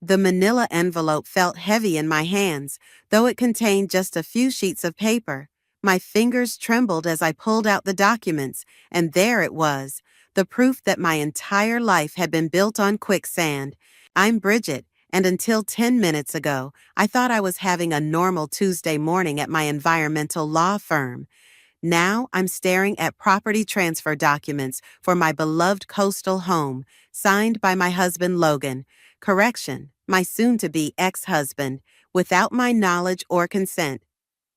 The manila envelope felt heavy in my hands, though it contained just a few sheets of paper. My fingers trembled as I pulled out the documents, and there it was, the proof that my entire life had been built on quicksand. I'm Bridget, and until 10 minutes ago, I thought I was having a normal Tuesday morning at my environmental law firm. Now I'm staring at property transfer documents for my beloved coastal home, signed by my husband Logan. Correction, my soon-to-be ex-husband, without my knowledge or consent.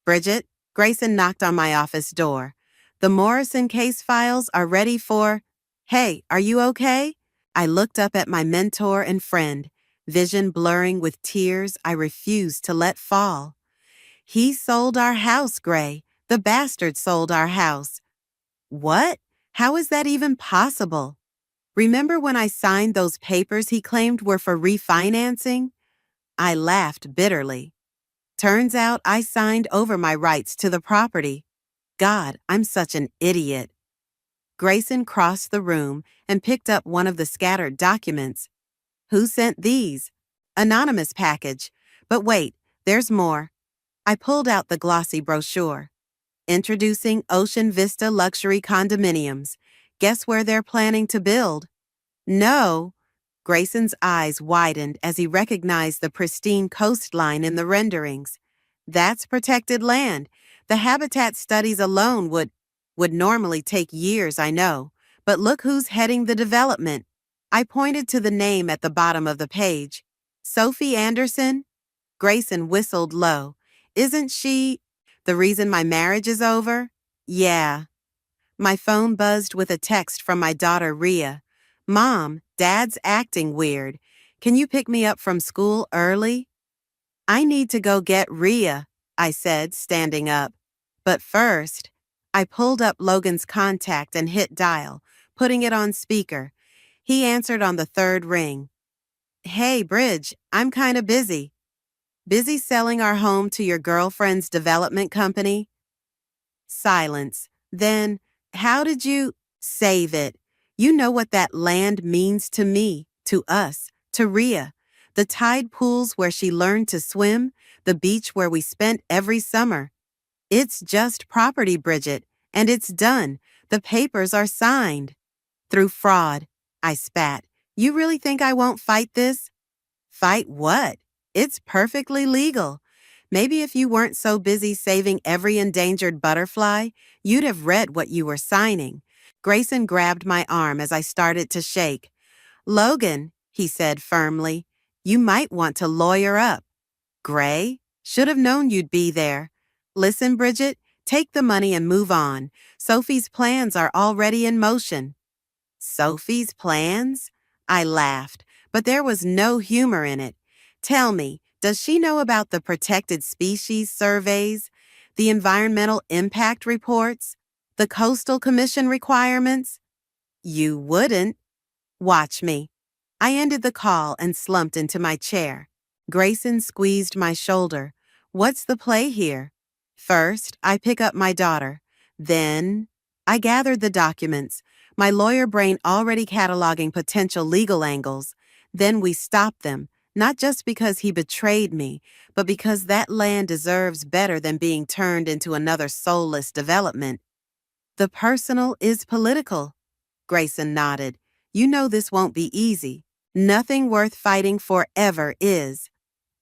Bridget, Grayson knocked on my office door. The Morrison case files are ready for... Hey, are you okay? I looked up at my mentor and friend, vision blurring with tears I refused to let fall. He sold our house, Gray. The bastard sold our house. What? How is that even possible? Remember when I signed those papers he claimed were for refinancing? I laughed bitterly. Turns out I signed over my rights to the property. God, I'm such an idiot. Grayson crossed the room and picked up one of the scattered documents. Who sent these? Anonymous package. But wait, there's more. I pulled out the glossy brochure. Introducing Ocean Vista Luxury Condominiums. Guess where they're planning to build? No. Grayson's eyes widened as he recognized the pristine coastline in the renderings. That's protected land. The habitat studies alone would normally take years, I know. But look who's heading the development. I pointed to the name at the bottom of the page. Sophie Anderson? Grayson whistled low. Isn't she the reason my marriage is over? Yeah. My phone buzzed with a text from my daughter Rhea. Mom, Dad's acting weird. Can you pick me up from school early? I need to go get Rhea, I said, standing up. But first, I pulled up Logan's contact and hit dial, putting it on speaker. He answered on the third ring. Hey, Bridge, I'm kinda busy. Busy selling our home to your girlfriend's development company? Silence. Then, how did you save it? You know what that land means to me, to us, to Rhea. The tide pools where she learned to swim, the beach where we spent every summer. It's just property, Bridget, and it's done. The papers are signed. Through fraud, I spat. You really think I won't fight this? Fight what? It's perfectly legal. Maybe if you weren't so busy saving every endangered butterfly, you'd have read what you were signing. Grayson grabbed my arm as I started to shake. Logan, he said firmly, you might want to lawyer up. Gray? Should have known you'd be there. Listen, Bridget, take the money and move on. Sophie's plans are already in motion. Sophie's plans? I laughed, but there was no humor in it. Tell me, does she know about the protected species surveys, the environmental impact reports, the coastal commission requirements? You wouldn't. Watch me. I ended the call and slumped into my chair. Grayson squeezed my shoulder. What's the play here? First, I pick up my daughter. Then, I gathered the documents, my lawyer brain already cataloging potential legal angles. Then we stop them, not just because he betrayed me, but because that land deserves better than being turned into another soulless development. The personal is political. Grayson nodded. You know this won't be easy. Nothing worth fighting for ever is.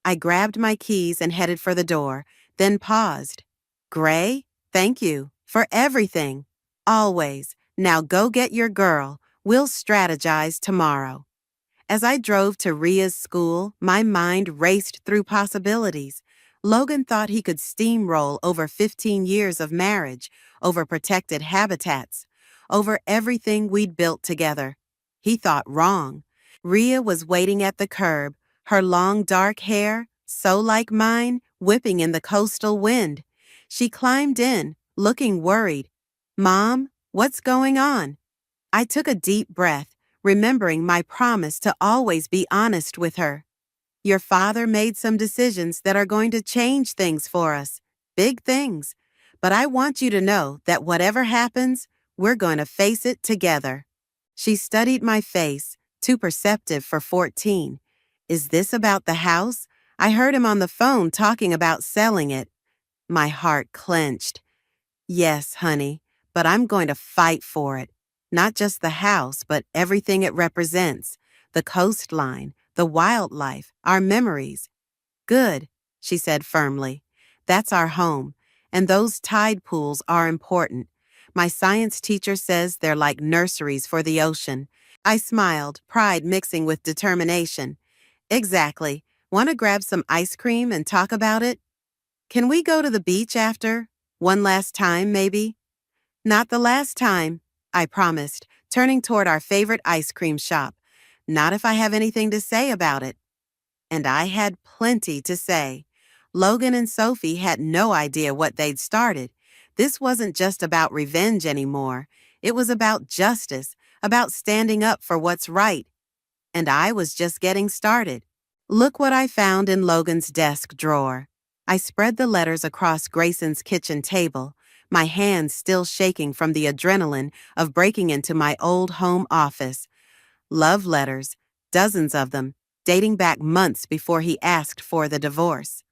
I grabbed my keys and headed for the door, then paused. Gray, thank you for everything. Always. Now go get your girl. We'll strategize tomorrow. As I drove to Rhea's school, my mind raced through possibilities. Logan thought he could steamroll over 15 years of marriage, over protected habitats, over everything we'd built together. He thought wrong. Rhea was waiting at the curb, her long dark hair, so like mine, whipping in the coastal wind. She climbed in, looking worried. Mom, what's going on? I took a deep breath, remembering my promise to always be honest with her. Your father made some decisions that are going to change things for us, big things. But I want you to know that whatever happens, we're going to face it together. She studied my face, too perceptive for 14. Is this about the house? I heard him on the phone talking about selling it. My heart clenched. Yes, honey, but I'm going to fight for it. Not just the house, but everything it represents. The coastline, the wildlife, our memories. Good, she said firmly. That's our home, and those tide pools are important. My science teacher says they're like nurseries for the ocean. I smiled, pride mixing with determination. Exactly. Want to grab some ice cream and talk about it? Can we go to the beach after? One last time, maybe? Not the last time, I promised, turning toward our favorite ice cream shop. Not if I have anything to say about it. And I had plenty to say. Logan and Sophie had no idea what they'd started. This wasn't just about revenge anymore. It was about justice, about standing up for what's right. And I was just getting started. Look what I found in Logan's desk drawer. I spread the letters across Grayson's kitchen table, my hands still shaking from the adrenaline of breaking into my old home office. Love letters, dozens of them, dating back months before he asked for the divorce.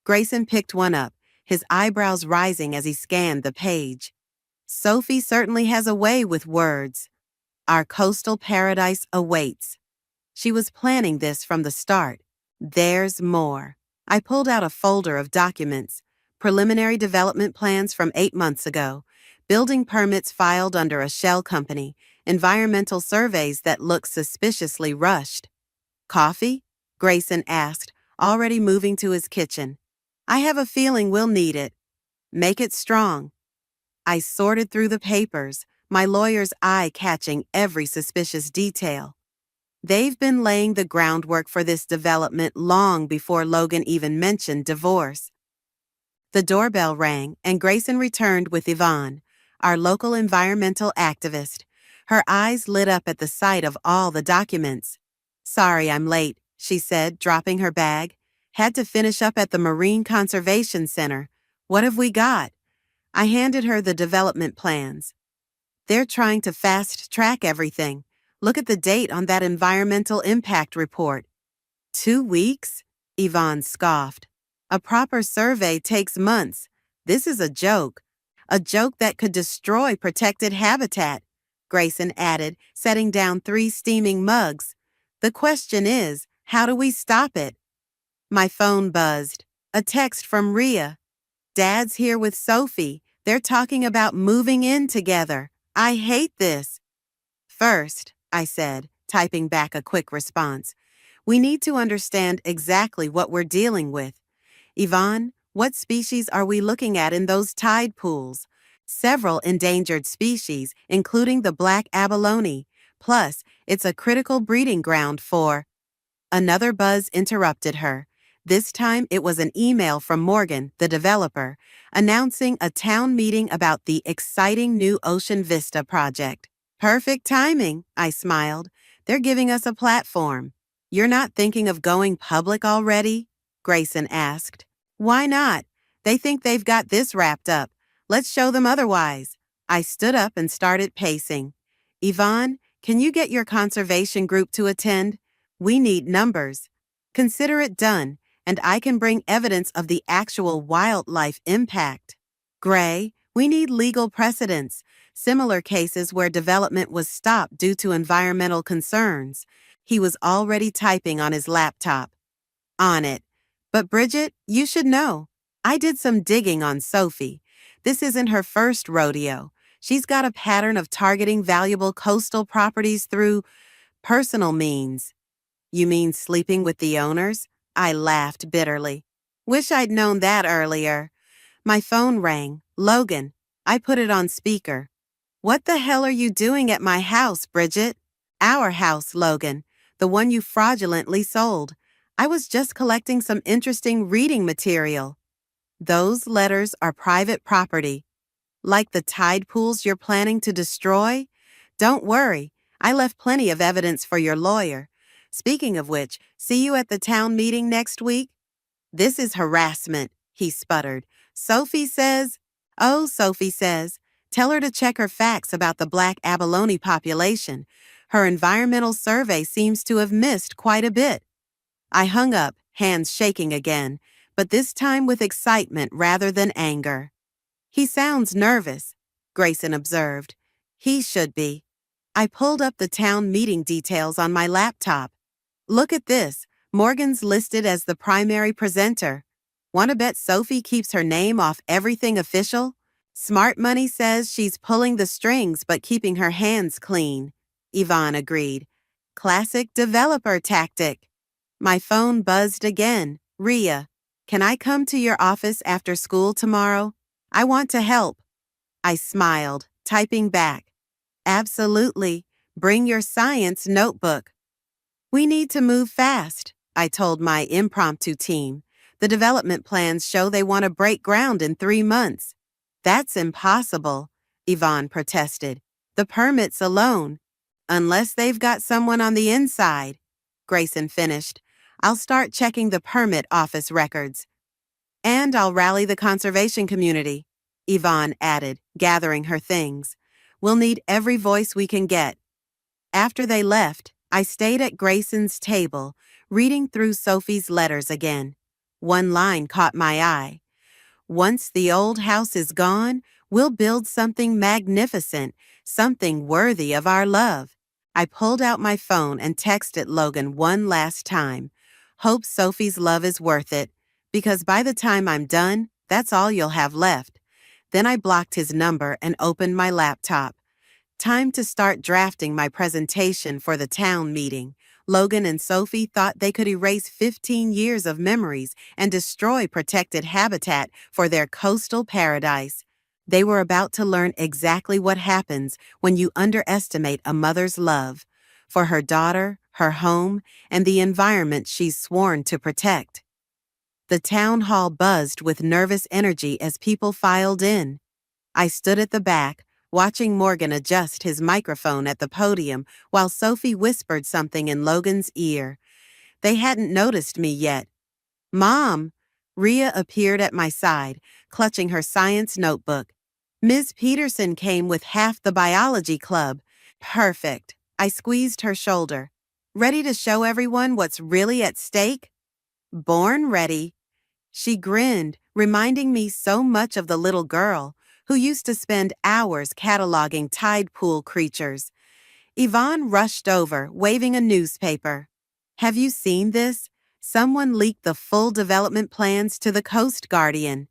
Grayson picked one up, his eyebrows rising as he scanned the page. Sophie certainly has a way with words. Our coastal paradise awaits. She was planning this from the start. There's more. I pulled out a folder of documents, preliminary development plans from 8 months ago, building permits filed under a shell company, environmental surveys that looked suspiciously rushed. Coffee? Grayson asked, already moving to his kitchen. I have a feeling we'll need it. Make it strong. I sorted through the papers, my lawyer's eye catching every suspicious detail. They've been laying the groundwork for this development long before Logan even mentioned divorce. The doorbell rang, and Grayson returned with Yvonne, our local environmental activist. Her eyes lit up at the sight of all the documents. Sorry I'm late, she said, dropping her bag. Had to finish up at the Marine Conservation Center. What have we got? I handed her the development plans. They're trying to fast-track everything. Look at the date on that environmental impact report. 2 weeks? Yvonne scoffed. A proper survey takes months. This is a joke. A joke that could destroy protected habitat, Grayson added, setting down 3 steaming mugs. The question is, how do we stop it? My phone buzzed. A text from Rhea. Dad's here with Sophie. They're talking about moving in together. I hate this. First, I said, typing back a quick response, we need to understand exactly what we're dealing with. Yvonne, what species are we looking at in those tide pools? Several endangered species, including the black abalone. Plus, it's a critical breeding ground for... Another buzz interrupted her. This time it was an email from Morgan, the developer, announcing a town meeting about the exciting new Ocean Vista project. Perfect timing, I smiled. They're giving us a platform. You're not thinking of going public already? Grayson asked. Why not? They think they've got this wrapped up. Let's show them otherwise. I stood up and started pacing. Yvonne, can you get your conservation group to attend? We need numbers. Consider it done, and I can bring evidence of the actual wildlife impact. Gray, we need legal precedents, similar cases where development was stopped due to environmental concerns. He was already typing on his laptop. On it. But Bridget, you should know. I did some digging on Sophie. This isn't her first rodeo. She's got a pattern of targeting valuable coastal properties through personal means. You mean sleeping with the owners? I laughed bitterly. Wish I'd known that earlier. My phone rang. Logan. I put it on speaker. What the hell are you doing at my house, Bridget? Our house, Logan. The one you fraudulently sold. I was just collecting some interesting reading material. Those letters are private property. Like the tide pools you're planning to destroy? Don't worry. I left plenty of evidence for your lawyer. Speaking of which, see you at the town meeting next week? This is harassment, he sputtered. Sophie says, tell her to check her facts about the black abalone population. Her environmental survey seems to have missed quite a bit. I hung up, hands shaking again, but this time with excitement rather than anger. He sounds nervous, Grayson observed. He should be. I pulled up the town meeting details on my laptop. Look at this. Morgan's listed as the primary presenter. Wanna bet Sophie keeps her name off everything official? Smart Money says she's pulling the strings but keeping her hands clean. Yvonne agreed. Classic developer tactic. My phone buzzed again. Rhea, can I come to your office after school tomorrow? I want to help. I smiled, typing back. Absolutely. Bring your science notebook. We need to move fast, I told my impromptu team. The development plans show they want to break ground in 3 months. That's impossible, Yvonne protested. The permits alone. Unless they've got someone on the inside, Grayson finished. I'll start checking the permit office records. And I'll rally the conservation community, Yvonne added, gathering her things. We'll need every voice we can get. After they left, I stayed at Grayson's table, reading through Sophie's letters again. One line caught my eye. Once the old house is gone, we'll build something magnificent, something worthy of our love. I pulled out my phone and texted Logan one last time. Hope Sophie's love is worth it, because by the time I'm done, that's all you'll have left. Then I blocked his number and opened my laptop. Time to start drafting my presentation for the town meeting. Logan and Sophie thought they could erase 15 years of memories and destroy protected habitat for their coastal paradise. They were about to learn exactly what happens when you underestimate a mother's love for her daughter, her home, and the environment she's sworn to protect. The town hall buzzed with nervous energy as people filed in. I stood at the back, watching Morgan adjust his microphone at the podium while Sophie whispered something in Logan's ear. They hadn't noticed me yet. Mom! Rhea appeared at my side, clutching her science notebook. Ms. Peterson came with half the biology club. Perfect. I squeezed her shoulder. Ready to show everyone what's really at stake? Born ready. She grinned, reminding me so much of the little girl who used to spend hours cataloging tide pool creatures. Yvonne rushed over, waving a newspaper. Have you seen this? Someone leaked the full development plans to the Coast Guardian.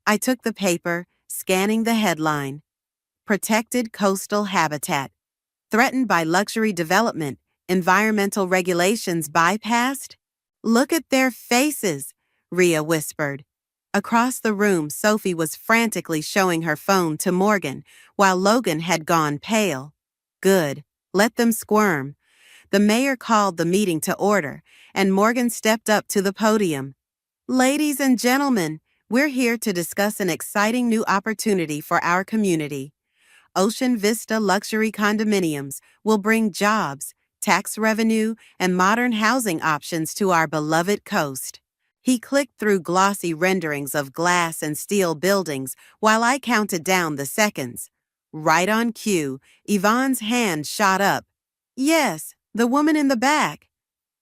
I took the paper, scanning the headline. Protected coastal habitat. Threatened by luxury development, environmental regulations bypassed? Look at their faces, Rhea whispered. Across the room, Sophie was frantically showing her phone to Morgan, while Logan had gone pale. Good. Let them squirm. The mayor called the meeting to order, and Morgan stepped up to the podium. Ladies and gentlemen, we're here to discuss an exciting new opportunity for our community. Ocean Vista luxury condominiums will bring jobs, tax revenue, and modern housing options to our beloved coast. He clicked through glossy renderings of glass and steel buildings while I counted down the seconds. Right on cue, Yvonne's hand shot up. Yes, the woman in the back.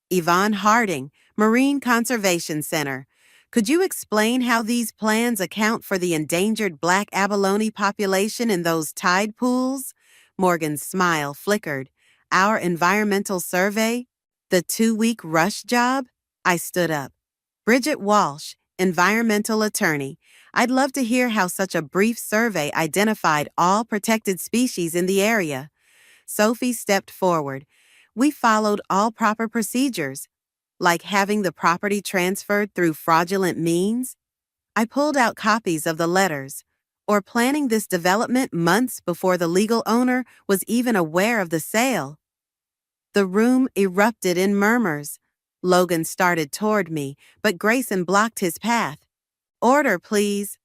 Yvonne Harding, Marine Conservation Center. Could you explain how these plans account for the endangered black abalone population in those tide pools? Morgan's smile flickered. Our environmental survey? The 2-week rush job? I stood up. Bridget Walsh, environmental attorney. I'd love to hear how such a brief survey identified all protected species in the area. Sophie stepped forward. We followed all proper procedures, like having the property transferred through fraudulent means. I pulled out copies of the letters, or planning this development months before the legal owner was even aware of the sale. The room erupted in murmurs. Logan started toward me, but Grayson blocked his path. Order, please.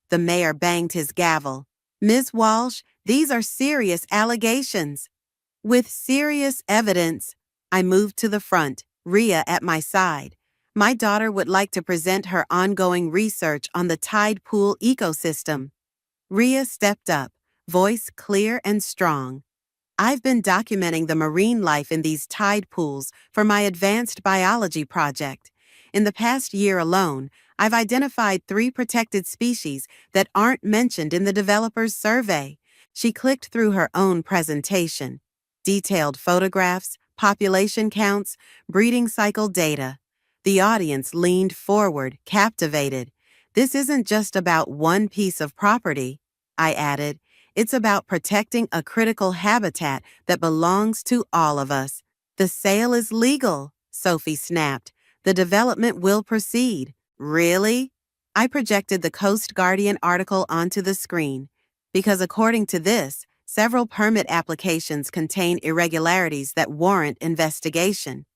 The mayor banged his gavel. Ms. Walsh, these are serious allegations. With serious evidence, I moved to the front, Rhea at my side. My daughter would like to present her ongoing research on the tide pool ecosystem. Rhea stepped up, voice clear and strong. I've been documenting the marine life in these tide pools for my advanced biology project. In the past year alone, I've identified 3 protected species that aren't mentioned in the developer's survey. She clicked through her own presentation. Detailed photographs, population counts, breeding cycle data. The audience leaned forward, captivated. This isn't just about one piece of property, I added. It's about protecting a critical habitat that belongs to all of us. The sale is legal, Sophie snapped. The development will proceed. Really? I projected the Coast Guardian article onto the screen. Because according to this, several permit applications contain irregularities that warrant investigation.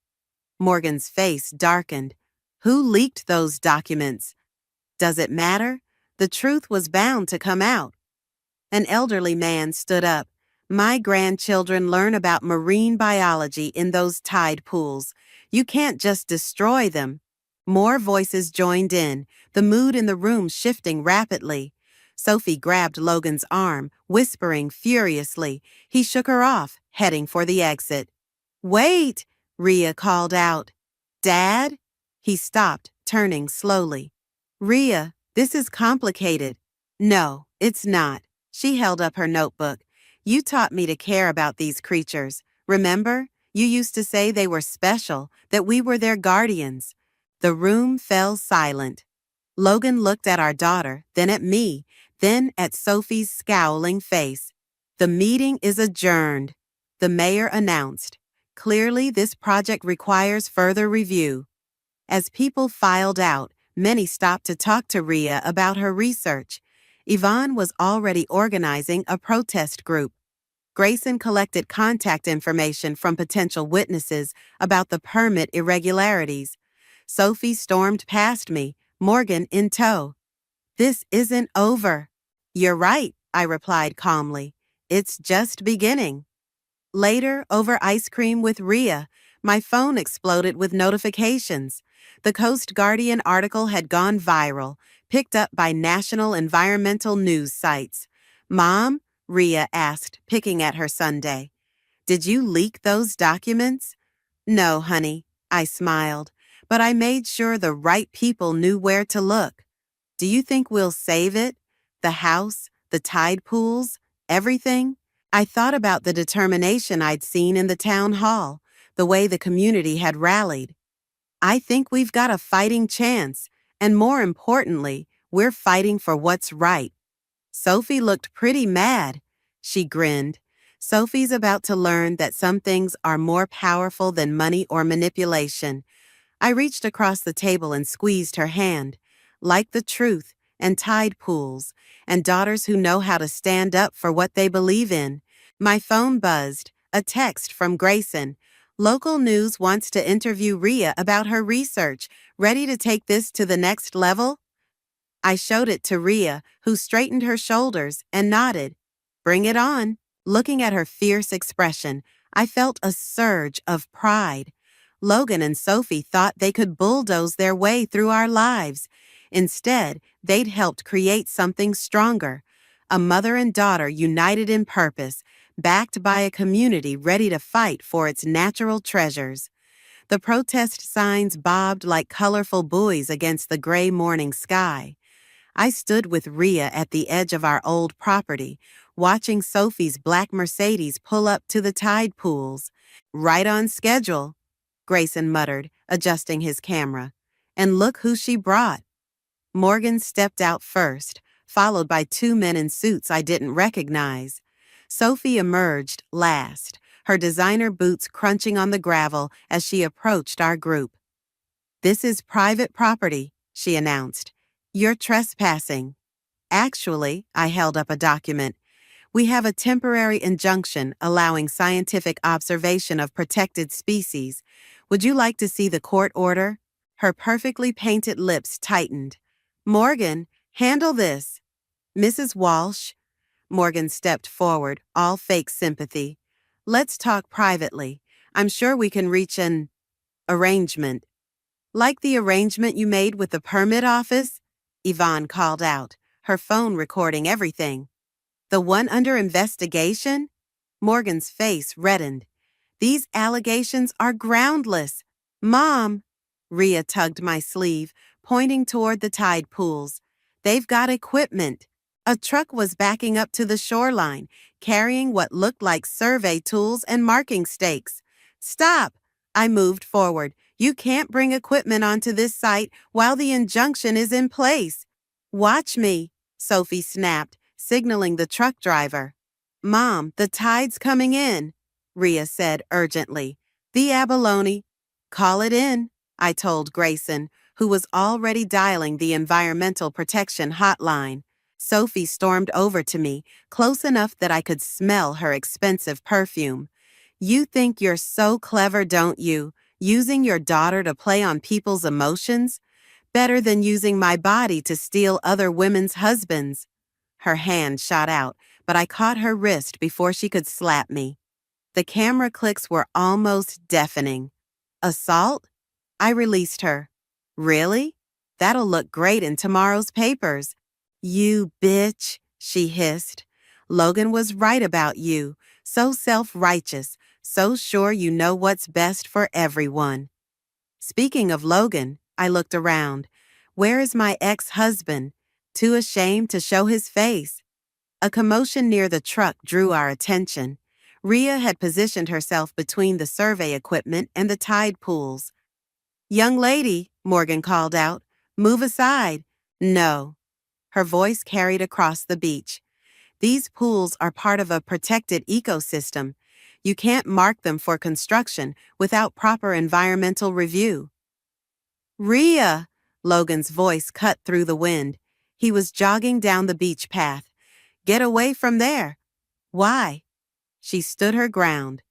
Morgan's face darkened. Who leaked those documents? Does it matter? The truth was bound to come out. An elderly man stood up. My grandchildren learn about marine biology in those tide pools. You can't just destroy them. More voices joined in, the mood in the room shifting rapidly. Sophie grabbed Logan's arm, whispering furiously. He shook her off, heading for the exit. Wait, Rhea called out. Dad? He stopped, turning slowly. Rhea, this is complicated. No, it's not. She held up her notebook. You taught me to care about these creatures. Remember? You used to say they were special, that we were their guardians. The room fell silent. Logan looked at our daughter, then at me, then at Sophie's scowling face. The meeting is adjourned, the mayor announced. Clearly, this project requires further review. As people filed out, many stopped to talk to Rhea about her research. Yvonne was already organizing a protest group. Grayson collected contact information from potential witnesses about the permit irregularities. Sophie stormed past me, Morgan in tow. This isn't over. You're right, I replied calmly. It's just beginning. Later, over ice cream with Rhea, my phone exploded with notifications. The Coast Guardian article had gone viral, picked up by national environmental news sites. Mom? Rhea asked, picking at her sundae. Did you leak those documents? No, honey, I smiled, but I made sure the right people knew where to look. Do you think we'll save it? The house, the tide pools, everything? I thought about the determination I'd seen in the town hall, the way the community had rallied. I think we've got a fighting chance, and more importantly, we're fighting for what's right. Sophie looked pretty mad. She grinned. Sophie's about to learn that some things are more powerful than money or manipulation. I reached across the table and squeezed her hand. Like the truth, and tide pools, and daughters who know how to stand up for what they believe in. My phone buzzed, a text from Grayson. Local news wants to interview Rhea about her research. Ready to take this to the next level? I showed it to Rhea, who straightened her shoulders and nodded. Bring it on. Looking at her fierce expression, I felt a surge of pride. Logan and Sophie thought they could bulldoze their way through our lives. Instead, they'd helped create something stronger. A mother and daughter united in purpose, backed by a community ready to fight for its natural treasures. The protest signs bobbed like colorful buoys against the gray morning sky. I stood with Rhea at the edge of our old property, watching Sophie's black Mercedes pull up to the tide pools. Right on schedule, Grayson muttered, adjusting his camera. And look who she brought. Morgan stepped out first, followed by 2 men in suits I didn't recognize. Sophie emerged last, her designer boots crunching on the gravel as she approached our group. This is private property, she announced. You're trespassing. Actually, I held up a document. We have a temporary injunction allowing scientific observation of protected species. Would you like to see the court order? Her perfectly painted lips tightened. Morgan, handle this. Mrs. Walsh. Morgan stepped forward, all fake sympathy. Let's talk privately. I'm sure we can reach an arrangement. Like the arrangement you made with the permit office? Yvonne called out, her phone recording everything. The one under investigation? Morgan's face reddened. These allegations are groundless. Mom! Rhea tugged my sleeve, pointing toward the tide pools. They've got equipment. A truck was backing up to the shoreline, carrying what looked like survey tools and marking stakes. Stop! I moved forward. You can't bring equipment onto this site while the injunction is in place. Watch me, Sophie snapped, signaling the truck driver. Mom, the tide's coming in, Rhea said urgently. The abalone. Call it in, I told Grayson, who was already dialing the environmental protection hotline. Sophie stormed over to me, close enough that I could smell her expensive perfume. You think you're so clever, don't you? Using your daughter to play on people's emotions? Better than using my body to steal other women's husbands. Her hand shot out, but I caught her wrist before she could slap me. The camera clicks were almost deafening. Assault? I released her. Really? That'll look great in tomorrow's papers. You bitch, she hissed. Logan was right about you. So self-righteous, so sure you know what's best for everyone. Speaking of Logan, I looked around. Where is my ex-husband? Too ashamed to show his face. A commotion near the truck drew our attention. Rhea had positioned herself between the survey equipment and the tide pools. Young lady, Morgan called out, move aside. No. Her voice carried across the beach. These pools are part of a protected ecosystem. You can't mark them for construction without proper environmental review. Rhea! Logan's voice cut through the wind. He was jogging down the beach path. Get away from there. Why? She stood her ground.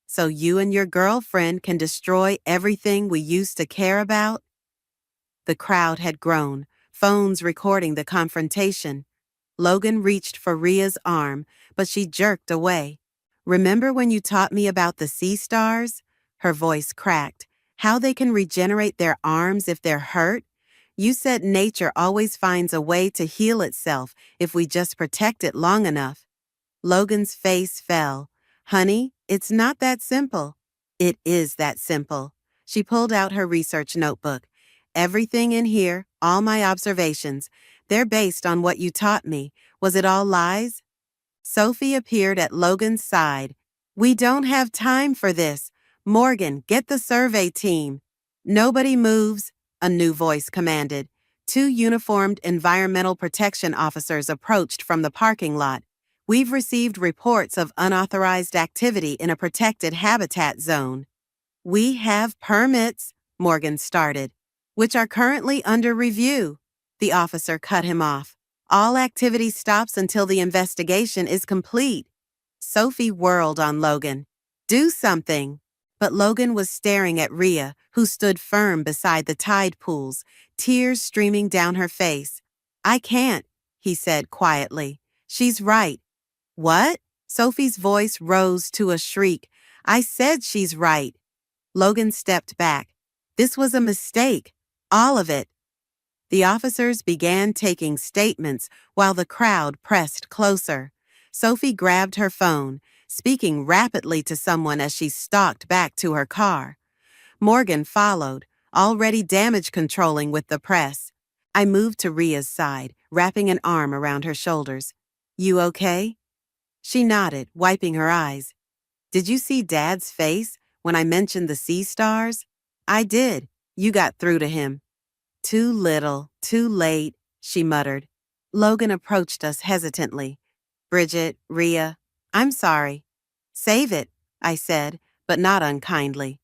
So you and your girlfriend can destroy everything we used to care about? The crowd had grown, phones recording the confrontation. Logan reached for Rhea's arm, but she jerked away. Remember when you taught me about the sea stars? Her voice cracked. How they can regenerate their arms if they're hurt? You said nature always finds a way to heal itself if we just protect it long enough. Logan's face fell. Honey, it's not that simple. It is that simple. She pulled out her research notebook. Everything in here, all my observations, they're based on what you taught me. Was it all lies? Sophie appeared at Logan's side. We don't have time for this. Morgan, get the survey team. Nobody moves, a new voice commanded. Two uniformed environmental protection officers approached from the parking lot. We've received reports of unauthorized activity in a protected habitat zone. We have permits, Morgan started, which are currently under review. The officer cut him off. All activity stops until the investigation is complete. Sophie whirled on Logan. Do something. But Logan was staring at Rhea, who stood firm beside the tide pools, tears streaming down her face. I can't, he said quietly. She's right. What? Sophie's voice rose to a shriek. I said she's right. Logan stepped back. This was a mistake. All of it. The officers began taking statements while the crowd pressed closer. Sophie grabbed her phone, speaking rapidly to someone as she stalked back to her car. Morgan followed, already damage controlling with the press. I moved to Rhea's side, wrapping an arm around her shoulders. You okay? She nodded, wiping her eyes. Did you see Dad's face when I mentioned the sea stars? I did. You got through to him. Too little, too late, she muttered. Logan approached us hesitantly. Bridget, Rhea, I'm sorry. Save it, I said, but not unkindly.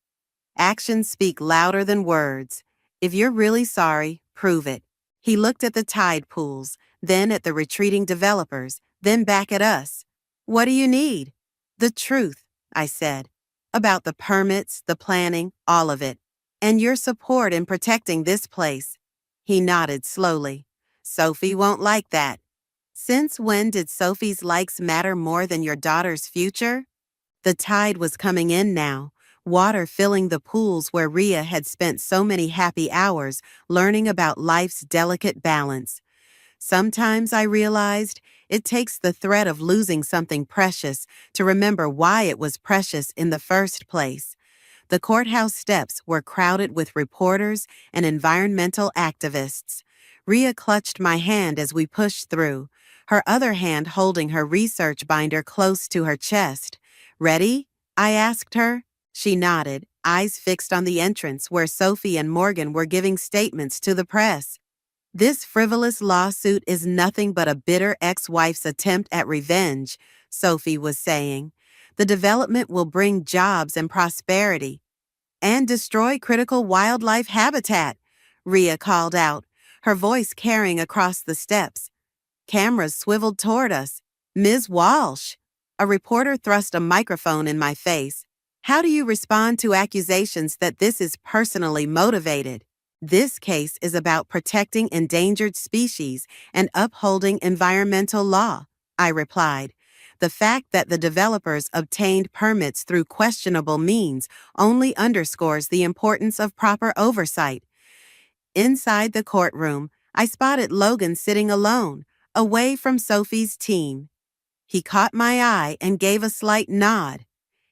Actions speak louder than words. If you're really sorry, prove it. He looked at the tide pools, then at the retreating developers, then back at us. What do you need? The truth, I said. About the permits, the planning, all of it. And your support in protecting this place. He nodded slowly. Sophie won't like that. Since when did Sophie's likes matter more than your daughter's future? The tide was coming in now, water filling the pools where Rhea had spent so many happy hours learning about life's delicate balance. Sometimes I realized it takes the threat of losing something precious to remember why it was precious in the first place. The courthouse steps were crowded with reporters and environmental activists. Rhea clutched my hand as we pushed through, her other hand holding her research binder close to her chest. "Ready?" I asked her. She nodded, eyes fixed on the entrance where Sophie and Morgan were giving statements to the press. "This frivolous lawsuit is nothing but a bitter ex-wife's attempt at revenge," Sophie was saying. "The development will bring jobs and prosperity and destroy critical wildlife habitat," Rhea called out, her voice carrying across the steps. Cameras swiveled toward us. "Ms. Walsh!" A reporter thrust a microphone in my face. "How do you respond to accusations that this is personally motivated?" "This case is about protecting endangered species and upholding environmental law," I replied. "The fact that the developers obtained permits through questionable means only underscores the importance of proper oversight." Inside the courtroom, I spotted Logan sitting alone, away from Sophie's team. He caught my eye and gave a slight nod.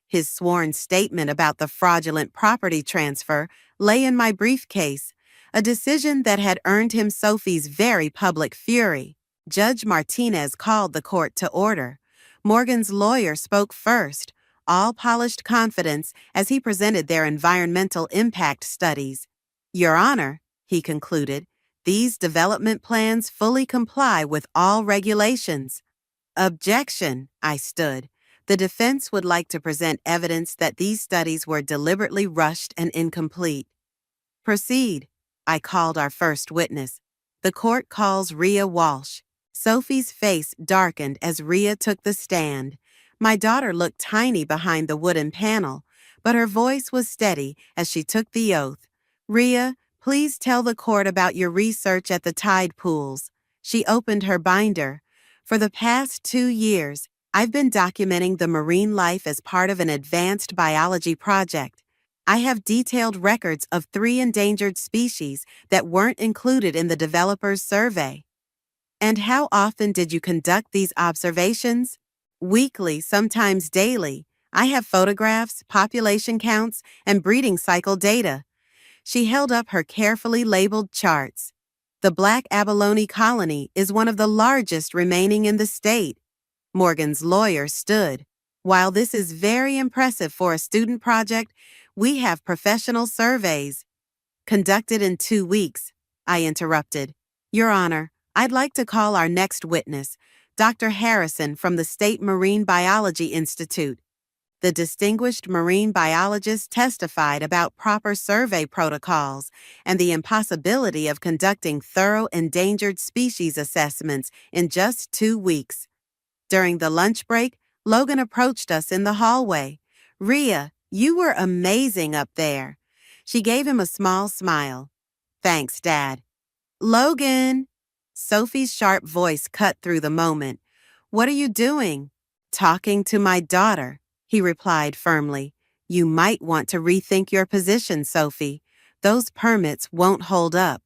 His sworn statement about the fraudulent property transfer lay in my briefcase, a decision that had earned him Sophie's very public fury. Judge Martinez called the court to order. Morgan's lawyer spoke first, all polished confidence as he presented their environmental impact studies. "Your Honor," he concluded, "these development plans fully comply with all regulations." "Objection," I stood. "The defense would like to present evidence that these studies were deliberately rushed and incomplete." "Proceed," I called our first witness. "The court calls Rhea Walsh." Sophie's face darkened as Rhea took the stand. My daughter looked tiny behind the wooden panel, but her voice was steady as she took the oath. "Rhea, please tell the court about your research at the tide pools." She opened her binder. "For the past 2 years, I've been documenting the marine life as part of an advanced biology project. I have detailed records of 3 endangered species that weren't included in the developer's survey." "And how often did you conduct these observations?" "Weekly, sometimes daily. I have photographs, population counts, and breeding cycle data." She held up her carefully labeled charts. "The black abalone colony is one of the largest remaining in the state." Morgan's lawyer stood. "While this is very impressive for a student project, we have professional surveys." "Conducted in 2 weeks," I interrupted. "Your Honor, I'd like to call our next witness, Dr. Harrison from the State Marine Biology Institute." The distinguished marine biologist testified about proper survey protocols and the impossibility of conducting thorough endangered species assessments in just 2 weeks. During the lunch break, Logan approached us in the hallway. "Rhea, you were amazing up there." She gave him a small smile. "Thanks, Dad." "Logan!" Sophie's sharp voice cut through the moment. "What are you doing?" "Talking to my daughter," he replied firmly. "You might want to rethink your position, Sophie. Those permits won't hold up."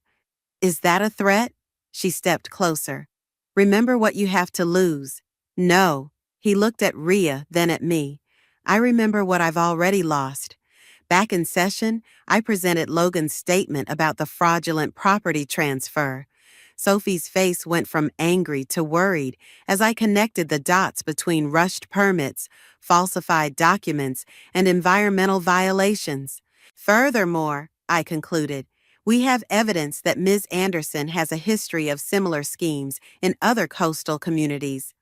"Is that a threat?" She stepped closer. "Remember what you have to lose." "No." He looked at Rhea, then at me. "I remember what I've already lost." Back in session, I presented Logan's statement about the fraudulent property transfer. Sophie's face went from angry to worried as I connected the dots between rushed permits, falsified documents, and environmental violations. "Furthermore," I concluded, "we have evidence that Ms. Anderson has a history of similar schemes in other coastal communities."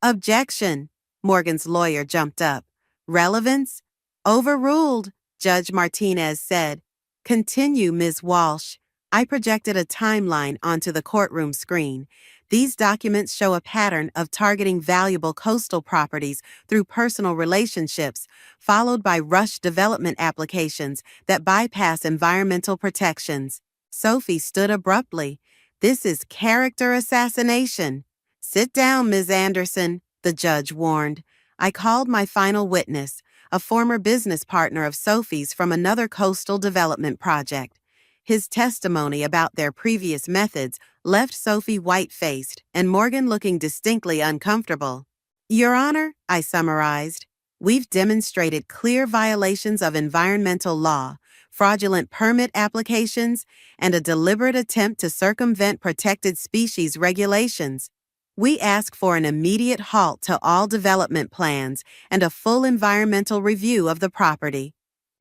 "Objection," Morgan's lawyer jumped up. "Relevance?" "Overruled," Judge Martinez said. "Continue, Ms. Walsh." I projected a timeline onto the courtroom screen. These documents show a pattern of targeting valuable coastal properties through personal relationships, followed by rushed development applications that bypass environmental protections. Sophie stood abruptly. "This is character assassination." "Sit down, Ms. Anderson," the judge warned. I called my final witness, a former business partner of Sophie's from another coastal development project. His testimony about their previous methods left Sophie white-faced and Morgan looking distinctly uncomfortable. Your Honor, I summarized, we've demonstrated clear violations of environmental law, fraudulent permit applications, and a deliberate attempt to circumvent protected species regulations. We ask for an immediate halt to all development plans and a full environmental review of the property.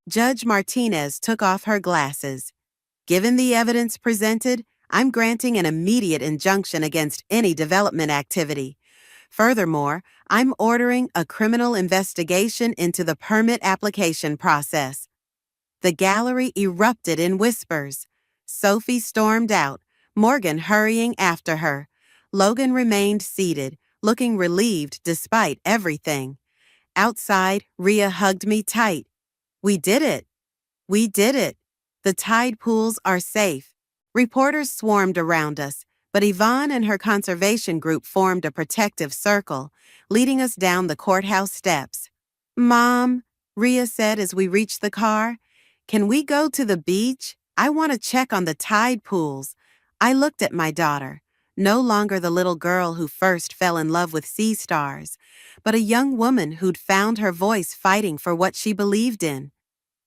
Judge Martinez took off her glasses. Given the evidence presented, I'm granting an immediate injunction against any development activity. Furthermore, I'm ordering a criminal investigation into the permit application process. The gallery erupted in whispers. Sophie stormed out, Morgan hurrying after her. Logan remained seated, looking relieved despite everything. Outside, Rhea hugged me tight. We did it. We did it. The tide pools are safe. Reporters swarmed around us, but Yvonne and her conservation group formed a protective circle, leading us down the courthouse steps. Mom, Rhea said as we reached the car, can we go to the beach? I want to check on the tide pools. I looked at my daughter, no longer the little girl who first fell in love with sea stars, but a young woman who'd found her voice fighting for what she believed in.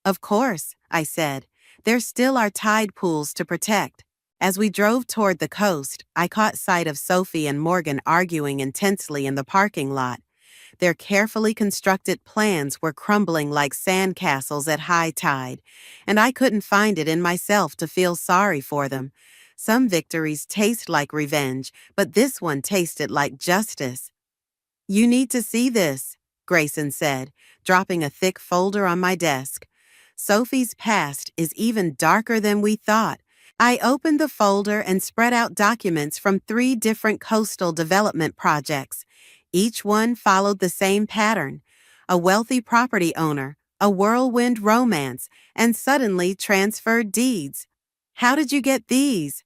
Of course, I said. There still are tide pools to protect. As we drove toward the coast, I caught sight of Sophie and Morgan arguing intensely in the parking lot. Their carefully constructed plans were crumbling like sandcastles at high tide, and I couldn't find it in myself to feel sorry for them. Some victories taste like revenge, but this one tasted like justice. You need to see this, Grayson said, dropping a thick folder on my desk. Sophie's past is even darker than we thought. I opened the folder and spread out documents from 3 different coastal development projects. Each one followed the same pattern: a wealthy property owner, a whirlwind romance, and suddenly transferred deeds. How did you get these?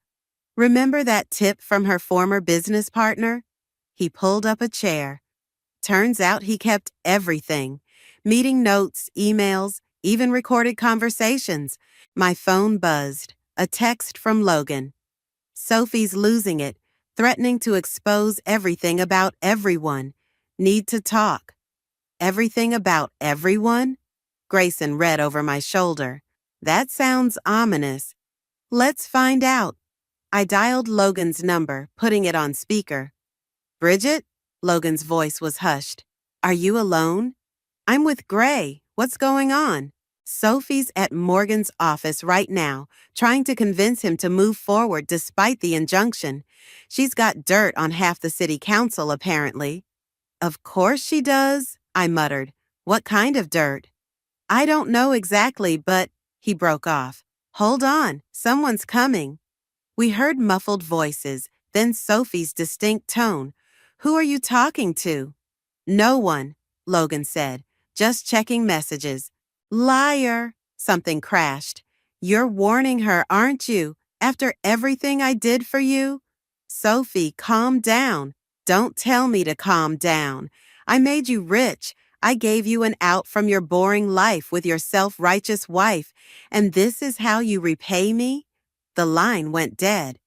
Remember that tip from her former business partner? He pulled up a chair. Turns out he kept everything: meeting notes, emails, even recorded conversations. My phone buzzed. A text from Logan. Sophie's losing it, threatening to expose everything about everyone. Need to talk. Everything about everyone? Grayson read over my shoulder. That sounds ominous. Let's find out. I dialed Logan's number, putting it on speaker. Bridget? Logan's voice was hushed. Are you alone? I'm with Gray. What's going on? Sophie's at Morgan's office right now, trying to convince him to move forward despite the injunction. She's got dirt on half the city council, apparently. Of course she does, I muttered. What kind of dirt? I don't know exactly, but... He broke off. Hold on, someone's coming. We heard muffled voices, then Sophie's distinct tone. Who are you talking to? No one, Logan said. Just checking messages. Liar! Something crashed. You're warning her, aren't you? After everything I did for you? Sophie, calm down. Don't tell me to calm down. I made you rich. I gave you an out from your boring life with your self-righteous wife, and this is how you repay me? The line went dead.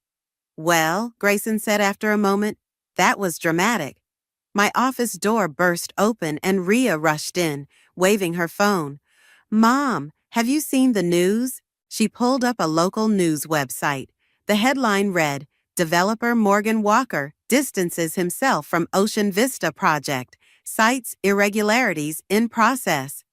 Well, Grayson said after a moment, that was dramatic. My office door burst open and Rhea rushed in, waving her phone. Mom, have you seen the news? She pulled up a local news website. The headline read, Developer Morgan Walker distances himself from Ocean Vista project, cites irregularities in process.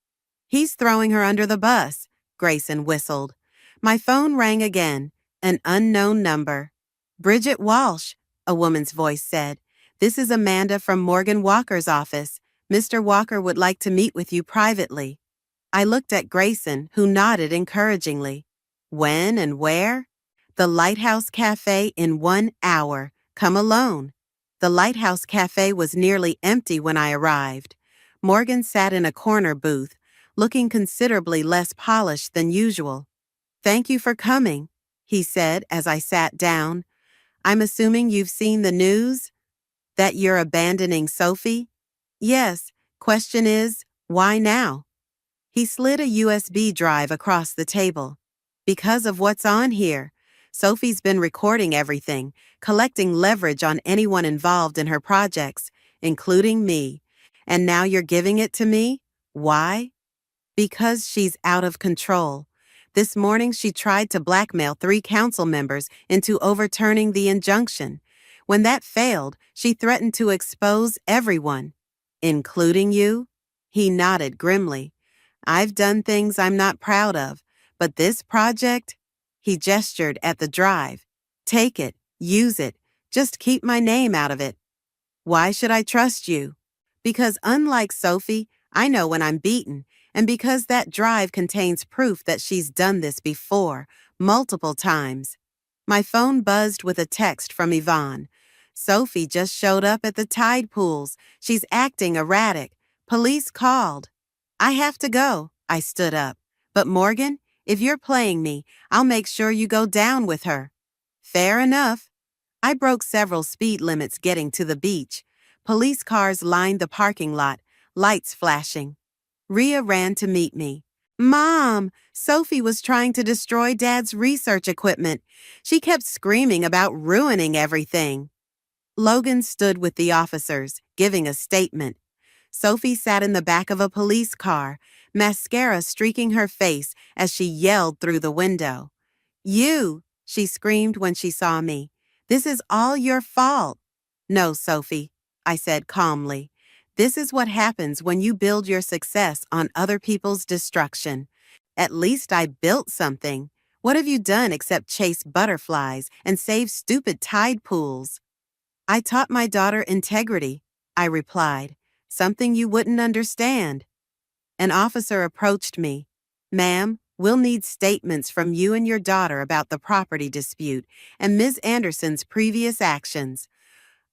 He's throwing her under the bus, Grayson whistled. My phone rang again, an unknown number. Bridget Walsh, a woman's voice said. This is Amanda from Morgan Walker's office. Mr. Walker would like to meet with you privately. I looked at Grayson, who nodded encouragingly. When and where? The Lighthouse Cafe in 1 hour. Come alone. The Lighthouse Cafe was nearly empty when I arrived. Morgan sat in a corner booth, looking considerably less polished than usual. Thank you for coming, he said as I sat down. I'm assuming you've seen the news? That you're abandoning Sophie? Yes. Question is, why now? He slid a USB drive across the table. Because of what's on here. Sophie's been recording everything, collecting leverage on anyone involved in her projects, including me. And now you're giving it to me? Why? Because she's out of control. This morning she tried to blackmail 3 council members into overturning the injunction. When that failed, she threatened to expose everyone. Including you? He nodded grimly. I've done things I'm not proud of, but this project? He gestured at the drive. Take it, use it, just keep my name out of it. Why should I trust you? Because unlike Sophie, I know when I'm beaten, and because that drive contains proof that she's done this before, multiple times. My phone buzzed with a text from Yvonne. Sophie just showed up at the tide pools. She's acting erratic. Police called. I have to go. I stood up. But Morgan, if you're playing me, I'll make sure you go down with her. Fair enough. I broke several speed limits getting to the beach. Police cars lined the parking lot, lights flashing. Rhea ran to meet me. Mom, Sophie was trying to destroy Dad's research equipment. She kept screaming about ruining everything. Logan stood with the officers, giving a statement. Sophie sat in the back of a police car, mascara streaking her face as she yelled through the window. You, she screamed when she saw me. This is all your fault. No, Sophie, I said calmly. This is what happens when you build your success on other people's destruction. At least I built something. What have you done except chase butterflies and save stupid tide pools? I taught my daughter integrity, I replied. Something you wouldn't understand. An officer approached me. Ma'am, we'll need statements from you and your daughter about the property dispute and Ms. Anderson's previous actions.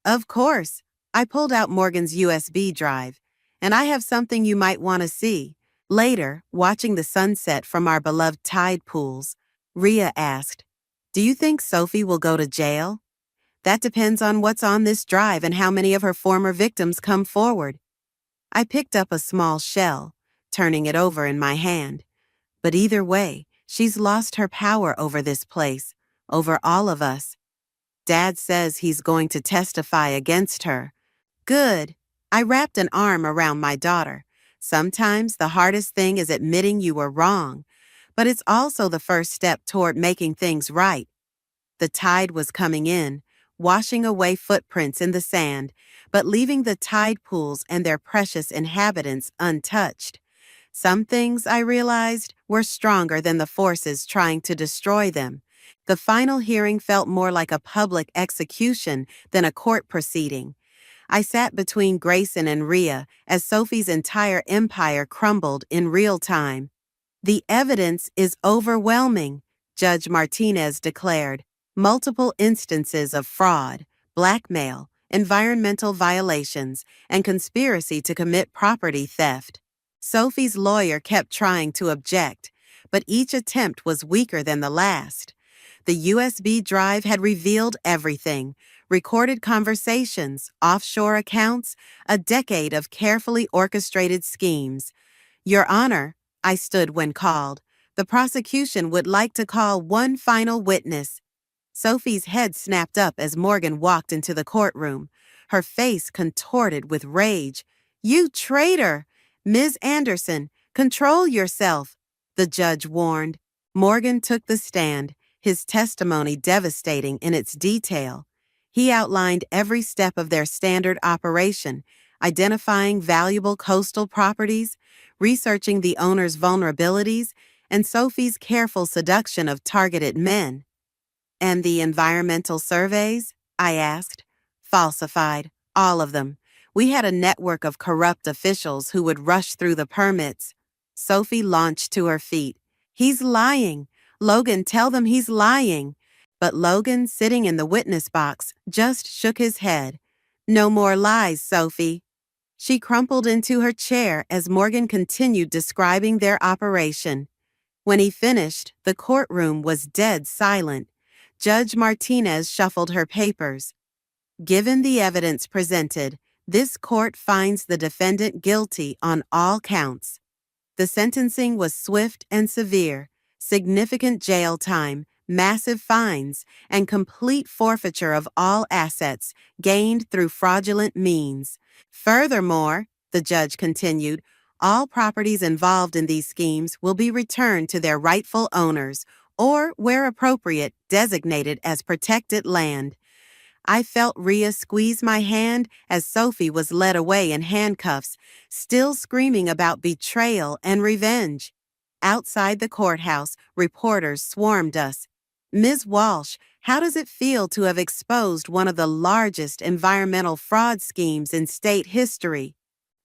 Of course. I pulled out Morgan's USB drive. And I have something you might want to see. Later, watching the sunset from our beloved tide pools, Rhea asked, Do you think Sophie will go to jail? That depends on what's on this drive and how many of her former victims come forward. I picked up a small shell, turning it over in my hand. But either way, she's lost her power over this place, over all of us. Dad says he's going to testify against her. Good. I wrapped an arm around my daughter. Sometimes the hardest thing is admitting you were wrong, but it's also the first step toward making things right. The tide was coming in, washing away footprints in the sand, but leaving the tide pools and their precious inhabitants untouched. Some things, I realized, were stronger than the forces trying to destroy them. The final hearing felt more like a public execution than a court proceeding. I sat between Grayson and Rhea as Sophie's entire empire crumbled in real time. The evidence is overwhelming, Judge Martinez declared. Multiple instances of fraud, blackmail, environmental violations, and conspiracy to commit property theft. Sophie's lawyer kept trying to object, but each attempt was weaker than the last. The USB drive had revealed everything: recorded conversations, offshore accounts, a decade of carefully orchestrated schemes. Your Honor, I stood when called. The prosecution would like to call one final witness. Sophie's head snapped up as Morgan walked into the courtroom, her face contorted with rage. You traitor! Ms. Anderson, control yourself, the judge warned. Morgan took the stand, his testimony devastating in its detail. He outlined every step of their standard operation, identifying valuable coastal properties, researching the owner's vulnerabilities, and Sophie's careful seduction of targeted men. And the environmental surveys? I asked. Falsified, all of them. We had a network of corrupt officials who would rush through the permits. Sophie launched to her feet. He's lying. Logan, tell them he's lying. But Logan, sitting in the witness box, just shook his head. No more lies, Sophie. She crumpled into her chair as Morgan continued describing their operation. When he finished, the courtroom was dead silent. Judge Martinez shuffled her papers. Given the evidence presented, this court finds the defendant guilty on all counts. The sentencing was swift and severe, significant jail time, massive fines, and complete forfeiture of all assets gained through fraudulent means. Furthermore, the judge continued, all properties involved in these schemes will be returned to their rightful owners, or, where appropriate, designated as protected land. I felt Rhea squeeze my hand as Sophie was led away in handcuffs, still screaming about betrayal and revenge. Outside the courthouse, reporters swarmed us. Ms. Walsh, how does it feel to have exposed one of the largest environmental fraud schemes in state history?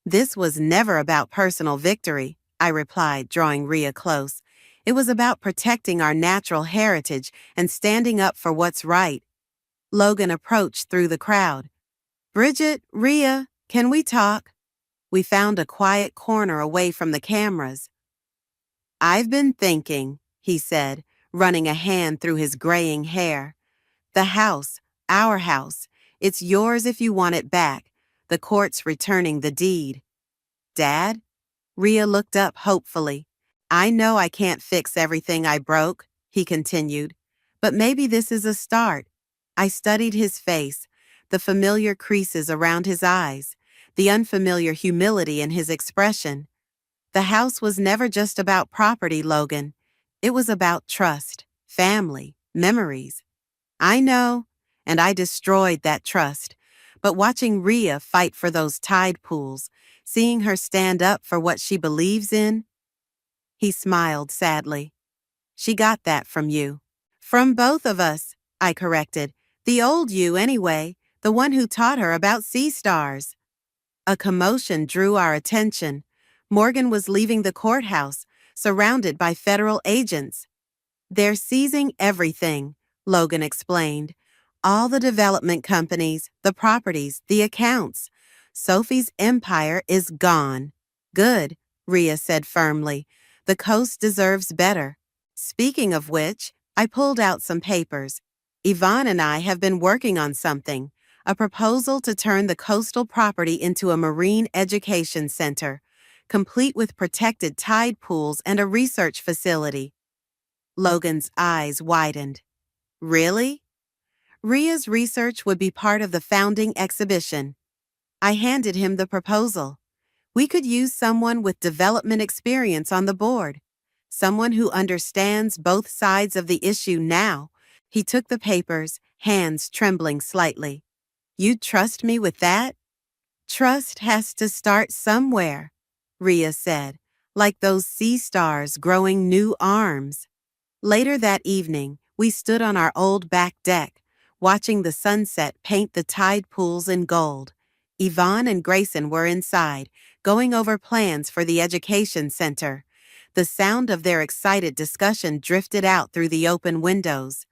This was never about personal victory, I replied, drawing Rhea close. It was about protecting our natural heritage and standing up for what's right. Logan approached through the crowd. Bridget, Rhea, can we talk? We found a quiet corner away from the cameras. I've been thinking, he said, running a hand through his graying hair. The house, our house, it's yours if you want it back. The court's returning the deed. Dad? Rhea looked up hopefully. I know I can't fix everything I broke, he continued, but maybe this is a start. I studied his face, the familiar creases around his eyes, the unfamiliar humility in his expression. The house was never just about property, Logan. It was about trust, family, memories. I know, and I destroyed that trust. But watching Rhea fight for those tide pools, seeing her stand up for what she believes in, he smiled sadly. She got that from you. From both of us, I corrected. The old you, anyway, the one who taught her about sea stars. A commotion drew our attention. Morgan was leaving the courthouse, surrounded by federal agents. They're seizing everything, Logan explained. All the development companies, the properties, the accounts. Sophie's empire is gone. Good, Rhea said firmly. The coast deserves better. Speaking of which, I pulled out some papers. Yvonne and I have been working on something, a proposal to turn the coastal property into a marine education center, complete with protected tide pools and a research facility. Logan's eyes widened. Really? Rhea's research would be part of the founding exhibition. I handed him the proposal. We could use someone with development experience on the board, someone who understands both sides of the issue now. He took the papers, hands trembling slightly. You'd trust me with that? Trust has to start somewhere, Rhea said, like those sea stars growing new arms. Later that evening, we stood on our old back deck, watching the sunset paint the tide pools in gold. Yvonne and Grayson were inside, going over plans for the education center. The sound of their excited discussion drifted out through the open windows.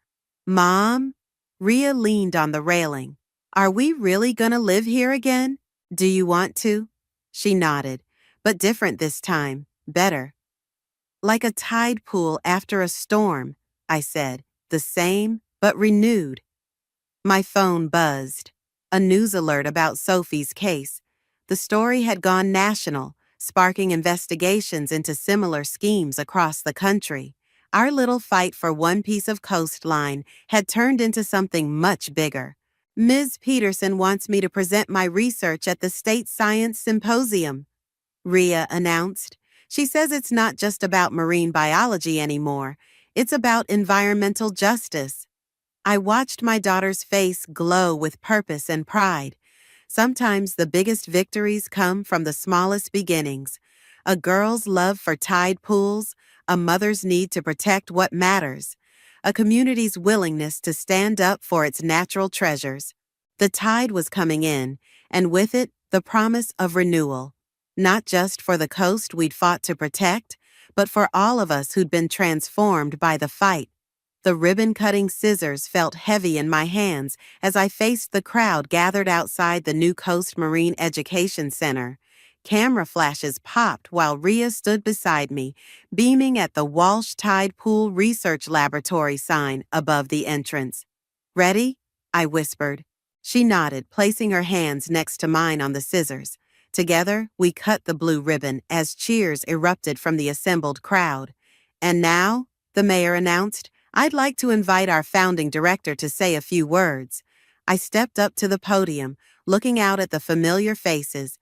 Mom? Rhea leaned on the railing. Are we really gonna live here again? Do you want to? She nodded, but different this time, better. Like a tide pool after a storm, I said, the same, but renewed. My phone buzzed. A news alert about Sophie's case. The story had gone national, sparking investigations into similar schemes across the country. Our little fight for one piece of coastline had turned into something much bigger. Ms. Peterson wants me to present my research at the State Science Symposium, Rhea announced. She says it's not just about marine biology anymore. It's about environmental justice. I watched my daughter's face glow with purpose and pride. Sometimes the biggest victories come from the smallest beginnings. A girl's love for tide pools, a mother's need to protect what matters, a community's willingness to stand up for its natural treasures. The tide was coming in, and with it, the promise of renewal. Not just for the coast we'd fought to protect, but for all of us who'd been transformed by the fight. The ribbon-cutting scissors felt heavy in my hands as I faced the crowd gathered outside the New Coast Marine Education Center. Camera flashes popped while Rhea stood beside me, beaming at the Walsh Tide Pool Research Laboratory sign above the entrance. Ready? I whispered. She nodded, placing her hands next to mine on the scissors. Together, we cut the blue ribbon as cheers erupted from the assembled crowd. And now, the mayor announced, I'd like to invite our founding director to say a few words. I stepped up to the podium, looking out at the familiar faces.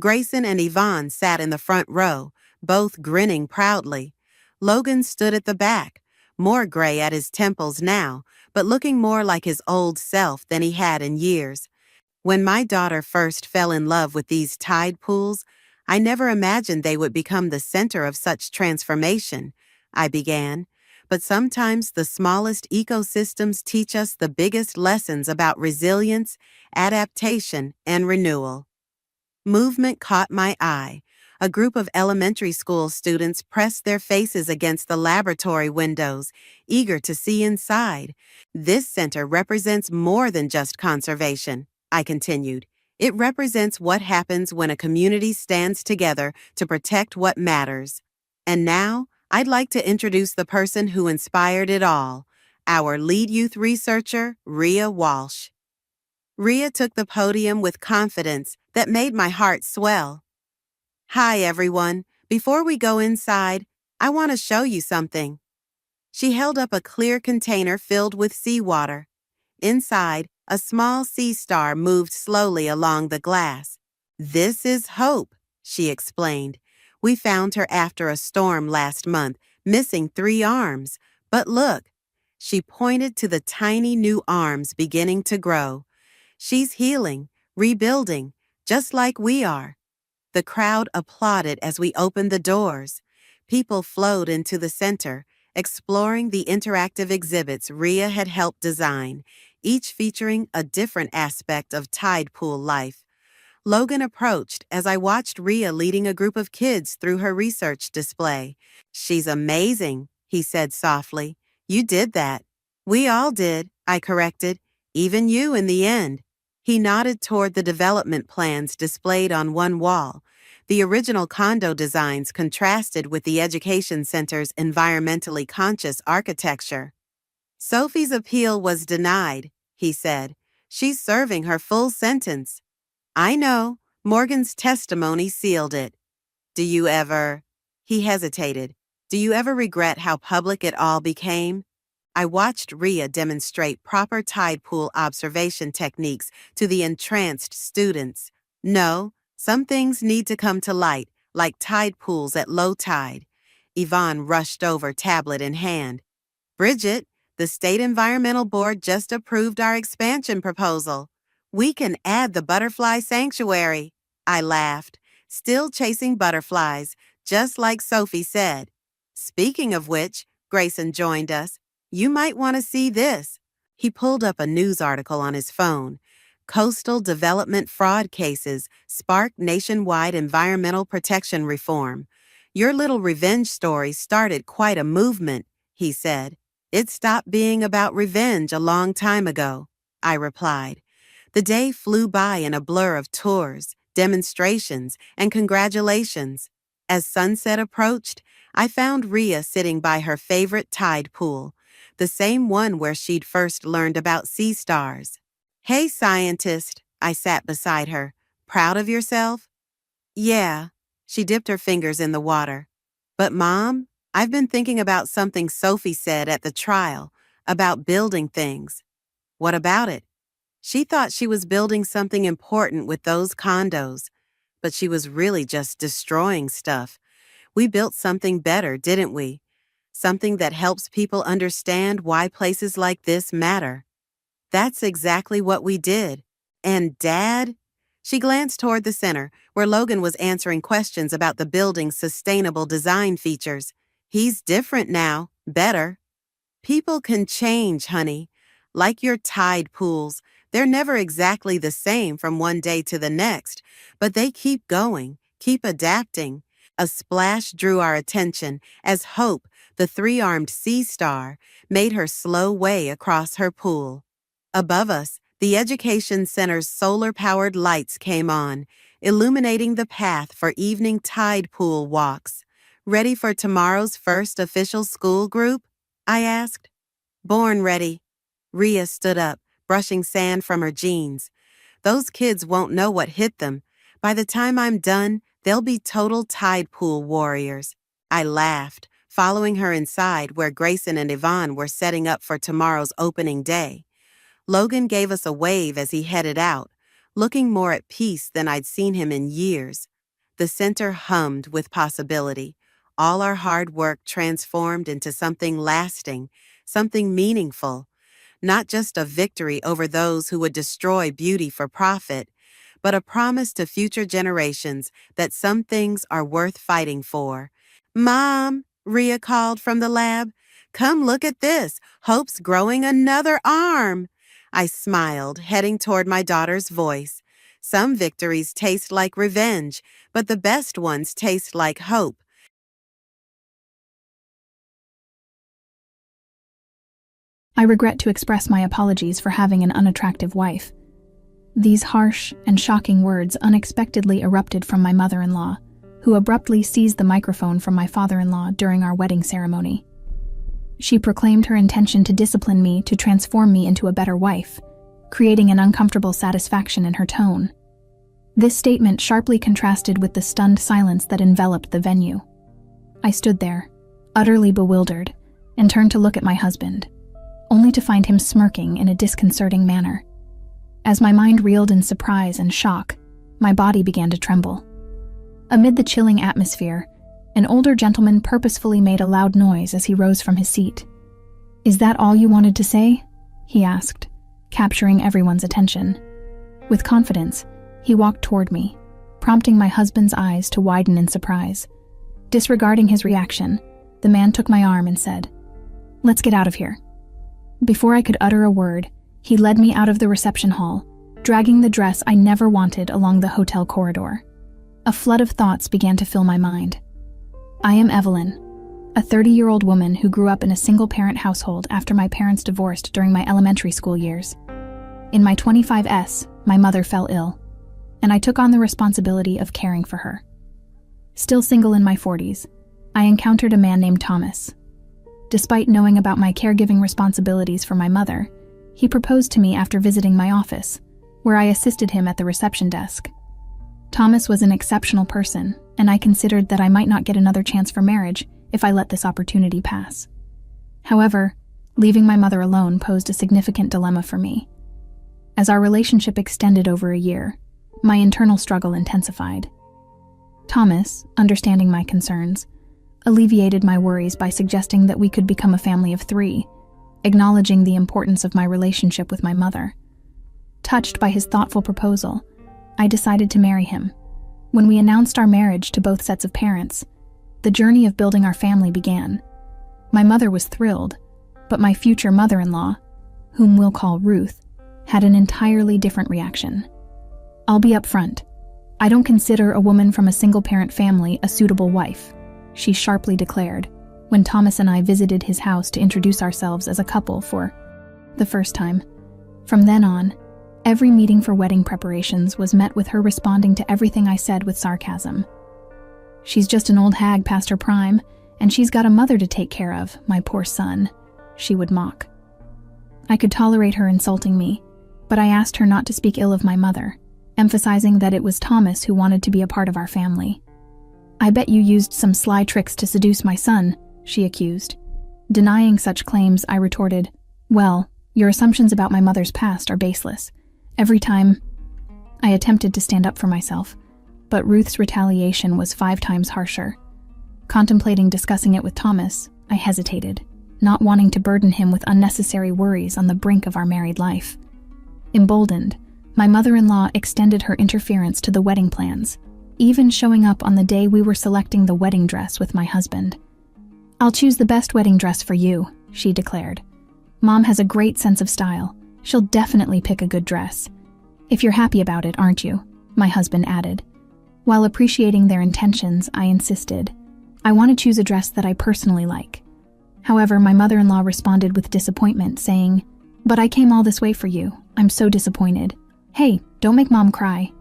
Grayson and Yvonne sat in the front row, both grinning proudly. Logan stood at the back, more gray at his temples now, but looking more like his old self than he had in years. When my daughter first fell in love with these tide pools, I never imagined they would become the center of such transformation, I began. But sometimes the smallest ecosystems teach us the biggest lessons about resilience, adaptation, and renewal. Movement caught my eye. A group of elementary school students pressed their faces against the laboratory windows, eager to see inside. This center represents more than just conservation, I continued. It represents what happens when a community stands together to protect what matters. And now, I'd like to introduce the person who inspired it all, our lead youth researcher, Rhea Walsh. Rhea took the podium with confidence that made my heart swell. Hi, everyone. Before we go inside, I want to show you something. She held up a clear container filled with seawater. Inside, a small sea star moved slowly along the glass. This is Hope, she explained. We found her after a storm last month, missing 3 arms. But look, she pointed to the tiny new arms beginning to grow. She's healing, rebuilding, just like we are. The crowd applauded as we opened the doors. People flowed into the center, exploring the interactive exhibits Rhea had helped design, each featuring a different aspect of tide pool life. Logan approached as I watched Rhea leading a group of kids through her research display. She's amazing, he said softly. You did that. We all did, I corrected. Even you in the end. He nodded toward the development plans displayed on one wall. The original condo designs contrasted with the education center's environmentally conscious architecture. Sophie's appeal was denied, he said. She's serving her full sentence. I know. Morgan's testimony sealed it. Do you ever... He hesitated. Do you ever regret how public it all became? I watched Rhea demonstrate proper tide pool observation techniques to the entranced students. No, some things need to come to light, like tide pools at low tide. Yvonne rushed over, tablet in hand. Bridget, the State Environmental Board just approved our expansion proposal. We can add the butterfly sanctuary. I laughed, still chasing butterflies, just like Sophie said. Speaking of which, Grayson joined us. You might want to see this. He pulled up a news article on his phone. Coastal development fraud cases spark nationwide environmental protection reform. Your little revenge story started quite a movement, he said. It stopped being about revenge a long time ago, I replied. The day flew by in a blur of tours, demonstrations, and congratulations. As sunset approached, I found Rhea sitting by her favorite tide pool, the same one where she'd first learned about sea stars. Hey, scientist, I sat beside her. Proud of yourself? Yeah, she dipped her fingers in the water. But Mom, I've been thinking about something Sophie said at the trial, about building things. What about it? She thought she was building something important with those condos, but she was really just destroying stuff. We built something better, didn't we? Something that helps people understand why places like this matter. That's exactly what we did. And Dad? She glanced toward the center, where Logan was answering questions about the building's sustainable design features. He's different now, better. People can change, honey. Like your tide pools, they're never exactly the same from one day to the next, but they keep going, keep adapting. A splash drew our attention as Hope, the 3-armed sea star, made her slow way across her pool. Above us, the Education Center's solar-powered lights came on, illuminating the path for evening tide pool walks. Ready for tomorrow's first official school group? I asked. Born ready. Rhea stood up, brushing sand from her jeans. Those kids won't know what hit them. By the time I'm done, they'll be total tide pool warriors. I laughed, following her inside where Grayson and Yvonne were setting up for tomorrow's opening day. Logan gave us a wave as he headed out, looking more at peace than I'd seen him in years. The center hummed with possibility. All our hard work transformed into something lasting, something meaningful. Not just a victory over those who would destroy beauty for profit, but a promise to future generations that some things are worth fighting for. "Mom," Rhea called from the lab, "come look at this. Hope's growing another arm." I smiled, heading toward my daughter's voice. Some victories taste like revenge, but the best ones taste like hope. I regret to express my apologies for having an unattractive wife. These harsh and shocking words unexpectedly erupted from my mother-in-law, who abruptly seized the microphone from my father-in-law during our wedding ceremony. She proclaimed her intention to discipline me to transform me into a better wife, creating an uncomfortable satisfaction in her tone. This statement sharply contrasted with the stunned silence that enveloped the venue. I stood there, utterly bewildered, and turned to look at my husband, only to find him smirking in a disconcerting manner. As my mind reeled in surprise and shock, my body began to tremble. Amid the chilling atmosphere, an older gentleman purposefully made a loud noise as he rose from his seat. "Is that all you wanted to say?" he asked, capturing everyone's attention. With confidence, he walked toward me, prompting my husband's eyes to widen in surprise. Disregarding his reaction, the man took my arm and said, "Let's get out of here." Before I could utter a word, he led me out of the reception hall, dragging the dress I never wanted along the hotel corridor. A flood of thoughts began to fill my mind. I am Evelyn, a 30-year-old woman who grew up in a single-parent household after my parents divorced during my elementary school years. In my 25s, my mother fell ill, and I took on the responsibility of caring for her. Still single in my 40s, I encountered a man named Thomas. Despite knowing about my caregiving responsibilities for my mother, he proposed to me after visiting my office, where I assisted him at the reception desk. Thomas was an exceptional person, and I considered that I might not get another chance for marriage if I let this opportunity pass. However, leaving my mother alone posed a significant dilemma for me. As our relationship extended over a year, my internal struggle intensified. Thomas, understanding my concerns, alleviated my worries by suggesting that we could become a family of 3, acknowledging the importance of my relationship with my mother. Touched by his thoughtful proposal, I decided to marry him. When we announced our marriage to both sets of parents, the journey of building our family began. My mother was thrilled, but my future mother-in-law, whom we'll call Ruth, had an entirely different reaction. "I'll be upfront. I don't consider a woman from a single-parent family a suitable wife," she sharply declared when Thomas and I visited his house to introduce ourselves as a couple for the first time. From then on, every meeting for wedding preparations was met with her responding to everything I said with sarcasm. "She's just an old hag past her prime, and she's got a mother to take care of, my poor son," she would mock. I could tolerate her insulting me, but I asked her not to speak ill of my mother, emphasizing that it was Thomas who wanted to be a part of our family. "I bet you used some sly tricks to seduce my son," she accused. Denying such claims, I retorted, "Well, your assumptions about my mother's past are baseless. Every time..." I attempted to stand up for myself, but Ruth's retaliation was 5 times harsher. Contemplating discussing it with Thomas, I hesitated, not wanting to burden him with unnecessary worries on the brink of our married life. Emboldened, my mother-in-law extended her interference to the wedding plans, even showing up on the day we were selecting the wedding dress with my husband. "I'll choose the best wedding dress for you," she declared. "Mom has a great sense of style. She'll definitely pick a good dress. If you're happy about it, aren't you?" my husband added. While appreciating their intentions, I insisted. "I want to choose a dress that I personally like." However, my mother-in-law responded with disappointment, saying, "But I came all this way for you. I'm so disappointed. Hey, don't make Mom cry."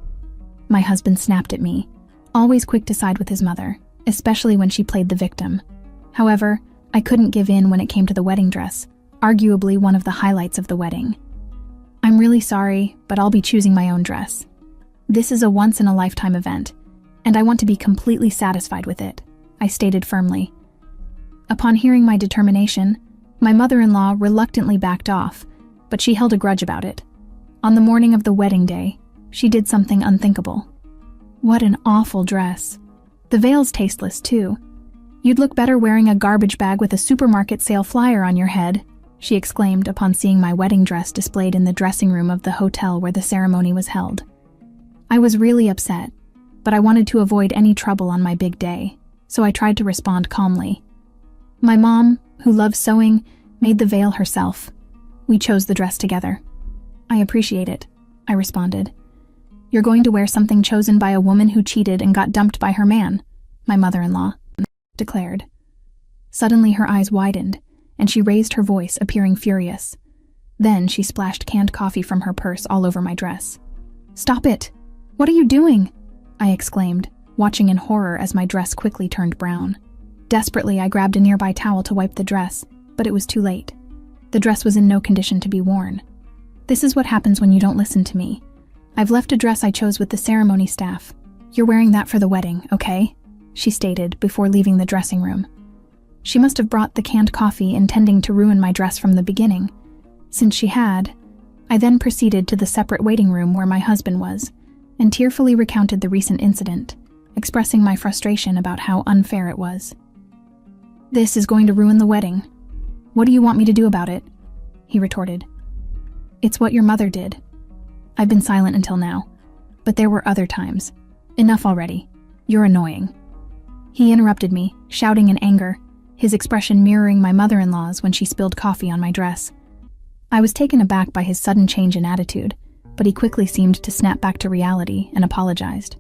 My husband snapped at me, always quick to side with his mother, especially when she played the victim. However, I couldn't give in when it came to the wedding dress, arguably one of the highlights of the wedding. "I'm really sorry, but I'll be choosing my own dress. This is a once-in-a-lifetime event, and I want to be completely satisfied with it," I stated firmly. Upon hearing my determination, my mother-in-law reluctantly backed off, but she held a grudge about it. On the morning of the wedding day, she did something unthinkable. What an awful dress. The veil's tasteless, too. You'd look better wearing a garbage bag with a supermarket sale flyer on your head, she exclaimed upon seeing my wedding dress displayed in the dressing room of the hotel where the ceremony was held. I was really upset, but I wanted to avoid any trouble on my big day, so I tried to respond calmly. My mom, who loves sewing, made the veil herself. We chose the dress together. I appreciate it, I responded. You're going to wear something chosen by a woman who cheated and got dumped by her man, my mother-in-law declared. Suddenly her eyes widened, and she raised her voice, appearing furious. Then she splashed canned coffee from her purse all over my dress. Stop it! What are you doing? I exclaimed, watching in horror as my dress quickly turned brown. Desperately, I grabbed a nearby towel to wipe the dress, but it was too late. The dress was in no condition to be worn. This is what happens when you don't listen to me. I've left a dress I chose with the ceremony staff. You're wearing that for the wedding, okay? She stated before leaving the dressing room. She must have brought the canned coffee intending to ruin my dress from the beginning. Since she had, I then proceeded to the separate waiting room where my husband was, and tearfully recounted the recent incident, expressing my frustration about how unfair it was. This is going to ruin the wedding. What do you want me to do about it? He retorted. It's what your mother did. I've been silent until now, but there were other times. Enough already. You're annoying. He interrupted me, shouting in anger, his expression mirroring my mother-in-law's when she spilled coffee on my dress. I was taken aback by his sudden change in attitude, but he quickly seemed to snap back to reality and apologized.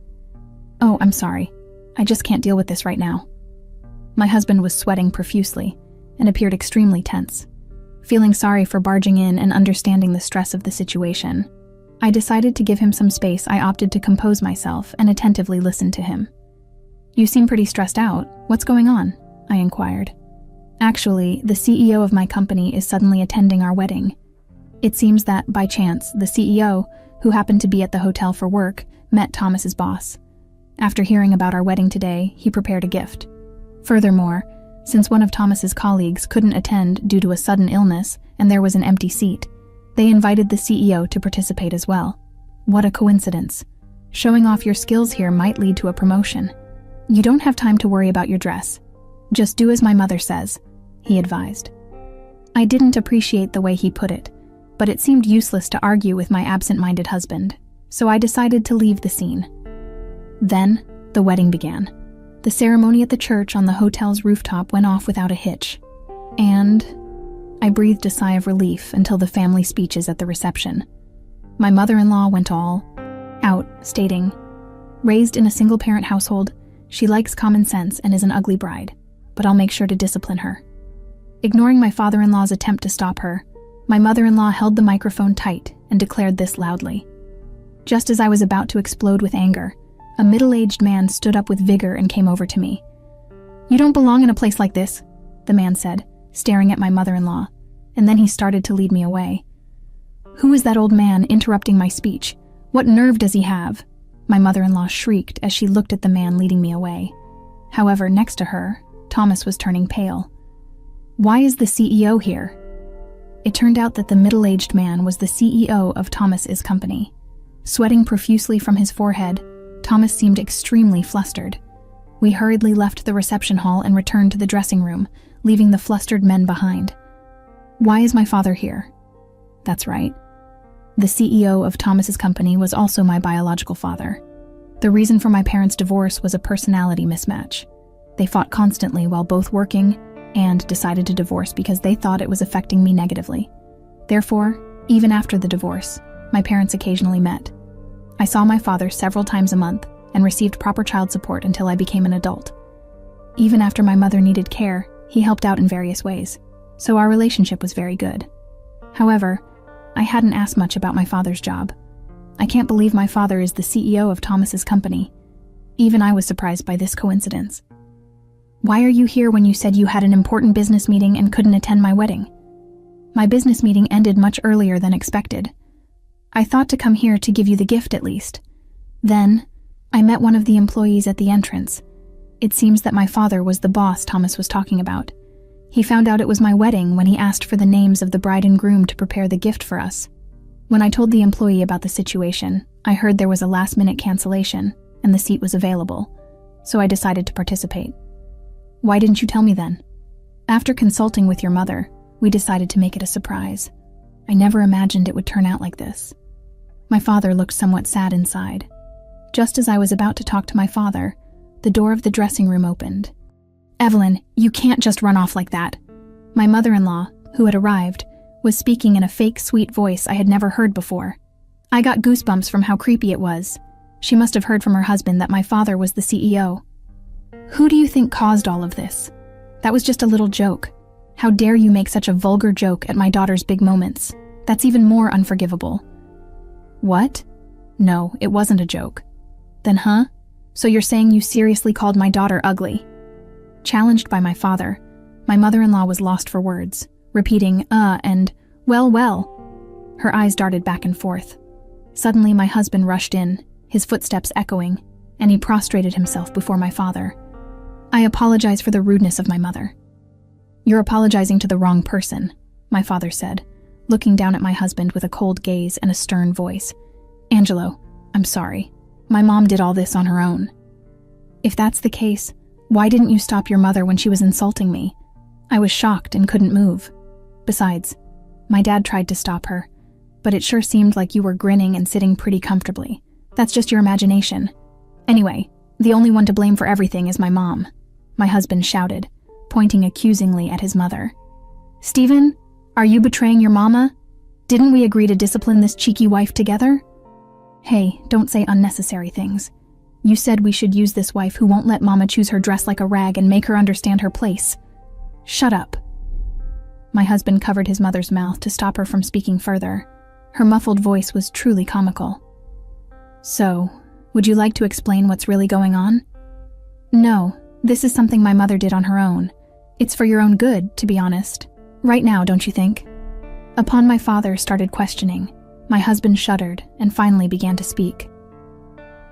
Oh, I'm sorry. I just can't deal with this right now. My husband was sweating profusely and appeared extremely tense. Feeling sorry for barging in and understanding the stress of the situation, I decided to give him some space. I opted to compose myself and attentively listen to him. You seem pretty stressed out. What's going on? I inquired. Actually, the CEO of my company is suddenly attending our wedding. It seems that, by chance, the CEO, who happened to be at the hotel for work, met Thomas's boss. After hearing about our wedding today, he prepared a gift. Furthermore, since one of Thomas's colleagues couldn't attend due to a sudden illness and there was an empty seat, they invited the CEO to participate as well. What a coincidence. Showing off your skills here might lead to a promotion. You don't have time to worry about your dress. Just do as my mother says, he advised. I didn't appreciate the way he put it, but it seemed useless to argue with my absent-minded husband, so I decided to leave the scene. Then, the wedding began. The ceremony at the church on the hotel's rooftop went off without a hitch, and I breathed a sigh of relief until the family speeches at the reception. My mother-in-law went all out, stating, "Raised in a single-parent household, she likes common sense and is an ugly bride, but I'll make sure to discipline her." Ignoring my father-in-law's attempt to stop her, my mother-in-law held the microphone tight and declared this loudly. Just as I was about to explode with anger, a middle-aged man stood up with vigor and came over to me. "You don't belong in a place like this," the man said, staring at my mother-in-law, and then he started to lead me away. "Who is that old man interrupting my speech? What nerve does he have?" My mother-in-law shrieked as she looked at the man leading me away. However, next to her, Thomas was turning pale. "Why is the CEO here?" It turned out that the middle-aged man was the CEO of Thomas's company. Sweating profusely from his forehead, Thomas seemed extremely flustered. We hurriedly left the reception hall and returned to the dressing room, leaving the flustered men behind. Why is my father here? That's right. The CEO of Thomas's company was also my biological father. The reason for my parents' divorce was a personality mismatch. They fought constantly while both working and decided to divorce because they thought it was affecting me negatively. Therefore, even after the divorce, my parents occasionally met. I saw my father several times a month and received proper child support until I became an adult. Even after my mother needed care, he helped out in various ways, so our relationship was very good. However, I hadn't asked much about my father's job. I can't believe my father is the CEO of Thomas's company. Even I was surprised by this coincidence. Why are you here when you said you had an important business meeting and couldn't attend my wedding? My business meeting ended much earlier than expected. I thought to come here to give you the gift at least. Then, I met one of the employees at the entrance. It seems that my father was the boss Thomas was talking about. He found out it was my wedding when he asked for the names of the bride and groom to prepare the gift for us. When I told the employee about the situation, I heard there was a last-minute cancellation and the seat was available, so I decided to participate. Why didn't you tell me then? After consulting with your mother, we decided to make it a surprise. I never imagined it would turn out like this. My father looked somewhat sad inside. Just as I was about to talk to my father, the door of the dressing room opened. Evelyn, you can't just run off like that. My mother-in-law, who had arrived, was speaking in a fake sweet voice I had never heard before. I got goosebumps from how creepy it was. She must have heard from her husband that my father was the CEO. Who do you think caused all of this? That was just a little joke. How dare you make such a vulgar joke at my daughter's big moments? That's even more unforgivable. What? No, it wasn't a joke. Then huh? So you're saying you seriously called my daughter ugly? Challenged by my father, my mother-in-law was lost for words, repeating and well. Her eyes darted back and forth. Suddenly my husband rushed in, his footsteps echoing, and he prostrated himself before my father. I apologize for the rudeness of my mother. You're apologizing to the wrong person, my father said, looking down at my husband with a cold gaze and a stern voice. Angelo, I'm sorry. My mom did all this on her own. If that's the case, why didn't you stop your mother when she was insulting me? I was shocked and couldn't move. Besides, my dad tried to stop her, but it sure seemed like you were grinning and sitting pretty comfortably. That's just your imagination. Anyway, the only one to blame for everything is my mom, my husband shouted, pointing accusingly at his mother. Stephen, are you betraying your mama? Didn't we agree to discipline this cheeky wife together? Hey, don't say unnecessary things. You said we should use this wife who won't let mama choose her dress like a rag and make her understand her place. Shut up. My husband covered his mother's mouth to stop her from speaking further. Her muffled voice was truly comical. So, would you like to explain what's really going on? No, this is something my mother did on her own. It's for your own good, to be honest. Right now, don't you think? Upon my father started questioning, my husband shuddered and finally began to speak.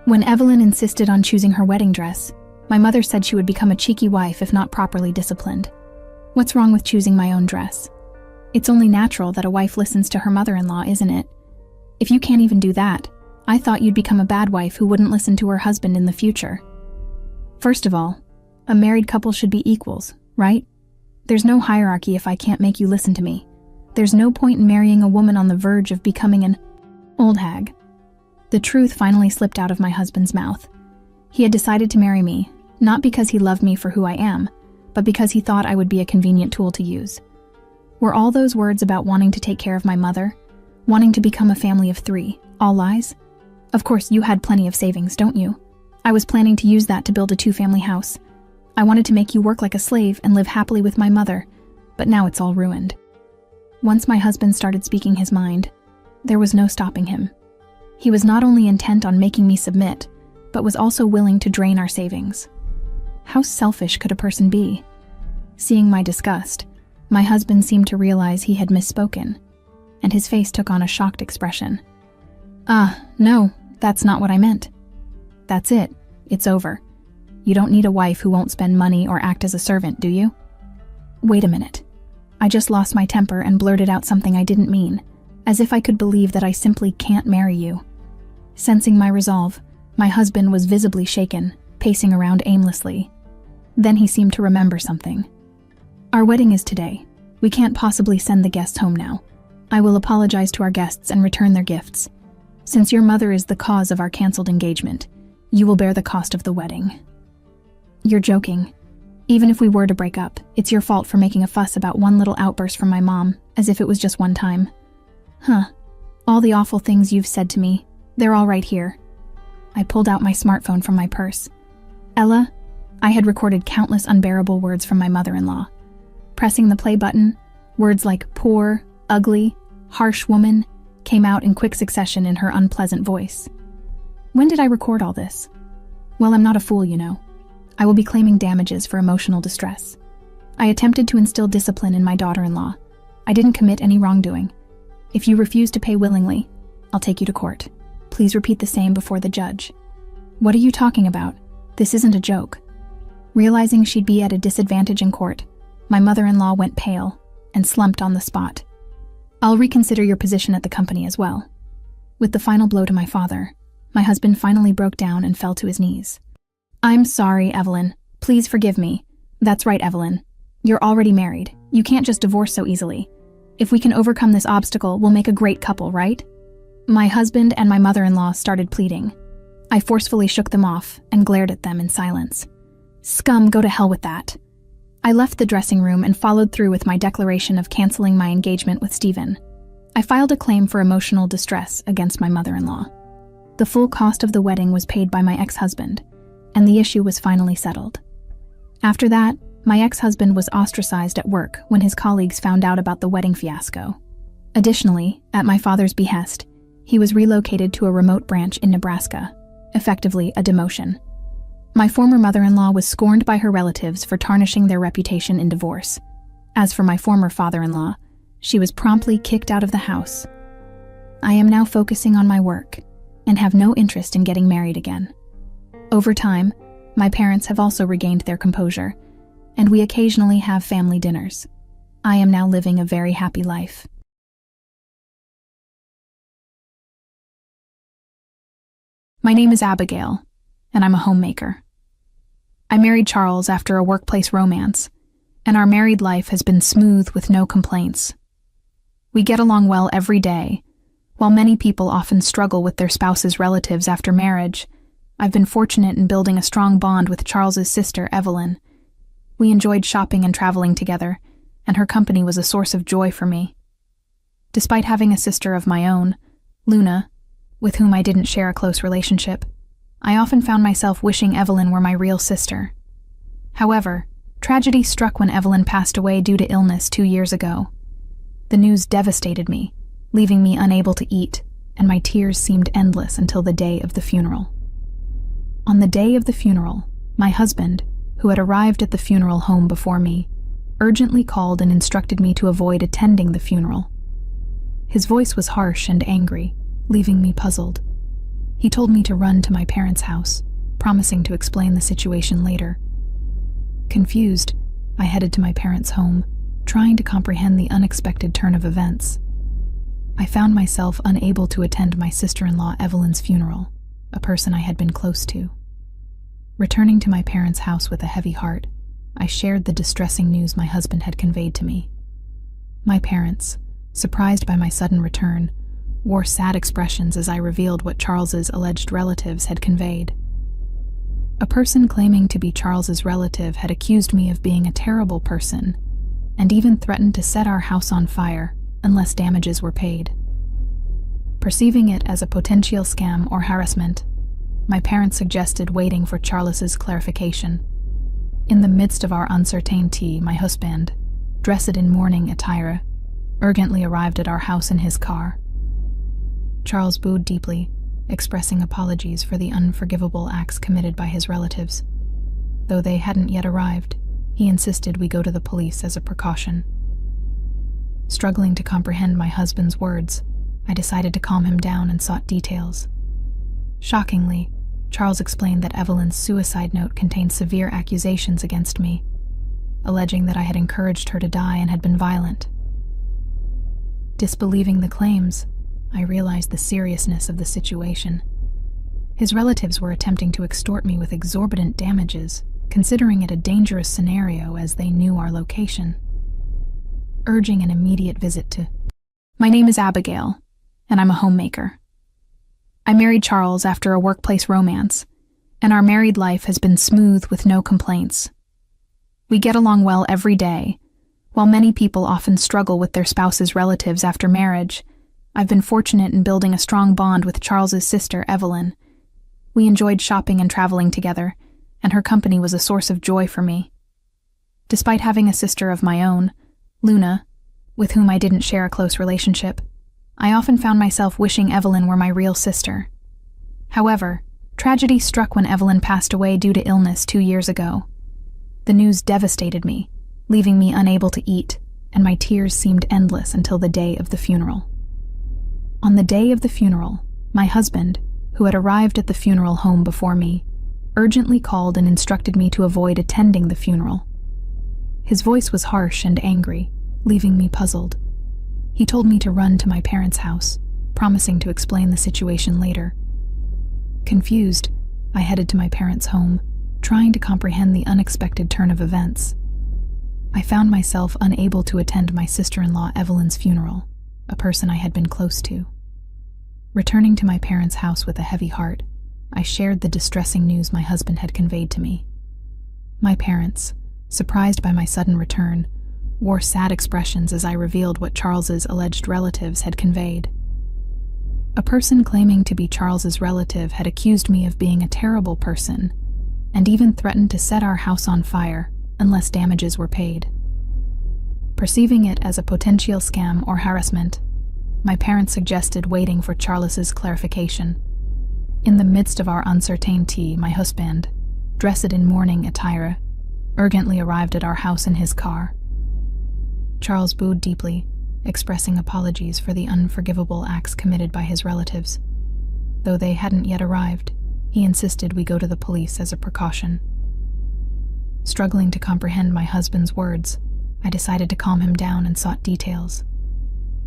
When Evelyn insisted on choosing her wedding dress, my mother said she would become a cheeky wife if not properly disciplined. What's wrong with choosing my own dress? It's only natural that a wife listens to her mother-in-law, isn't it? If you can't even do that, I thought you'd become a bad wife who wouldn't listen to her husband in the future. First of all, a married couple should be equals, right? There's no hierarchy if I can't make you listen to me. There's no point in marrying a woman on the verge of becoming an old hag. The truth finally slipped out of my husband's mouth. He had decided to marry me, not because he loved me for who I am, but because he thought I would be a convenient tool to use. Were all those words about wanting to take care of my mother, wanting to become a family of 3, all lies? Of course, you had plenty of savings, don't you? I was planning to use that to build a 2-family house. I wanted to make you work like a slave and live happily with my mother, but now it's all ruined. Once my husband started speaking his mind, there was no stopping him. He was not only intent on making me submit, but was also willing to drain our savings. How selfish could a person be? Seeing my disgust, my husband seemed to realize he had misspoken, and his face took on a shocked expression. No, that's not what I meant. That's it. It's over. You don't need a wife who won't spend money or act as a servant, do you? Wait a minute. I just lost my temper and blurted out something I didn't mean, as if I could believe that I simply can't marry you. Sensing my resolve, my husband was visibly shaken, pacing around aimlessly. Then he seemed to remember something. Our wedding is today. We can't possibly send the guests home now. I will apologize to our guests and return their gifts. Since your mother is the cause of our canceled engagement, you will bear the cost of the wedding. You're joking. Even if we were to break up, it's your fault for making a fuss about one little outburst from my mom, as if it was just one time. All the awful things you've said to me, they're all right here. I pulled out my smartphone from my purse. Ella, I had recorded countless unbearable words from my mother-in-law. Pressing the play button, words like poor, ugly, harsh woman came out in quick succession in her unpleasant voice. When did I record all this? Well, I'm not a fool, you know. I will be claiming damages for emotional distress. I attempted to instill discipline in my daughter-in-law. I didn't commit any wrongdoing. If you refuse to pay willingly, I'll take you to court. Please repeat the same before the judge. What are you talking about? This isn't a joke. Realizing she'd be at a disadvantage in court, My mother-in-law went pale and slumped on the spot. I'll reconsider your position at the company as well. With the final blow to my father, my husband finally broke down and fell to his knees. I'm sorry, Evelyn. Please forgive me. That's right, Evelyn. You're already married. You can't just divorce so easily. If we can overcome this obstacle, we'll make a great couple, right? My husband and my mother-in-law started pleading. I forcefully shook them off and glared at them in silence. Scum, go to hell with that. I left the dressing room and followed through with my declaration of canceling my engagement with Stephen. I filed a claim for emotional distress against my mother-in-law. The full cost of the wedding was paid by my ex-husband, and the issue was finally settled. After that, my ex-husband was ostracized at work when his colleagues found out about the wedding fiasco. Additionally, at my father's behest, he was relocated to a remote branch in Nebraska, effectively a demotion. My former mother-in-law was scorned by her relatives for tarnishing their reputation in divorce. As for my former father-in-law, she was promptly kicked out of the house. I am now focusing on my work and have no interest in getting married again. Over time, my parents have also regained their composure, and we occasionally have family dinners. I am now living a very happy life. My name is Abigail, and I'm a homemaker. I married Charles after a workplace romance, and our married life has been smooth with no complaints. We get along well every day. While many people often struggle with their spouse's relatives after marriage, I've been fortunate in building a strong bond with Charles's sister, Evelyn. We enjoyed shopping and traveling together, and her company was a source of joy for me. Despite having a sister of my own, Luna, with whom I didn't share a close relationship, I often found myself wishing Evelyn were my real sister. However, tragedy struck when Evelyn passed away due to illness 2 years ago. The news devastated me, leaving me unable to eat, and my tears seemed endless until the day of the funeral. On the day of the funeral, my husband, who had arrived at the funeral home before me, urgently called and instructed me to avoid attending the funeral. His voice was harsh and angry, leaving me puzzled. He told me to run to my parents' house, promising to explain the situation later. Confused, I headed to my parents' home, trying to comprehend the unexpected turn of events. I found myself unable to attend my sister-in-law Evelyn's funeral, a person I had been close to. Returning to my parents' house with a heavy heart, I shared the distressing news my husband had conveyed to me. My parents, surprised by my sudden return, wore sad expressions as I revealed what Charles's alleged relatives had conveyed. A person claiming to be Charles's relative had accused me of being a terrible person, and even threatened to set our house on fire unless damages were paid. Perceiving it as a potential scam or harassment, my parents suggested waiting for Charles's clarification. In the midst of our uncertainty, my husband, dressed in mourning attire, urgently arrived at our house in his car. Charles bowed deeply, expressing apologies for the unforgivable acts committed by his relatives. Though they hadn't yet arrived, he insisted we go to the police as a precaution. Struggling to comprehend my husband's words, I decided to calm him down and sought details. Shockingly, Charles explained that Evelyn's suicide note contained severe accusations against me, alleging that I had encouraged her to die and had been violent. Disbelieving the claims, I realized the seriousness of the situation. His relatives were attempting to extort me with exorbitant damages, considering it a dangerous scenario as they knew our location. Urging an immediate visit to... My name is Abigail, and I'm a homemaker. I married Charles after a workplace romance, and our married life has been smooth with no complaints. We get along well every day. While many people often struggle with their spouse's relatives after marriage, I've been fortunate in building a strong bond with Charles's sister, Evelyn. We enjoyed shopping and traveling together, and her company was a source of joy for me. Despite having a sister of my own, Luna, with whom I didn't share a close relationship, I often found myself wishing Evelyn were my real sister. However, tragedy struck when Evelyn passed away due to illness 2 years ago. The news devastated me, leaving me unable to eat, and my tears seemed endless until the day of the funeral. On the day of the funeral, my husband, who had arrived at the funeral home before me, urgently called and instructed me to avoid attending the funeral. His voice was harsh and angry, leaving me puzzled. He told me to run to my parents' house, promising to explain the situation later. Confused, I headed to my parents' home, trying to comprehend the unexpected turn of events. I found myself unable to attend my sister-in-law Evelyn's funeral, a person I had been close to. Returning to my parents' house with a heavy heart, I shared the distressing news my husband had conveyed to me. My parents, surprised by my sudden return, wore sad expressions as I revealed what Charles's alleged relatives had conveyed. A person claiming to be Charles's relative had accused me of being a terrible person, and even threatened to set our house on fire unless damages were paid. Perceiving it as a potential scam or harassment, my parents suggested waiting for Charles's clarification. In the midst of our uncertainty, my husband, dressed in mourning attire, urgently arrived at our house in his car. Charles bowed deeply, expressing apologies for the unforgivable acts committed by his relatives. Though they hadn't yet arrived, he insisted we go to the police as a precaution. Struggling to comprehend my husband's words, I decided to calm him down and sought details.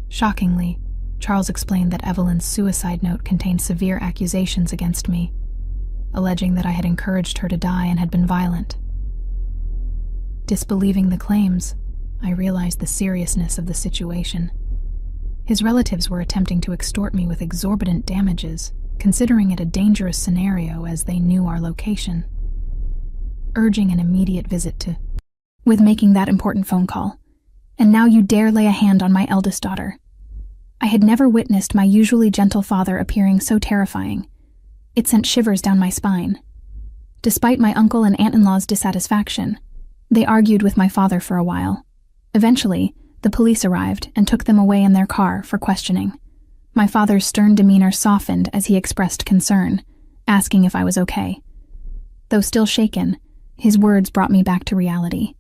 Shockingly, Charles explained that Evelyn's suicide note contained severe accusations against me, alleging that I had encouraged her to die and had been violent. Disbelieving the claims, I realized the seriousness of the situation. His relatives were attempting to extort me with exorbitant damages, considering it a dangerous scenario as they knew our location. Urging an immediate visit to with making that important phone call. And now you dare lay a hand on my eldest daughter. I had never witnessed my usually gentle father appearing so terrifying. It sent shivers down my spine. Despite my uncle and aunt-in-law's dissatisfaction, they argued with my father for a while. Eventually, the police arrived and took them away in their car for questioning. My father's stern demeanor softened as he expressed concern, asking if I was okay. Though still shaken, his words brought me back to reality.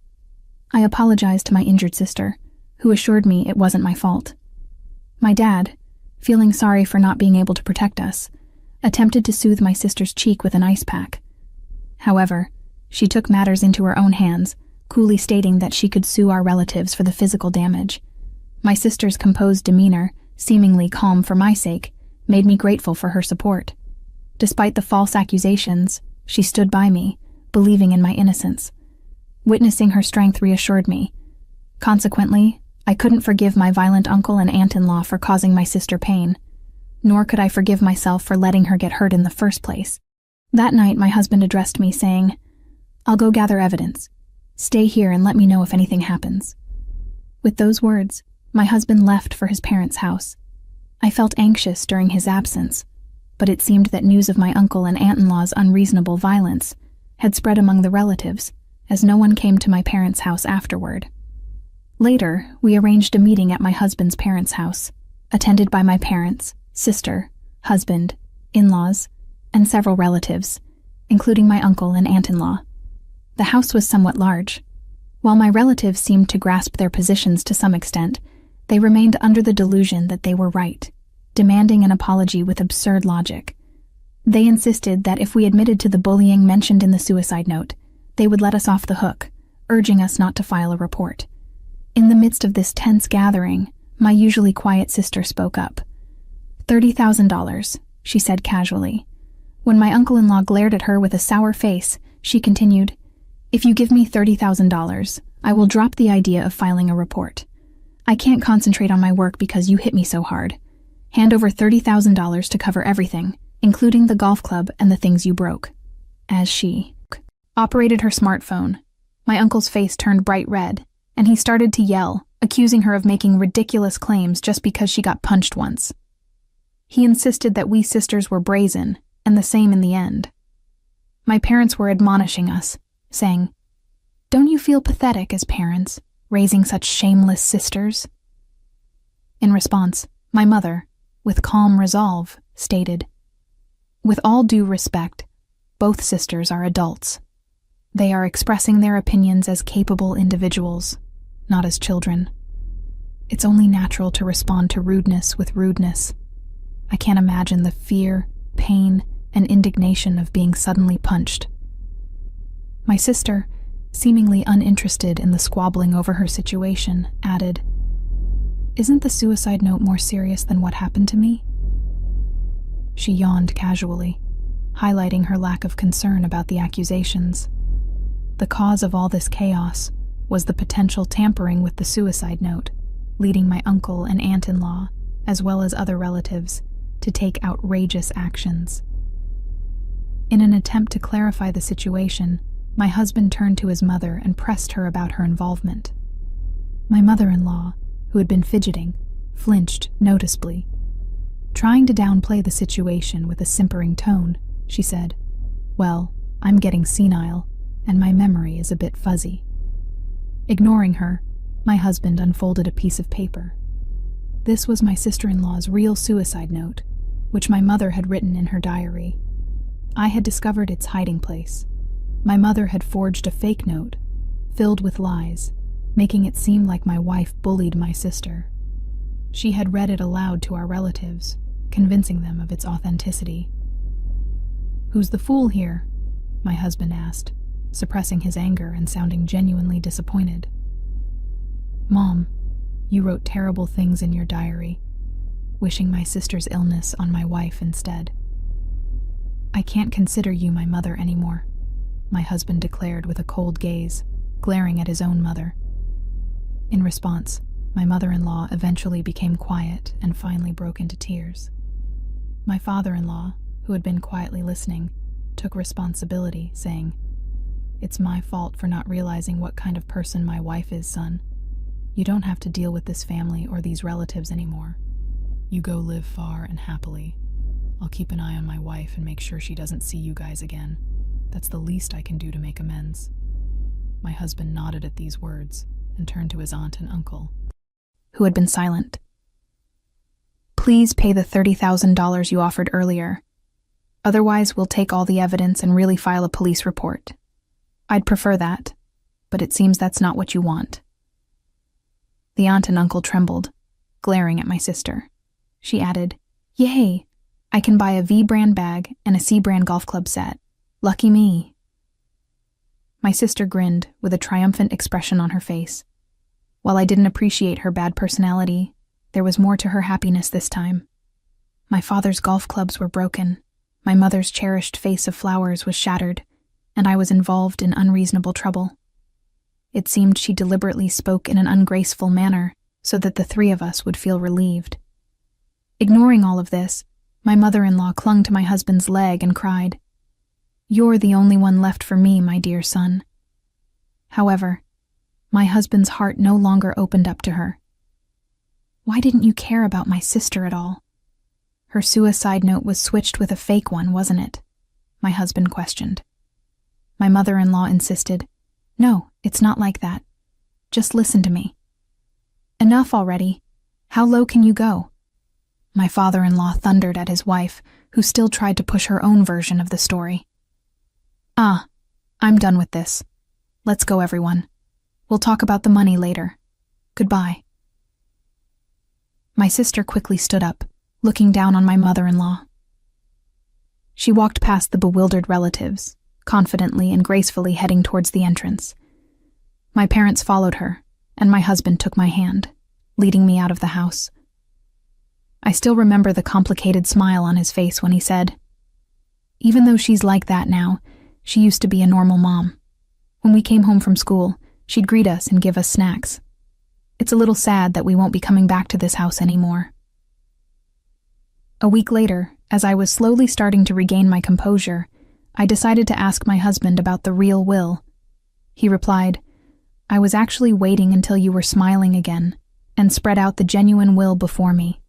I apologized to my injured sister, who assured me it wasn't my fault. My dad, feeling sorry for not being able to protect us, attempted to soothe my sister's cheek with an ice pack. However, she took matters into her own hands, coolly stating that she could sue our relatives for the physical damage. My sister's composed demeanor, seemingly calm for my sake, made me grateful for her support. Despite the false accusations, she stood by me, believing in my innocence. Witnessing her strength reassured me. Consequently, I couldn't forgive my violent uncle and aunt-in-law for causing my sister pain, nor could I forgive myself for letting her get hurt in the first place. That night, my husband addressed me, saying, "I'll go gather evidence. Stay here and let me know if anything happens." With those words, my husband left for his parents' house. I felt anxious during his absence, but it seemed that news of my uncle and aunt-in-law's unreasonable violence had spread among the relatives, as no one came to my parents' house afterward. Later, we arranged a meeting at my husband's parents' house, attended by my parents, sister, husband, in-laws, and several relatives, including my uncle and aunt-in-law. The house was somewhat large. While my relatives seemed to grasp their positions to some extent, they remained under the delusion that they were right, demanding an apology with absurd logic. They insisted that if we admitted to the bullying mentioned in the suicide note, they would let us off the hook, urging us not to file a report. In the midst of this tense gathering, my usually quiet sister spoke up. $30,000, she said casually. When my uncle-in-law glared at her with a sour face, she continued, "If you give me $30,000, I will drop the idea of filing a report. I can't concentrate on my work because you hit me so hard. Hand over $30,000 to cover everything, including the golf club and the things you broke." As she operated her smartphone, my uncle's face turned bright red, and he started to yell, accusing her of making ridiculous claims just because she got punched once. He insisted that we sisters were brazen, and the same in the end. My parents were admonishing us, saying, "Don't you feel pathetic as parents, raising such shameless sisters?" In response, my mother, with calm resolve, stated, "With all due respect, both sisters are adults. They are expressing their opinions as capable individuals, not as children. It's only natural to respond to rudeness with rudeness. I can't imagine the fear, pain, and indignation of being suddenly punched." My sister, seemingly uninterested in the squabbling over her situation, added, "Isn't the suicide note more serious than what happened to me?" She yawned casually, highlighting her lack of concern about the accusations. The cause of all this chaos was the potential tampering with the suicide note, leading my uncle and aunt-in-law, as well as other relatives, to take outrageous actions. In an attempt to clarify the situation, my husband turned to his mother and pressed her about her involvement. My mother-in-law, who had been fidgeting, flinched noticeably. Trying to downplay the situation with a simpering tone, she said, "Well, I'm getting senile, and my memory is a bit fuzzy." Ignoring her, my husband unfolded a piece of paper. This was my sister-in-law's real suicide note, which my mother had written in her diary. I had discovered its hiding place. My mother had forged a fake note, filled with lies, making it seem like my wife bullied my sister. She had read it aloud to our relatives, convincing them of its authenticity. "Who's the fool here?" my husband asked, suppressing his anger and sounding genuinely disappointed. "Mom, you wrote terrible things in your diary, wishing my sister's illness on my wife instead. I can't consider you my mother anymore," my husband declared with a cold gaze, glaring at his own mother. In response, my mother-in-law eventually became quiet and finally broke into tears. My father-in-law, who had been quietly listening, took responsibility, saying, "It's my fault for not realizing what kind of person my wife is, son. You don't have to deal with this family or these relatives anymore. You go live far and happily. I'll keep an eye on my wife and make sure she doesn't see you guys again. That's the least I can do to make amends." My husband nodded at these words and turned to his aunt and uncle, who had been silent. "Please pay the $30,000 you offered earlier. Otherwise, we'll take all the evidence and really file a police report. I'd prefer that, but it seems that's not what you want." The aunt and uncle trembled, glaring at my sister. She added, "Yay! I can buy a V-brand bag and a C-brand golf club set. Lucky me." My sister grinned with a triumphant expression on her face. While I didn't appreciate her bad personality, there was more to her happiness this time. My father's golf clubs were broken, my mother's cherished vase of flowers was shattered, and I was involved in unreasonable trouble. It seemed she deliberately spoke in an ungraceful manner so that the three of us would feel relieved. Ignoring all of this, my mother-in-law clung to my husband's leg and cried, "You're the only one left for me, my dear son." However, my husband's heart no longer opened up to her. "Why didn't you care about my sister at all? Her suicide note was switched with a fake one, wasn't it?" my husband questioned. My mother-in-law insisted, "No, it's not like that. Just listen to me." "Enough already. How low can you go?" My father-in-law thundered at his wife, who still tried to push her own version of the story. I'm done with this. Let's go, everyone. We'll talk about the money later. Goodbye." My sister quickly stood up, looking down on my mother-in-law. She walked past the bewildered relatives, confidently and gracefully heading towards the entrance. My parents followed her, and my husband took my hand, leading me out of the house. I still remember the complicated smile on his face when he said, "Even though she's like that now, she used to be a normal mom. When we came home from school, she'd greet us and give us snacks. It's a little sad that we won't be coming back to this house anymore." A week later, as I was slowly starting to regain my composure, I decided to ask my husband about the real will. He replied, "I was actually waiting until you were smiling again, and spread out the genuine will before me.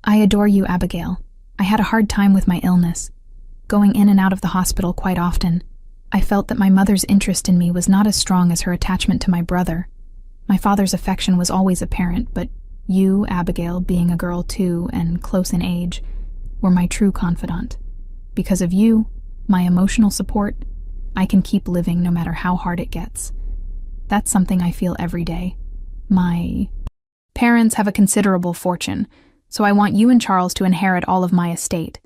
I adore you, Abigail. I had a hard time with my illness, going in and out of the hospital quite often. I felt that my mother's interest in me was not as strong as her attachment to my brother. My father's affection was always apparent, but you, Abigail, being a girl too, and close in age, were my true confidant. Because of you, my emotional support, I can keep living no matter how hard it gets. That's something I feel every day. My parents have a considerable fortune, so I want you and Charles to inherit all of my estate.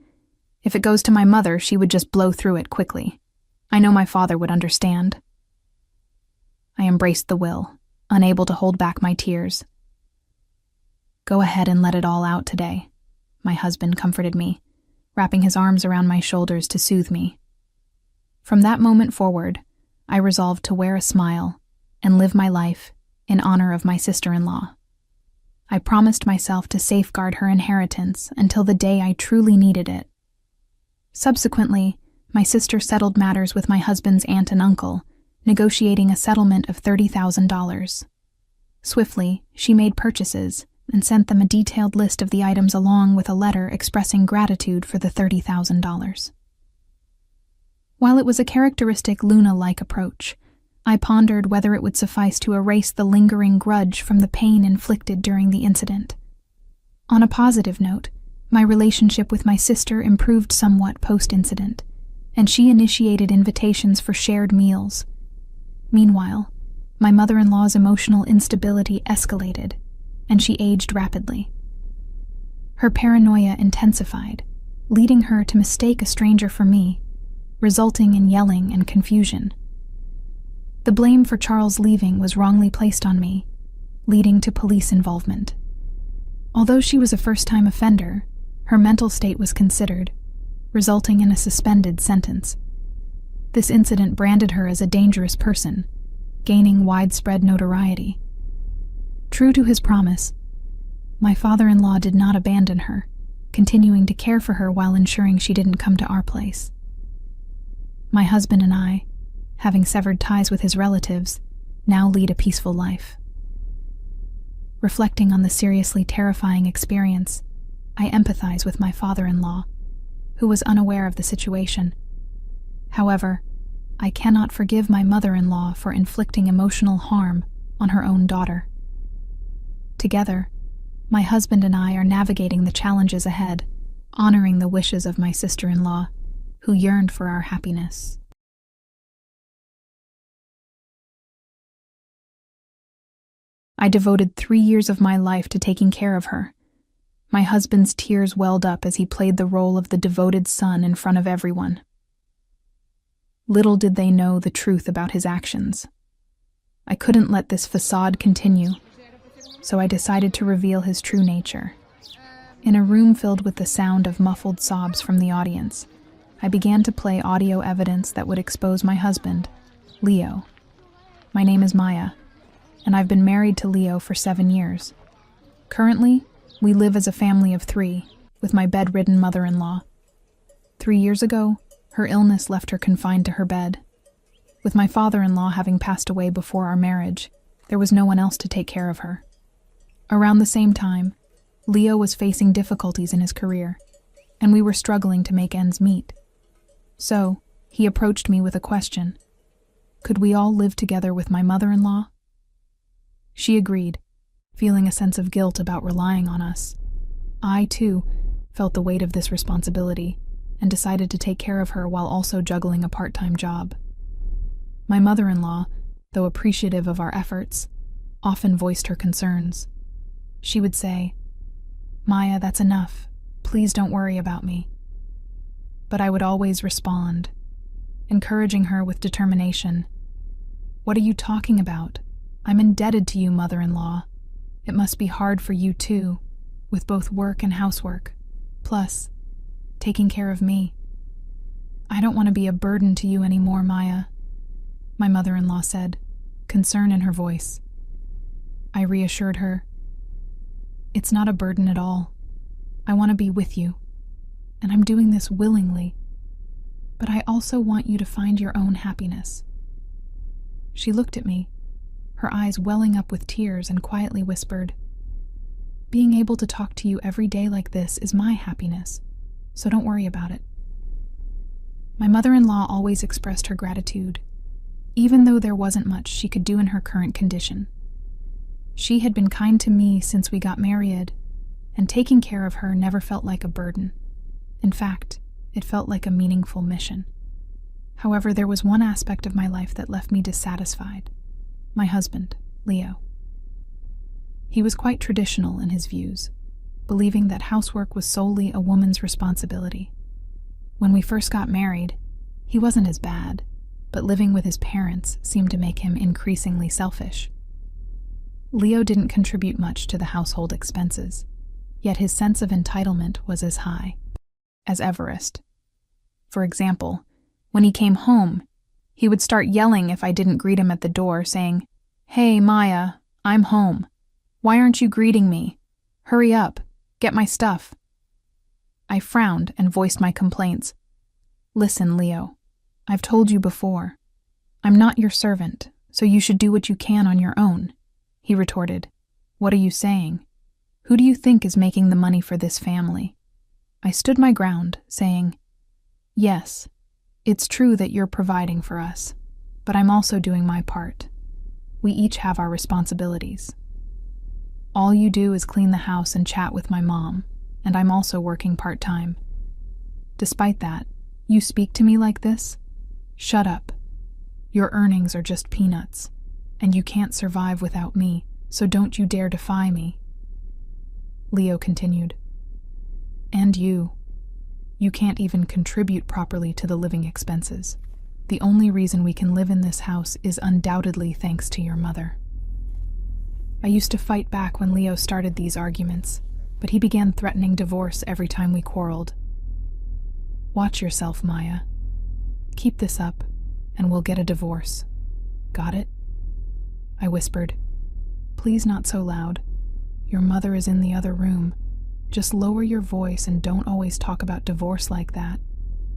If it goes to my mother, she would just blow through it quickly. I know my father would understand." I embraced the will, unable to hold back my tears. "Go ahead and let it all out today," my husband comforted me, wrapping his arms around my shoulders to soothe me. From that moment forward, I resolved to wear a smile and live my life in honor of my sister-in-law. I promised myself to safeguard her inheritance until the day I truly needed it. Subsequently, my sister settled matters with my husband's aunt and uncle, negotiating a settlement of $30,000. Swiftly, she made purchases and sent them a detailed list of the items along with a letter expressing gratitude for the $30,000. While it was a characteristic Luna-like approach, I pondered whether it would suffice to erase the lingering grudge from the pain inflicted during the incident. On a positive note, my relationship with my sister improved somewhat post-incident, and she initiated invitations for shared meals. Meanwhile, my mother-in-law's emotional instability escalated, and she aged rapidly. Her paranoia intensified, leading her to mistake a stranger for me, resulting in yelling and confusion. The blame for Charles leaving was wrongly placed on me, leading to police involvement. Although she was a first-time offender, her mental state was considered, resulting in a suspended sentence. This incident branded her as a dangerous person, gaining widespread notoriety. True to his promise, my father-in-law did not abandon her, continuing to care for her while ensuring she didn't come to our place. My husband and I, having severed ties with his relatives, now lead a peaceful life. Reflecting on the seriously terrifying experience, I empathize with my father-in-law, who was unaware of the situation. However, I cannot forgive my mother-in-law for inflicting emotional harm on her own daughter. Together, my husband and I are navigating the challenges ahead, honoring the wishes of my sister-in-law, who yearned for our happiness. I devoted 3 years of my life to taking care of her. My husband's tears welled up as he played the role of the devoted son in front of everyone. Little did they know the truth about his actions. I couldn't let this facade continue, so I decided to reveal his true nature. In a room filled with the sound of muffled sobs from the audience, I began to play audio evidence that would expose my husband, Leo. My name is Maya, and I've been married to Leo for 7 years. Currently, we live as a family of 3, with my bedridden mother-in-law. 3 years ago, her illness left her confined to her bed. With my father-in-law having passed away before our marriage, there was no one else to take care of her. Around the same time, Leo was facing difficulties in his career, and we were struggling to make ends meet. So, he approached me with a question. Could we all live together with my mother-in-law? She agreed, feeling a sense of guilt about relying on us. I, too, felt the weight of this responsibility and decided to take care of her while also juggling a part-time job. My mother-in-law, though appreciative of our efforts, often voiced her concerns. She would say, "Maya, that's enough. Please don't worry about me." But I would always respond, encouraging her with determination. "What are you talking about? I'm indebted to you, mother-in-law. It must be hard for you too, with both work and housework, plus taking care of me. I don't want to be a burden to you anymore, Maya," my mother-in-law said, concern in her voice. I reassured her, "It's not a burden at all. I want to be with you, and I'm doing this willingly. But I also want you to find your own happiness." She looked at me, her eyes welling up with tears, and quietly whispered, "Being able to talk to you every day like this is my happiness, so don't worry about it." My mother-in-law always expressed her gratitude, even though there wasn't much she could do in her current condition. She had been kind to me since we got married, and taking care of her never felt like a burden. In fact, it felt like a meaningful mission. However, there was one aspect of my life that left me dissatisfied: my husband, Leo. He was quite traditional in his views, believing that housework was solely a woman's responsibility. When we first got married, he wasn't as bad, but living with his parents seemed to make him increasingly selfish. Leo didn't contribute much to the household expenses, yet his sense of entitlement was as high as Everest. For example, when he came home, he would start yelling if I didn't greet him at the door, saying, "Hey, Maya, I'm home. Why aren't you greeting me? Hurry up, get my stuff." I frowned and voiced my complaints. "Listen, Leo, I've told you before. I'm not your servant, so you should do what you can on your own," he retorted. "What are you saying? Who do you think is making the money for this family?" I stood my ground, saying, "Yes, it's true that you're providing for us, but I'm also doing my part. We each have our responsibilities. All you do is clean the house and chat with my mom, and I'm also working part-time. Despite that, you speak to me like this? Shut up. Your earnings are just peanuts, and you can't survive without me, so don't you dare defy me." Leo continued, "And you can't even contribute properly to the living expenses. The only reason we can live in this house is undoubtedly thanks to your mother." I used to fight back when Leo started these arguments, but he began threatening divorce every time we quarreled. "Watch yourself, Maya. Keep this up, and we'll get a divorce. Got it?" I whispered. "Please not so loud. Your mother is in the other room. Just lower your voice and don't always talk about divorce like that,"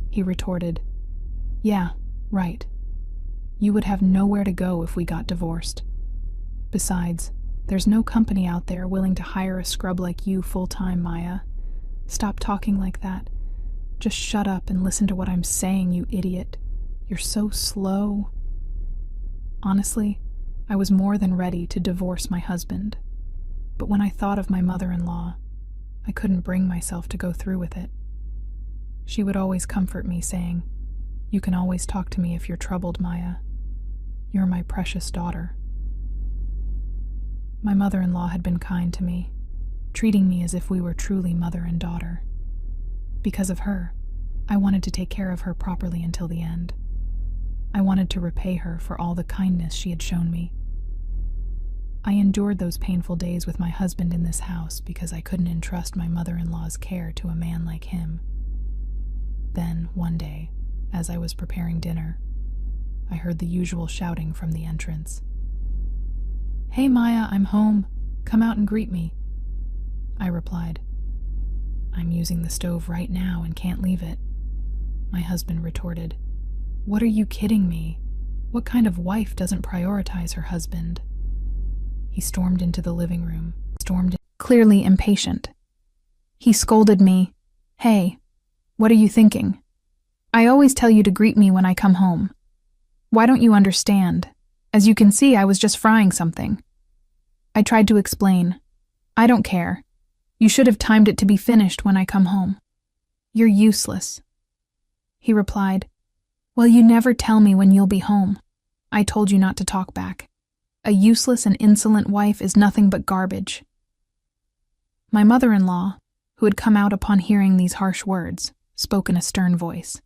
he retorted. "Yeah, right. You would have nowhere to go if we got divorced. Besides, there's no company out there willing to hire a scrub like you full-time, Maya. Stop talking like that. Just shut up and listen to what I'm saying, you idiot. You're so slow." Honestly, I was more than ready to divorce my husband. But when I thought of my mother-in-law, I couldn't bring myself to go through with it. She would always comfort me, saying, "You can always talk to me if you're troubled, Maya. You're my precious daughter." My mother-in-law had been kind to me, treating me as if we were truly mother and daughter. Because of her, I wanted to take care of her properly until the end. I wanted to repay her for all the kindness she had shown me. I endured those painful days with my husband in this house because I couldn't entrust my mother-in-law's care to a man like him. Then, one day, as I was preparing dinner, I heard the usual shouting from the entrance. "Hey, Maya, I'm home. Come out and greet me." I replied, "I'm using the stove right now and can't leave it." My husband retorted, "What are you kidding me? What kind of wife doesn't prioritize her husband?" He stormed into the living room, clearly impatient. He scolded me, "Hey, what are you thinking? I always tell you to greet me when I come home. Why don't you understand? As you can see, I was just frying something." I tried to explain, "I don't care. You should have timed it to be finished when I come home. You're useless." He replied, "Well, you never tell me when you'll be home. I told you not to talk back. A useless and insolent wife is nothing but garbage." My mother-in-law, who had come out upon hearing these harsh words, spoke in a stern voice.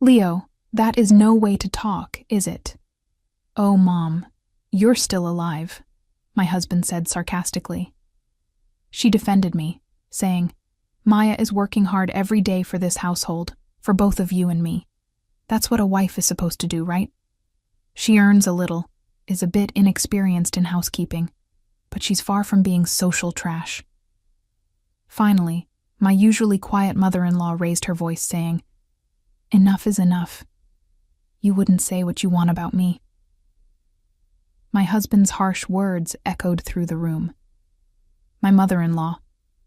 "Leo, that is no way to talk, is it?" "Oh, Mom, you're still alive," my husband said sarcastically. She defended me, saying, "Maya is working hard every day for this household, for both of you and me. That's what a wife is supposed to do, right? She earns a little, is a bit inexperienced in housekeeping, but she's far from being social trash." Finally, my usually quiet mother-in-law raised her voice, saying, "Enough is enough. You wouldn't say what you want about me." My husband's harsh words echoed through the room. My mother-in-law,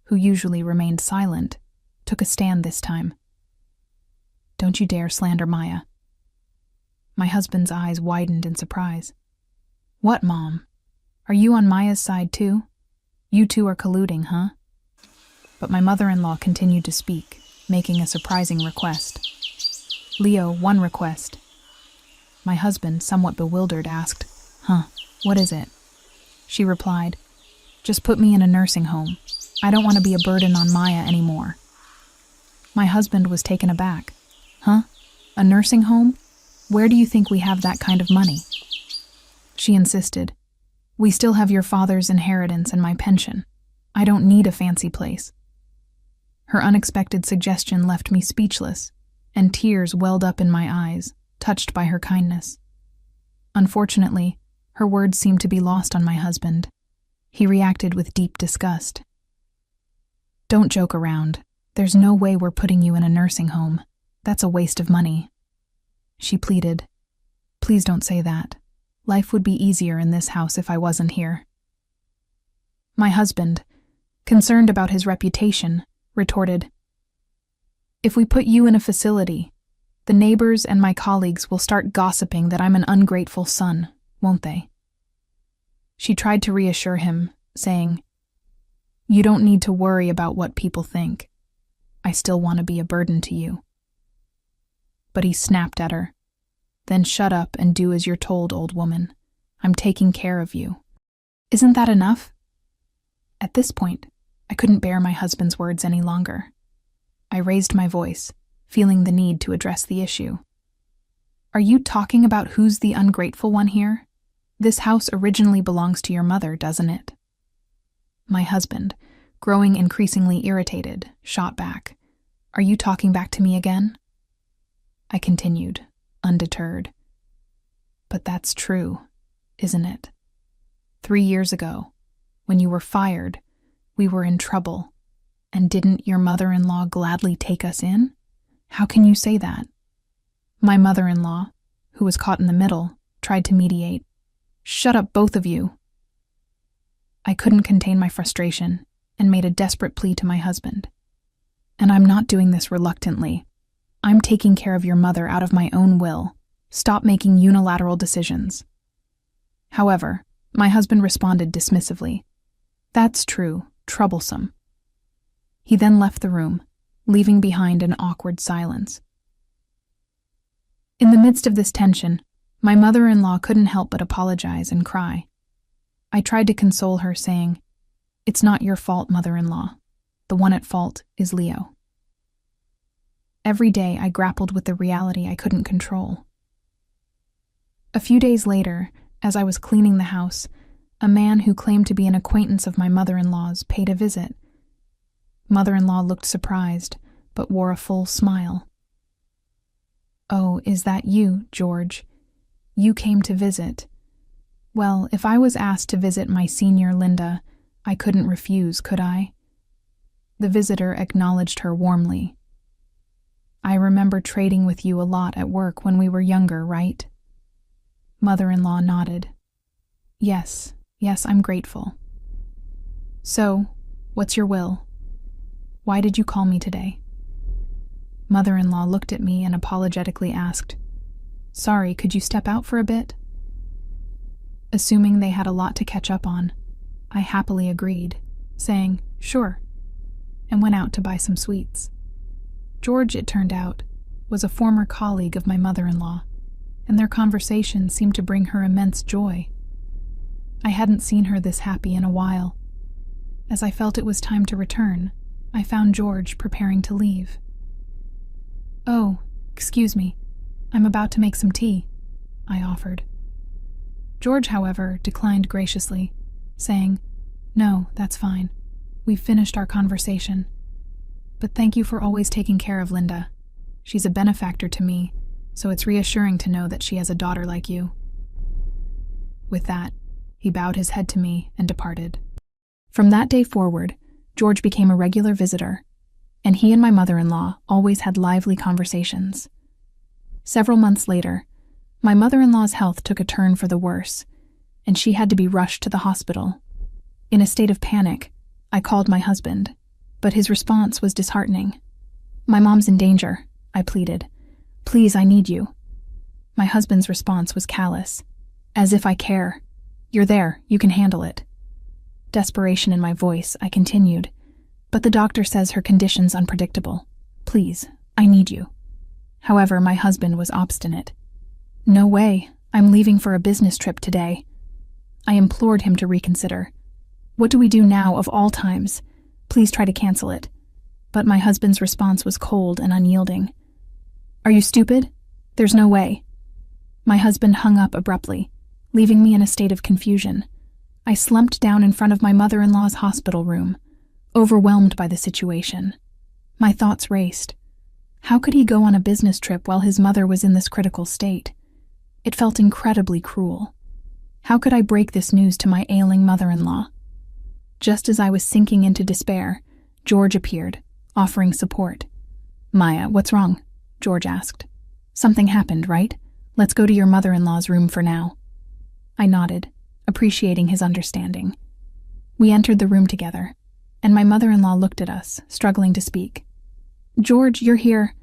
who usually remained silent, took a stand this time. "Don't you dare slander Maya." My husband's eyes widened in surprise. "What, Mom? Are you on Maya's side too? You two are colluding, huh?" But my mother-in-law continued to speak, making a surprising request. "Leo, one request." My husband, somewhat bewildered, asked, "Huh, what is it?" She replied, "Just put me in a nursing home. I don't want to be a burden on Maya anymore." My husband was taken aback. "Huh? A nursing home? Where do you think we have that kind of money? She insisted. We still have your father's inheritance and my pension. I don't need a fancy place. Her unexpected suggestion left me speechless, and tears welled up in my eyes, touched by her kindness. Unfortunately, her words seemed to be lost on my husband. He reacted with deep disgust. Don't joke around. There's no way we're putting you in a nursing home. That's a waste of money. She pleaded. Please don't say that. Life would be easier in this house if I wasn't here. My husband, concerned about his reputation, retorted, If we put you in a facility, the neighbors and my colleagues will start gossiping that I'm an ungrateful son, won't they? She tried to reassure him, saying, You don't need to worry about what people think. I still want to be a burden to you. But he snapped at her. Then shut up and do as you're told, old woman. I'm taking care of you. Isn't that enough? At this point, I couldn't bear my husband's words any longer. I raised my voice, feeling the need to address the issue. Are you talking about who's the ungrateful one here? This house originally belongs to your mother, doesn't it? My husband, growing increasingly irritated, shot back. Are you talking back to me again? I continued, undeterred. But that's true, isn't it? 3 years ago, when you were fired, we were in trouble. And didn't your mother-in-law gladly take us in? How can you say that? My mother-in-law, who was caught in the middle, tried to mediate. Shut up, both of you. I couldn't contain my frustration and made a desperate plea to my husband. And I'm not doing this reluctantly. I'm taking care of your mother out of my own will. Stop making unilateral decisions. However, my husband responded dismissively. That's true, troublesome. He then left the room, leaving behind an awkward silence. In the midst of this tension, my mother-in-law couldn't help but apologize and cry. I tried to console her, saying, It's not your fault, mother-in-law. The one at fault is Leo. Every day I grappled with the reality I couldn't control. A few days later, as I was cleaning the house, a man who claimed to be an acquaintance of my mother-in-law's paid a visit. Mother-in-law looked surprised, but wore a full smile. Oh, is that you, George? You came to visit. Well, if I was asked to visit my senior Linda, I couldn't refuse, could I? The visitor acknowledged her warmly. I remember trading with you a lot at work when we were younger, right? Mother-in-law nodded. Yes, I'm grateful. So, what's your will? Why did you call me today? Mother-in-law looked at me and apologetically asked, Sorry, could you step out for a bit? Assuming they had a lot to catch up on, I happily agreed, saying, Sure, and went out to buy some sweets. George, it turned out, was a former colleague of my mother-in-law, and their conversation seemed to bring her immense joy. I hadn't seen her this happy in a while. As I felt it was time to return, I found George preparing to leave. Oh, excuse me, I'm about to make some tea, I offered. George, however, declined graciously, saying, No, that's fine. We've finished our conversation. But thank you for always taking care of Linda. She's a benefactor to me, so it's reassuring to know that she has a daughter like you. With that, he bowed his head to me and departed. From that day forward, George became a regular visitor, and he and my mother-in-law always had lively conversations. Several months later, my mother-in-law's health took a turn for the worse, and she had to be rushed to the hospital. In a state of panic, I called my husband, but his response was disheartening. My mom's in danger, I pleaded. Please, I need you. My husband's response was callous. As if I care. You're there, you can handle it. Desperation in my voice, I continued. But the doctor says her condition's unpredictable. Please, I need you. However, my husband was obstinate. No way, I'm leaving for a business trip today. I implored him to reconsider. What do we do now of all times? Please try to cancel it. But my husband's response was cold and unyielding. Are you stupid? There's no way. My husband hung up abruptly, leaving me in a state of confusion. I slumped down in front of my mother-in-law's hospital room, overwhelmed by the situation. My thoughts raced. How could he go on a business trip while his mother was in this critical state? It felt incredibly cruel. How could I break this news to my ailing mother-in-law? Just as I was sinking into despair, George appeared, offering support. "Maya, what's wrong?" George asked. "Something happened, right? Let's go to your mother-in-law's room for now." I nodded, appreciating his understanding. We entered the room together, and my mother-in-law looked at us, struggling to speak. "George, you're here.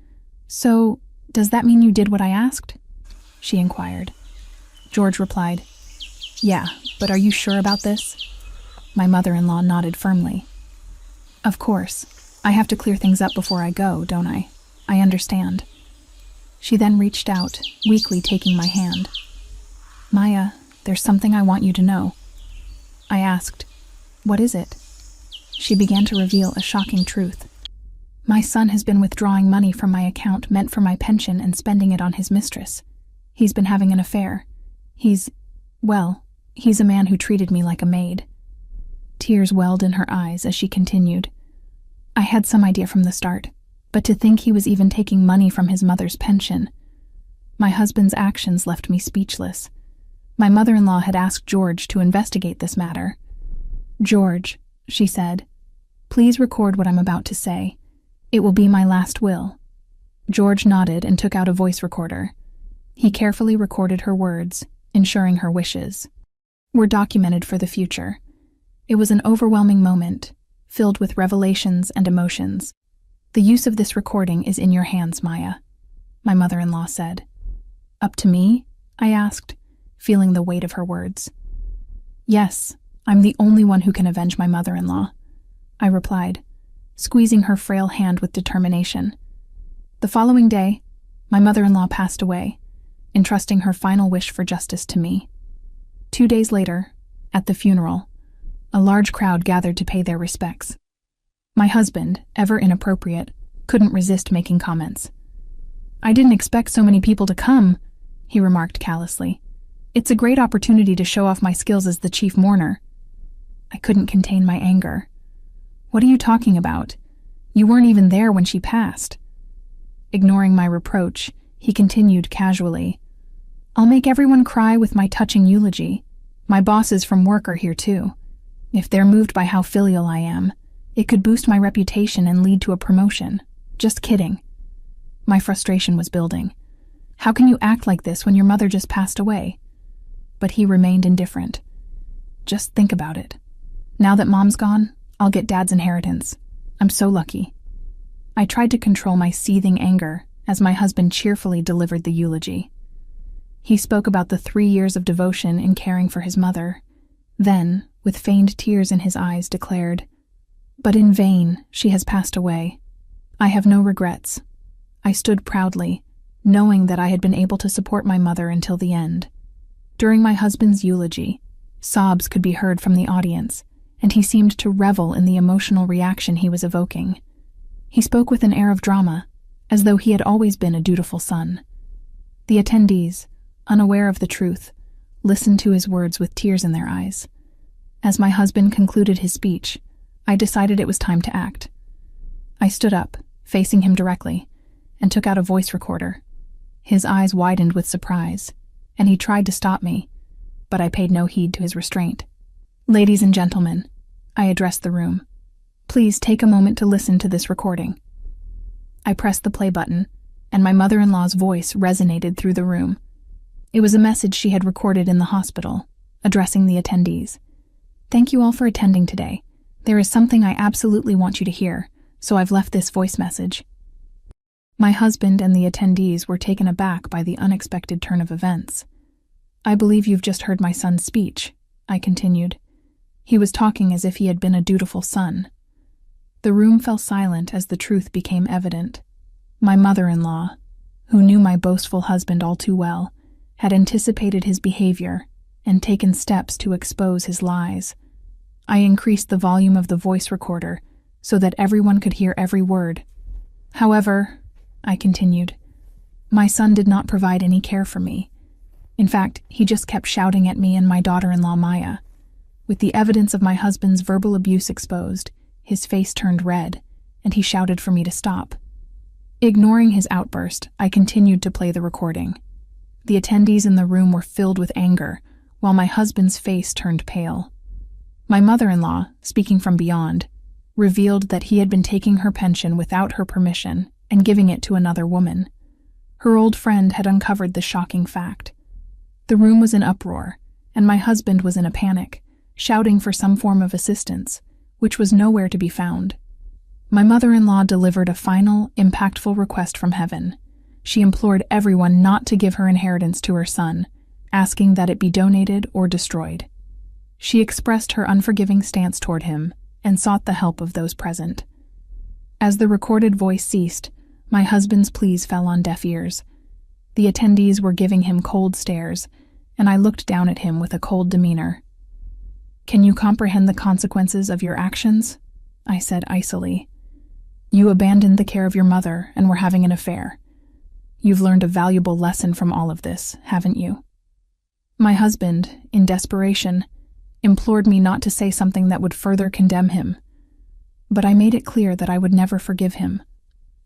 So, does that mean you did what I asked?" she inquired. George replied, "Yeah, but are you sure about this?" My mother-in-law nodded firmly. "Of course. I have to clear things up before I go, don't I? I understand." She then reached out, weakly taking my hand. "Maya, there's something I want you to know." I asked, "What is it?" She began to reveal a shocking truth. "My son has been withdrawing money from my account meant for my pension and spending it on his mistress. He's been having an affair. He's a man who treated me like a maid." Tears welled in her eyes as she continued. "I had some idea from the start, but to think he was even taking money from his mother's pension." My husband's actions left me speechless. My mother-in-law had asked George to investigate this matter. "George," she said, "please record what I'm about to say. It will be my last will." George nodded and took out a voice recorder. He carefully recorded her words, ensuring her wishes were documented for the future. It was an overwhelming moment, filled with revelations and emotions. "The use of this recording is in your hands, Maya," my mother-in-law said. "Up to me?" I asked, feeling the weight of her words. "Yes, I'm the only one who can avenge my mother-in-law," I replied, squeezing her frail hand with determination. The following day, my mother-in-law passed away, entrusting her final wish for justice to me. 2 days later, at the funeral, a large crowd gathered to pay their respects. My husband, ever inappropriate, couldn't resist making comments. "I didn't expect so many people to come," he remarked callously. "It's a great opportunity to show off my skills as the chief mourner." I couldn't contain my anger. "What are you talking about? You weren't even there when she passed." Ignoring my reproach, he continued casually, "I'll make everyone cry with my touching eulogy. My bosses from work are here too. If they're moved by how filial I am, it could boost my reputation and lead to a promotion. Just kidding." My frustration was building. "How can you act like this when your mother just passed away?" But he remained indifferent. "Just think about it. Now that Mom's gone, I'll get Dad's inheritance. I'm so lucky." I tried to control my seething anger as my husband cheerfully delivered the eulogy. He spoke about the 3 years of devotion in caring for his mother. Then, with feigned tears in his eyes, declared, "But in vain, she has passed away. I have no regrets." I stood proudly, knowing that I had been able to support my mother until the end. During my husband's eulogy, sobs could be heard from the audience, and he seemed to revel in the emotional reaction he was evoking. He spoke with an air of drama, as though he had always been a dutiful son. The attendees, unaware of the truth, listened to his words with tears in their eyes. As my husband concluded his speech, I decided it was time to act. I stood up, facing him directly, and took out a voice recorder. His eyes widened with surprise, and he tried to stop me, but I paid no heed to his restraint. "Ladies and gentlemen," I addressed the room, "please take a moment to listen to this recording." I pressed the play button, and my mother-in-law's voice resonated through the room. It was a message she had recorded in the hospital, addressing the attendees. "Thank you all for attending today. There is something I absolutely want you to hear, so I've left this voice message." My husband and the attendees were taken aback by the unexpected turn of events. "I believe you've just heard my son's speech," I continued. "He was talking as if he had been a dutiful son." The room fell silent as the truth became evident. My mother-in-law, who knew my boastful husband all too well, had anticipated his behavior and taken steps to expose his lies. I increased the volume of the voice recorder so that everyone could hear every word. "However," I continued, "my son did not provide any care for me. In fact, he just kept shouting at me and my daughter-in-law Maya. With the evidence of my husband's verbal abuse exposed, his face turned red, and he shouted for me to stop. Ignoring his outburst, I continued to play the recording. The attendees in the room were filled with anger, while my husband's face turned pale. My mother-in-law, speaking from beyond, revealed that he had been taking her pension without her permission and giving it to another woman. Her old friend had uncovered the shocking fact. The room was in uproar, and my husband was in a panic, shouting for some form of assistance, which was nowhere to be found. My mother-in-law delivered a final, impactful request from heaven. She implored everyone not to give her inheritance to her son, asking that it be donated or destroyed. She expressed her unforgiving stance toward him and sought the help of those present. As the recorded voice ceased, my husband's pleas fell on deaf ears. The attendees were giving him cold stares, and I looked down at him with a cold demeanor. "Can you comprehend the consequences of your actions?" I said icily. "You abandoned the care of your mother and were having an affair. You've learned a valuable lesson from all of this, haven't you?" My husband, in desperation, implored me not to say something that would further condemn him. But I made it clear that I would never forgive him.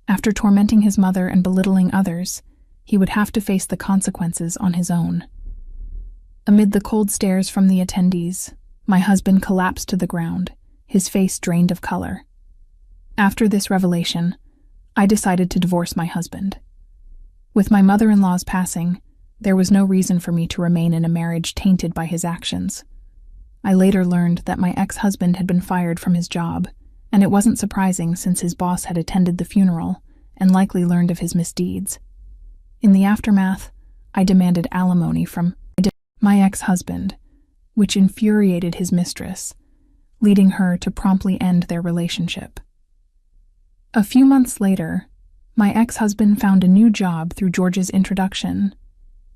After tormenting his mother and belittling others, he would have to face the consequences on his own. Amid the cold stares from the attendees, my husband collapsed to the ground, his face drained of color. After this revelation, I decided to divorce my husband. With my mother-in-law's passing, there was no reason for me to remain in a marriage tainted by his actions. I later learned that my ex-husband had been fired from his job, and it wasn't surprising since his boss had attended the funeral and likely learned of his misdeeds. In the aftermath, I demanded alimony from my ex-husband, which infuriated his mistress, leading her to promptly end their relationship. A few months later, my ex-husband found a new job through George's introduction,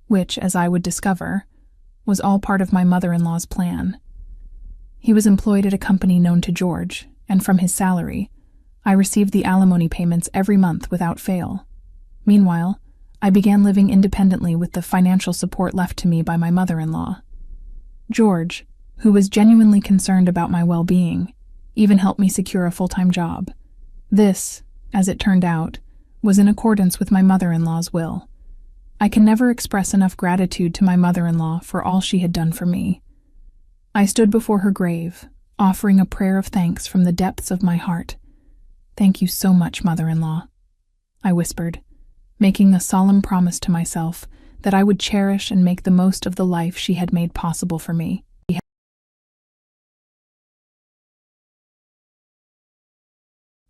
which, as I would discover, was all part of my mother-in-law's plan. He was employed at a company known to George, and from his salary, I received the alimony payments every month without fail. Meanwhile, I began living independently with the financial support left to me by my mother-in-law. George, who was genuinely concerned about my well-being, even helped me secure a full-time job. This, as it turned out, was in accordance with my mother-in-law's will. I can never express enough gratitude to my mother-in-law for all she had done for me. I stood before her grave, offering a prayer of thanks from the depths of my heart. "Thank you so much, mother-in-law," I whispered, making a solemn promise to myself that I would cherish and make the most of the life she had made possible for me.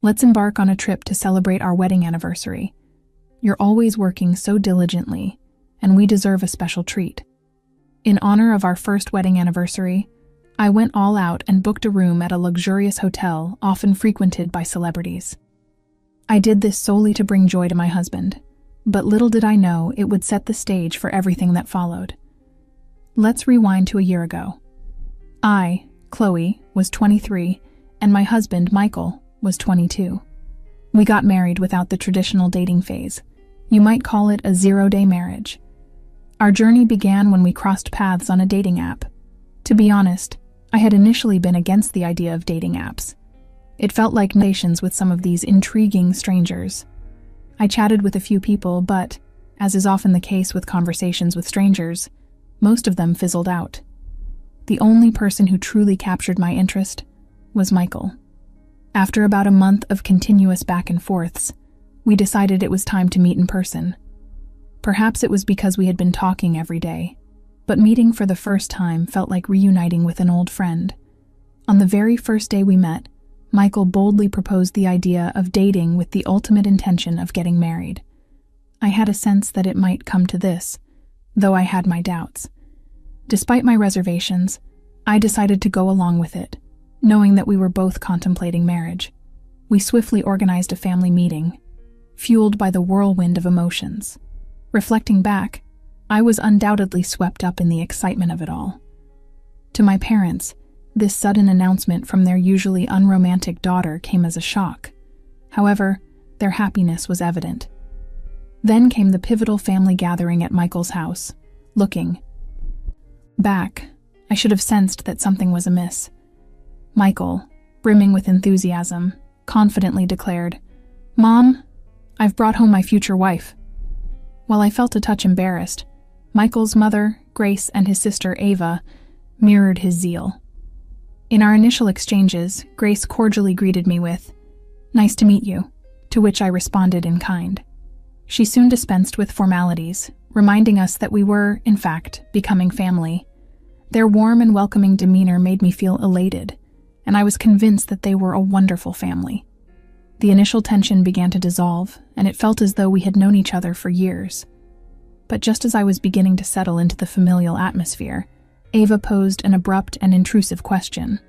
Let's embark on a trip to celebrate our wedding anniversary. You're always working so diligently, and we deserve a special treat. In honor of our first wedding anniversary, I went all out and booked a room at a luxurious hotel often frequented by celebrities. I did this solely to bring joy to my husband, but little did I know it would set the stage for everything that followed. Let's rewind to a year ago. I, Chloe, was 23, and my husband, Michael, was 22. We got married without the traditional dating phase. You might call it a zero-day marriage. Our journey began when we crossed paths on a dating app. To be honest, I had initially been against the idea of dating apps. It felt like relations with some of these intriguing strangers. I chatted with a few people, but, as is often the case with conversations with strangers, most of them fizzled out. The only person who truly captured my interest was Michael. After about a month of continuous back and forths, we decided it was time to meet in person. Perhaps it was because we had been talking every day, but meeting for the first time felt like reuniting with an old friend. On the very first day we met, Michael boldly proposed the idea of dating with the ultimate intention of getting married. I had a sense that it might come to this, though I had my doubts. Despite my reservations, I decided to go along with it, knowing that we were both contemplating marriage. We swiftly organized a family meeting, fueled by the whirlwind of emotions. Reflecting back, I was undoubtedly swept up in the excitement of it all. To my parents, this sudden announcement from their usually unromantic daughter came as a shock. However, their happiness was evident. Then came the pivotal family gathering at Michael's house, looking back. I should have sensed that something was amiss. Michael, brimming with enthusiasm, confidently declared, "Mom, I've brought home my future wife." While I felt a touch embarrassed, Michael's mother, Grace, and his sister, Ava, mirrored his zeal. In our initial exchanges, Grace cordially greeted me with, "Nice to meet you," to which I responded in kind. She soon dispensed with formalities, reminding us that we were, in fact, becoming family. Their warm and welcoming demeanor made me feel elated, and I was convinced that they were a wonderful family. The initial tension began to dissolve, and it felt as though we had known each other for years. But just as I was beginning to settle into the familial atmosphere, Ava posed an abrupt and intrusive question.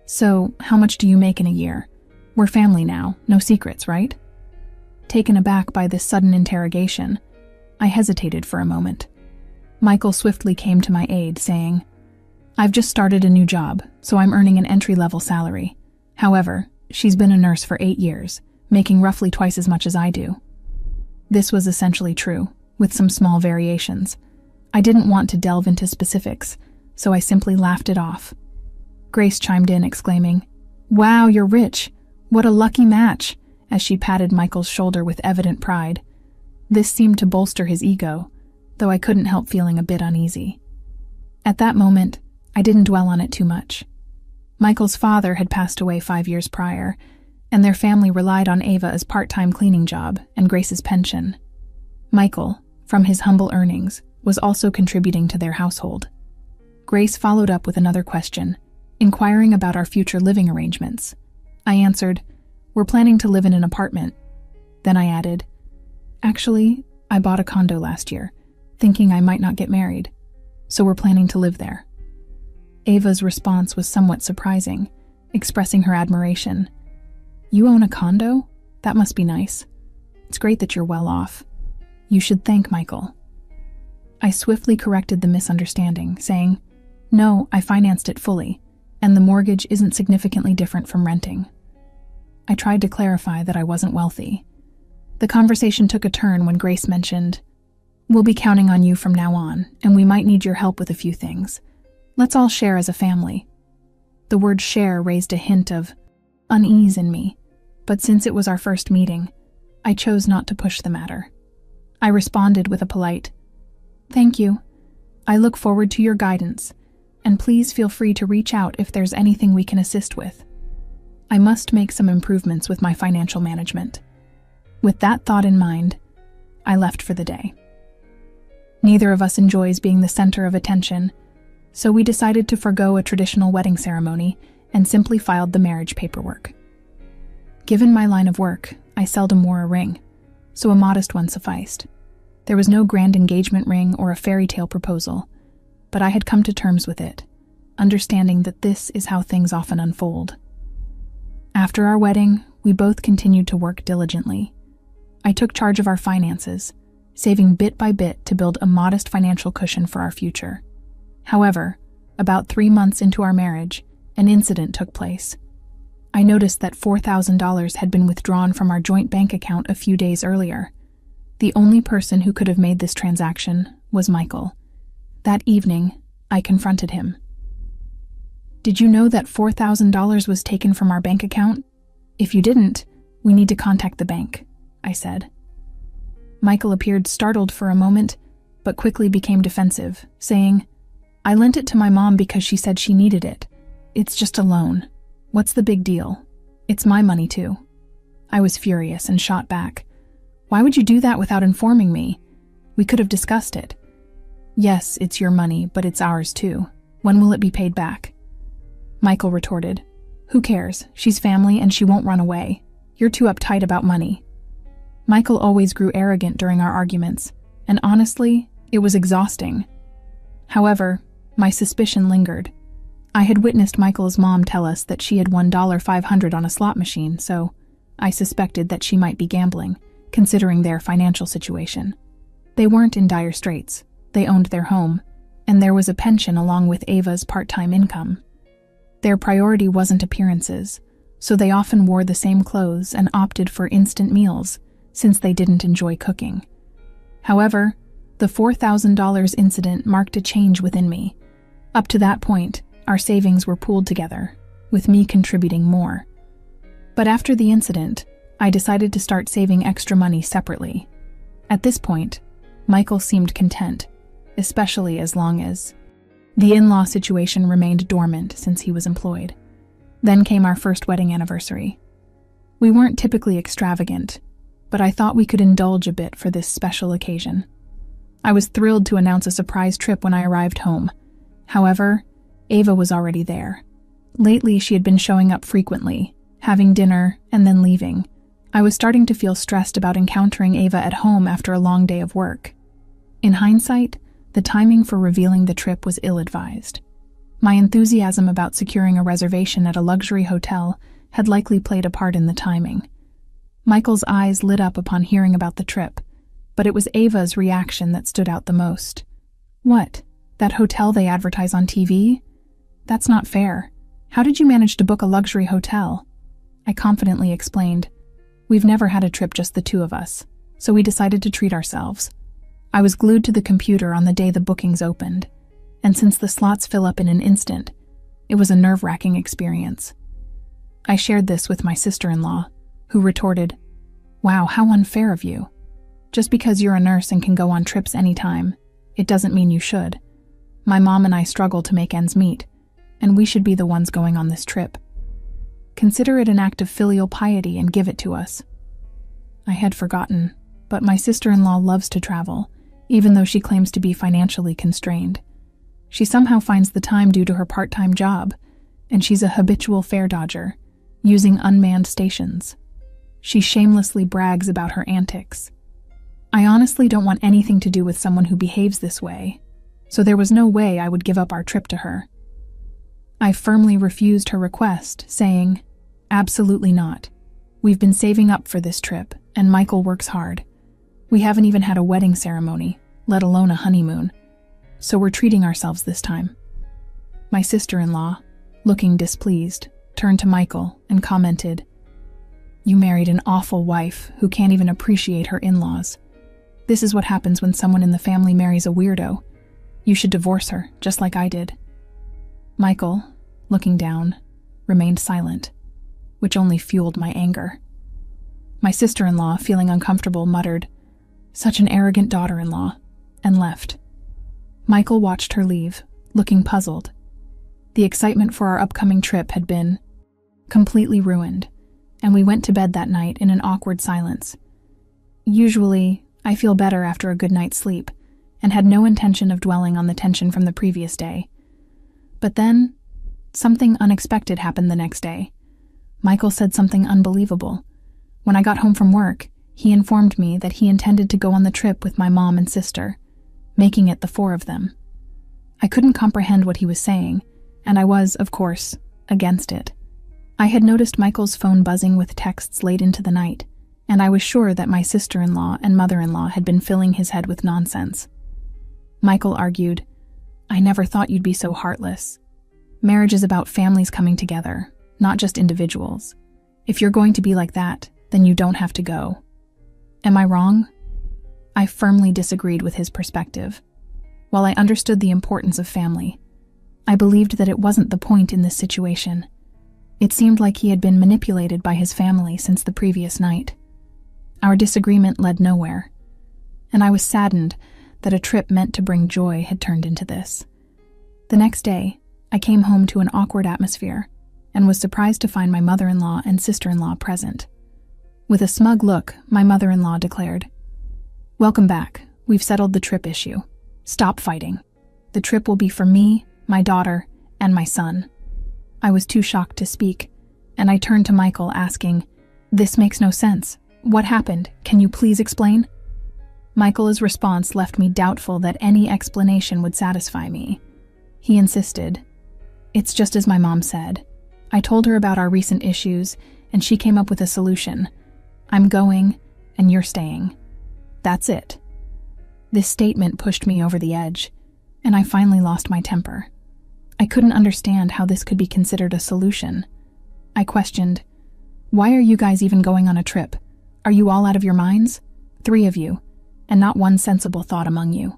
"So, how much do you make in a year? We're family now, no secrets, right?" Taken aback by this sudden interrogation, I hesitated for a moment. Michael swiftly came to my aid, saying, "I've just started a new job, so I'm earning an entry-level salary. However, she's been a nurse for 8 years, making roughly twice as much as I do." This was essentially true, with some small variations. I didn't want to delve into specifics, so I simply laughed it off. Grace chimed in, exclaiming, "Wow, you're rich! What a lucky match!" as she patted Michael's shoulder with evident pride. This seemed to bolster his ego, though I couldn't help feeling a bit uneasy. At that moment, I didn't dwell on it too much. Michael's father had passed away 5 years prior, and their family relied on Ava's part-time cleaning job and Grace's pension. Michael, from his humble earnings, was also contributing to their household. Grace followed up with another question, inquiring about our future living arrangements. I answered, "We're planning to live in an apartment." Then I added, "Actually, I bought a condo last year, thinking I might not get married, so we're planning to live there." Ava's response was somewhat surprising, expressing her admiration. "You own a condo? That must be nice. It's great that you're well off. You should thank Michael." I swiftly corrected the misunderstanding, saying, "No, I financed it fully, and the mortgage isn't significantly different from renting." I tried to clarify that I wasn't wealthy. The conversation took a turn when Grace mentioned, "We'll be counting on you from now on, and we might need your help with a few things. Let's all share as a family." The word share raised a hint of unease in me, but since it was our first meeting, I chose not to push the matter. I responded with a polite, "Thank you. I look forward to your guidance, and please feel free to reach out if there's anything we can assist with. I must make some improvements with my financial management." With that thought in mind, I left for the day. Neither of us enjoys being the center of attention, so we decided to forgo a traditional wedding ceremony and simply filed the marriage paperwork. Given my line of work, I seldom wore a ring, so a modest one sufficed. There was no grand engagement ring or a fairy tale proposal, but I had come to terms with it, understanding that this is how things often unfold. After our wedding, we both continued to work diligently. I took charge of our finances, saving bit by bit to build a modest financial cushion for our future. However, about 3 months into our marriage, an incident took place. I noticed that $4,000 had been withdrawn from our joint bank account a few days earlier. The only person who could have made this transaction was Michael. That evening, I confronted him. "Did you know that $4,000 was taken from our bank account? If you didn't, we need to contact the bank," I said. Michael appeared startled for a moment, but quickly became defensive, saying, "I lent it to my mom because she said she needed it. It's just a loan. What's the big deal? It's my money too." I was furious and shot back. "Why would you do that without informing me? We could have discussed it." "Yes, it's your money, but it's ours too. When will it be paid back?" Michael retorted, "Who cares? She's family and she won't run away. You're too uptight about money." Michael always grew arrogant during our arguments, and honestly, it was exhausting. However, my suspicion lingered. I had witnessed Michael's mom tell us that she had won $500 on a slot machine, so I suspected that she might be gambling, considering their financial situation. They weren't in dire straits. They owned their home, and there was a pension along with Ava's part-time income. Their priority wasn't appearances, so they often wore the same clothes and opted for instant meals, since they didn't enjoy cooking. However, The $4,000 incident marked a change within me. Up to that point, our savings were pooled together, with me contributing more. But after the incident, I decided to start saving extra money separately. At this point, Michael seemed content, especially as long as the in-law situation remained dormant since he was employed. Then came our first wedding anniversary. We weren't typically extravagant, but I thought we could indulge a bit for this special occasion. I was thrilled to announce a surprise trip when I arrived home. However, Ava was already there. Lately, she had been showing up frequently, having dinner, and then leaving. I was starting to feel stressed about encountering Ava at home after a long day of work. In hindsight, the timing for revealing the trip was ill-advised. My enthusiasm about securing a reservation at a luxury hotel had likely played a part in the timing. Michael's eyes lit up upon hearing about the trip, but it was Ava's reaction that stood out the most. "What? That hotel they advertise on TV? That's not fair. How did you manage to book a luxury hotel?" I confidently explained, "We've never had a trip just the two of us, so we decided to treat ourselves." I was glued to the computer on the day the bookings opened, and since the slots fill up in an instant, it was a nerve-wracking experience. I shared this with my sister-in-law, who retorted, "Wow, how unfair of you. Just because you're a nurse and can go on trips anytime, it doesn't mean you should. My mom and I struggle to make ends meet, and we should be the ones going on this trip. Consider it an act of filial piety and give it to us." I had forgotten, but my sister-in-law loves to travel, even though she claims to be financially constrained. She somehow finds the time due to her part-time job, and she's a habitual fare dodger, using unmanned stations. She shamelessly brags about her antics. I honestly don't want anything to do with someone who behaves this way, so there was no way I would give up our trip to her. I firmly refused her request, saying, "Absolutely not. We've been saving up for this trip, and Michael works hard. We haven't even had a wedding ceremony, let alone a honeymoon, so we're treating ourselves this time." My sister-in-law, looking displeased, turned to Michael and commented, "You married an awful wife who can't even appreciate her in-laws. This is what happens when someone in the family marries a weirdo. You should divorce her, just like I did." Michael, looking down, remained silent, which only fueled my anger. My sister-in-law, feeling uncomfortable, muttered, "Such an arrogant daughter-in-law," and left. Michael watched her leave, looking puzzled. The excitement for our upcoming trip had been completely ruined, and we went to bed that night in an awkward silence. Usually, I feel better after a good night's sleep, and had no intention of dwelling on the tension from the previous day. But then, something unexpected happened the next day. Michael said something unbelievable. When I got home from work, he informed me that he intended to go on the trip with my mom and sister, making it the four of them. I couldn't comprehend what he was saying, and I was, of course, against it. I had noticed Michael's phone buzzing with texts late into the night, and I was sure that my sister-in-law and mother-in-law had been filling his head with nonsense. Michael argued, "I never thought you'd be so heartless. Marriage is about families coming together, not just individuals. If you're going to be like that, then you don't have to go." Am I wrong? I firmly disagreed with his perspective. While I understood the importance of family, I believed that it wasn't the point in this situation. It seemed like he had been manipulated by his family since the previous night. Our disagreement led nowhere, and I was saddened that a trip meant to bring joy had turned into this. The next day, I came home to an awkward atmosphere and was surprised to find my mother-in-law and sister-in-law present. With a smug look, my mother-in-law declared, "Welcome back. We've settled the trip issue. Stop fighting. The trip will be for me, my daughter, and my son." I was too shocked to speak, and I turned to Michael asking, "This makes no sense. What happened? Can you please explain?" Michael's response left me doubtful that any explanation would satisfy me. He insisted, "It's just as my mom said. I told her about our recent issues, and she came up with a solution. I'm going, and you're staying. That's it." This statement pushed me over the edge, and I finally lost my temper. I couldn't understand how this could be considered a solution. I questioned, "Why are you guys even going on a trip? Are you all out of your minds? 3 of you. and not one sensible thought among you."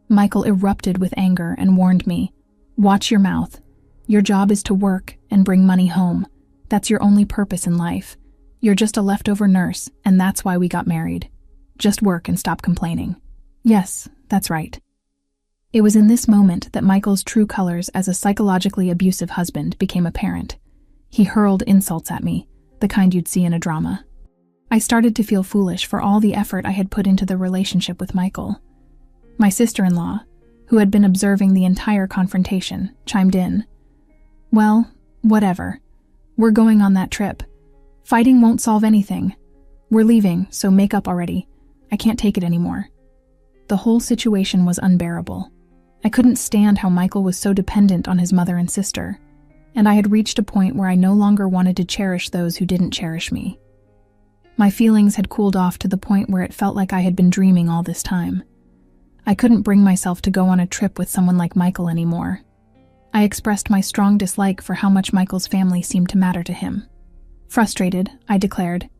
Michael erupted with anger and warned me, "Watch your mouth. Your job is to work and bring money home. That's your only purpose in life. You're just a leftover nurse, and that's why we got married. Just work and stop complaining." Yes, that's right. It was in this moment that Michael's true colors as a psychologically abusive husband became apparent. He hurled insults at me, the kind you'd see in a drama. I started to feel foolish for all the effort I had put into the relationship with Michael. My sister-in-law, who had been observing the entire confrontation, chimed in. "Well, whatever. We're going on that trip. Fighting won't solve anything. We're leaving, so make up already. I can't take it anymore." The whole situation was unbearable. I couldn't stand how Michael was so dependent on his mother and sister, and I had reached a point where I no longer wanted to cherish those who didn't cherish me. My feelings had cooled off to the point where it felt like I had been dreaming all this time. I couldn't bring myself to go on a trip with someone like Michael anymore. I expressed my strong dislike for how much Michael's family seemed to matter to him. Frustrated, I declared,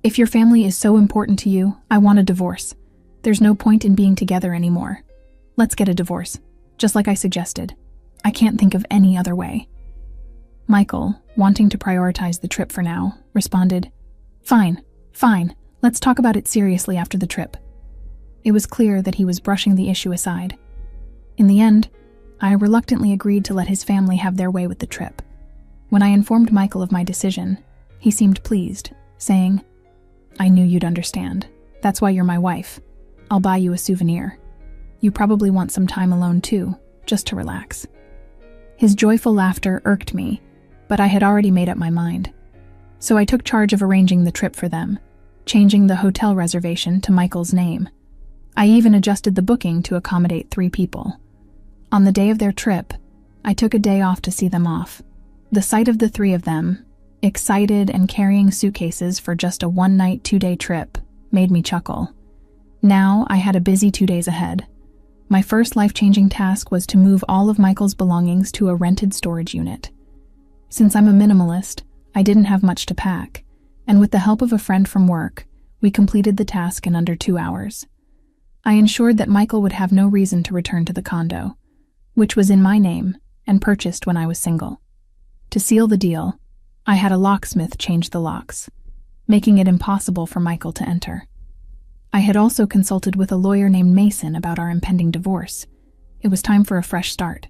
"If your family is so important to you, I want a divorce. There's no point in being together anymore. Let's get a divorce, just like I suggested. I can't think of any other way." Michael, wanting to prioritize the trip for now, responded, Fine, let's talk about it seriously after the trip." It was clear that he was brushing the issue aside. In the end, I reluctantly agreed to let his family have their way with the trip. When I informed Michael of my decision, he seemed pleased, saying, "I knew you'd understand. That's why you're my wife. I'll buy you a souvenir. You probably want some time alone too, just to relax." His joyful laughter irked me, but I had already made up my mind. So I took charge of arranging the trip for them, changing the hotel reservation to Michael's name. I even adjusted the booking to accommodate 3 people. On the day of their trip, I took a day off to see them off. The sight of the 3 of them, excited and carrying suitcases for just a one-night, 2-day trip, made me chuckle. Now I had a busy 2 days ahead. My first life-changing task was to move all of Michael's belongings to a rented storage unit. Since I'm a minimalist, I didn't have much to pack, and with the help of a friend from work, we completed the task in under 2 hours. I ensured that Michael would have no reason to return to the condo, which was in my name and purchased when I was single. To seal the deal, I had a locksmith change the locks, making it impossible for Michael to enter. I had also consulted with a lawyer named Mason about our impending divorce. It was time for a fresh start.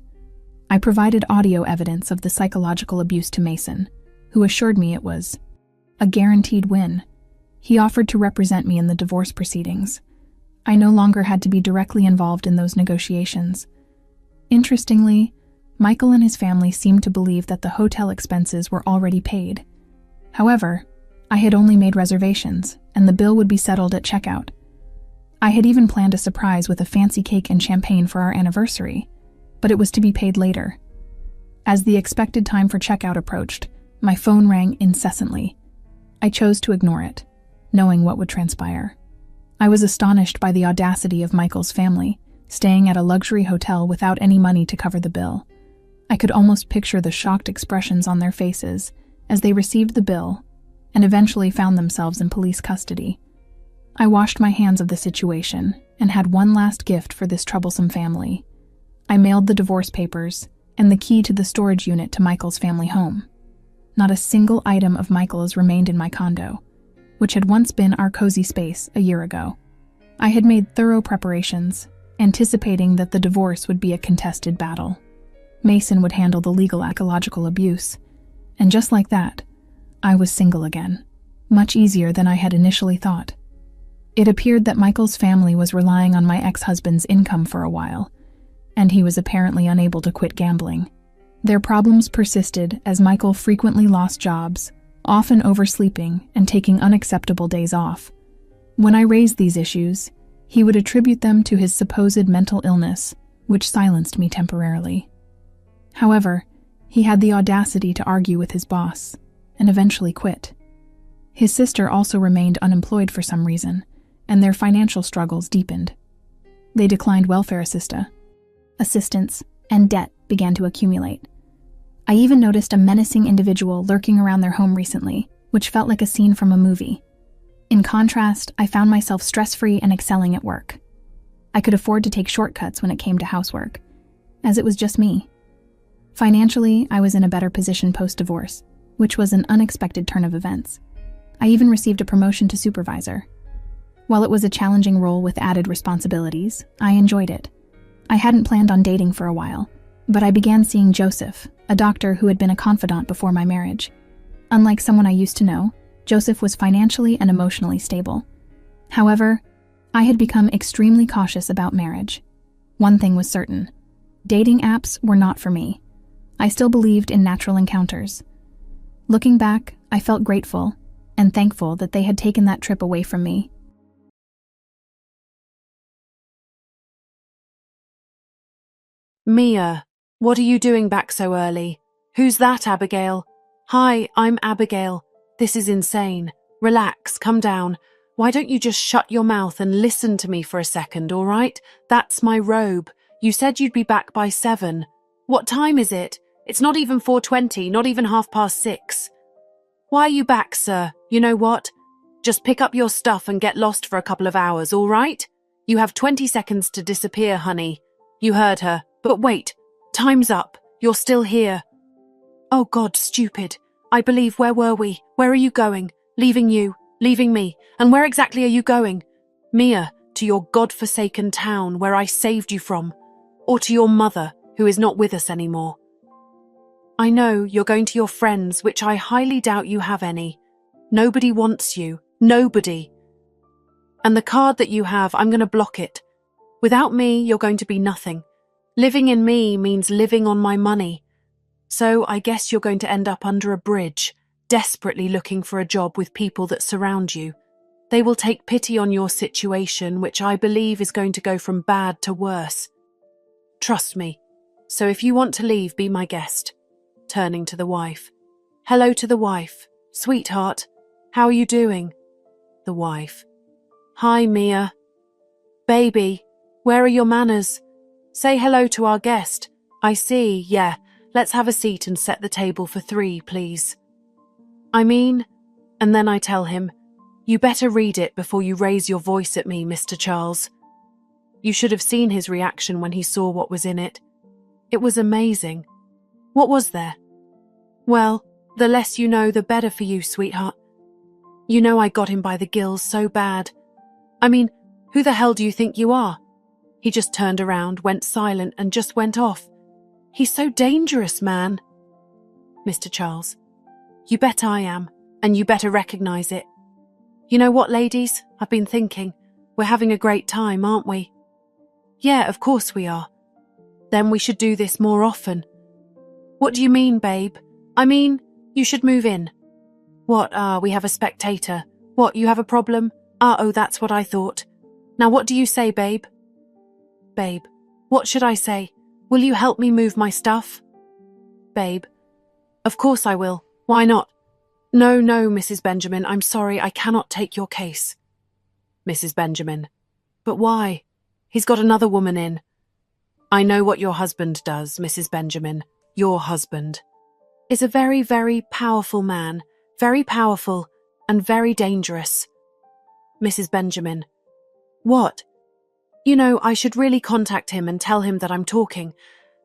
I provided audio evidence of the psychological abuse to Mason, who assured me it was a guaranteed win. He offered to represent me in the divorce proceedings. I no longer had to be directly involved in those negotiations. Interestingly, Michael and his family seemed to believe that the hotel expenses were already paid. However, I had only made reservations, and the bill would be settled at checkout. I had even planned a surprise with a fancy cake and champagne for our anniversary, but it was to be paid later. As the expected time for checkout approached, my phone rang incessantly. I chose to ignore it, knowing what would transpire. I was astonished by the audacity of Michael's family, staying at a luxury hotel without any money to cover the bill. I could almost picture the shocked expressions on their faces as they received the bill and eventually found themselves in police custody. I washed my hands of the situation and had one last gift for this troublesome family. I mailed the divorce papers and the key to the storage unit to Michael's family home. Not a single item of Michael's remained in my condo, which had once been our cozy space a year ago. I had made thorough preparations, anticipating that the divorce would be a contested battle. Mason would handle the legal ecological abuse, and just like that, I was single again, much easier than I had initially thought. It appeared that Michael's family was relying on my ex-husband's income for a while, and he was apparently unable to quit gambling. Their problems persisted as Michael frequently lost jobs, often oversleeping and taking unacceptable days off. When I raised these issues, he would attribute them to his supposed mental illness, which silenced me temporarily. However, he had the audacity to argue with his boss, and eventually quit. His sister also remained unemployed for some reason, and their financial struggles deepened. They declined welfare assistance, and debt began to accumulate. I even noticed a menacing individual lurking around their home recently, which felt like a scene from a movie. In contrast, I found myself stress-free and excelling at work. I could afford to take shortcuts when it came to housework, as it was just me. Financially, I was in a better position post-divorce, which was an unexpected turn of events. I even received a promotion to supervisor. While it was a challenging role with added responsibilities, I enjoyed it. I hadn't planned on dating for a while, but I began seeing Joseph, a doctor who had been a confidant before my marriage. Unlike someone I used to know, Joseph was financially and emotionally stable. However, I had become extremely cautious about marriage. One thing was certain: dating apps were not for me. I still believed in natural encounters. Looking back, I felt grateful and thankful that they had taken that trip away from me. Mia, what are you doing back so early? Who's that, Abigail? Hi, I'm Abigail. This is insane. Relax, come down. Why don't you just shut your mouth and listen to me for a second, all right? That's my robe. You said you'd be back by 7. What time is it? It's not even 4:20, not even 6:30. Why are you back, sir? You know what? Just pick up your stuff and get lost for a couple of hours, all right? You have 20 seconds to disappear, honey. You heard her. But wait, time's up. You're still here. Oh God, stupid. I believe, where were we? Where are you going? Leaving you, leaving me. And where exactly are you going? Mia, to your God-forsaken town where I saved you from. Or to your mother, who is not with us anymore. I know you're going to your friends, which I highly doubt you have any. Nobody wants you. Nobody. And the card that you have, I'm going to block it. Without me, you're going to be nothing. Living in me means living on my money. So I guess you're going to end up under a bridge, desperately looking for a job with people that surround you. They will take pity on your situation, which I believe is going to go from bad to worse. Trust me. So if you want to leave, be my guest. Turning to the wife. Hello to the wife. Sweetheart, how are you doing? The wife. Hi, Mia. Baby, where are your manners? Say hello to our guest. I see, yeah. Let's have a seat and set the table for 3, please. And then I tell him, you better read it before you raise your voice at me, Mr. Charles. You should have seen his reaction when he saw what was in it. It was amazing. What was there? Well, the less you know, the better for you, sweetheart. You know I got him by the gills so bad. Who the hell do you think you are? He just turned around, went silent, and just went off. He's so dangerous, man. Mr. Charles, you bet I am, and you better recognize it. You know what, ladies? I've been thinking. We're having a great time, aren't we? Yeah, of course we are. Then we should do this more often. What do you mean, babe? You should move in. What, we have a spectator. What, you have a problem? Oh, that's what I thought. Now what do you say, babe? Babe, what should I say? Will you help me move my stuff? Babe, of course I will. Why not? No, Mrs. Benjamin, I'm sorry, I cannot take your case. Mrs. Benjamin, but why? He's got another woman in. I know what your husband does, Mrs. Benjamin. Your husband is a very, very powerful man, very powerful and very dangerous. Mrs. Benjamin, what? You know, I should really contact him and tell him that I'm talking,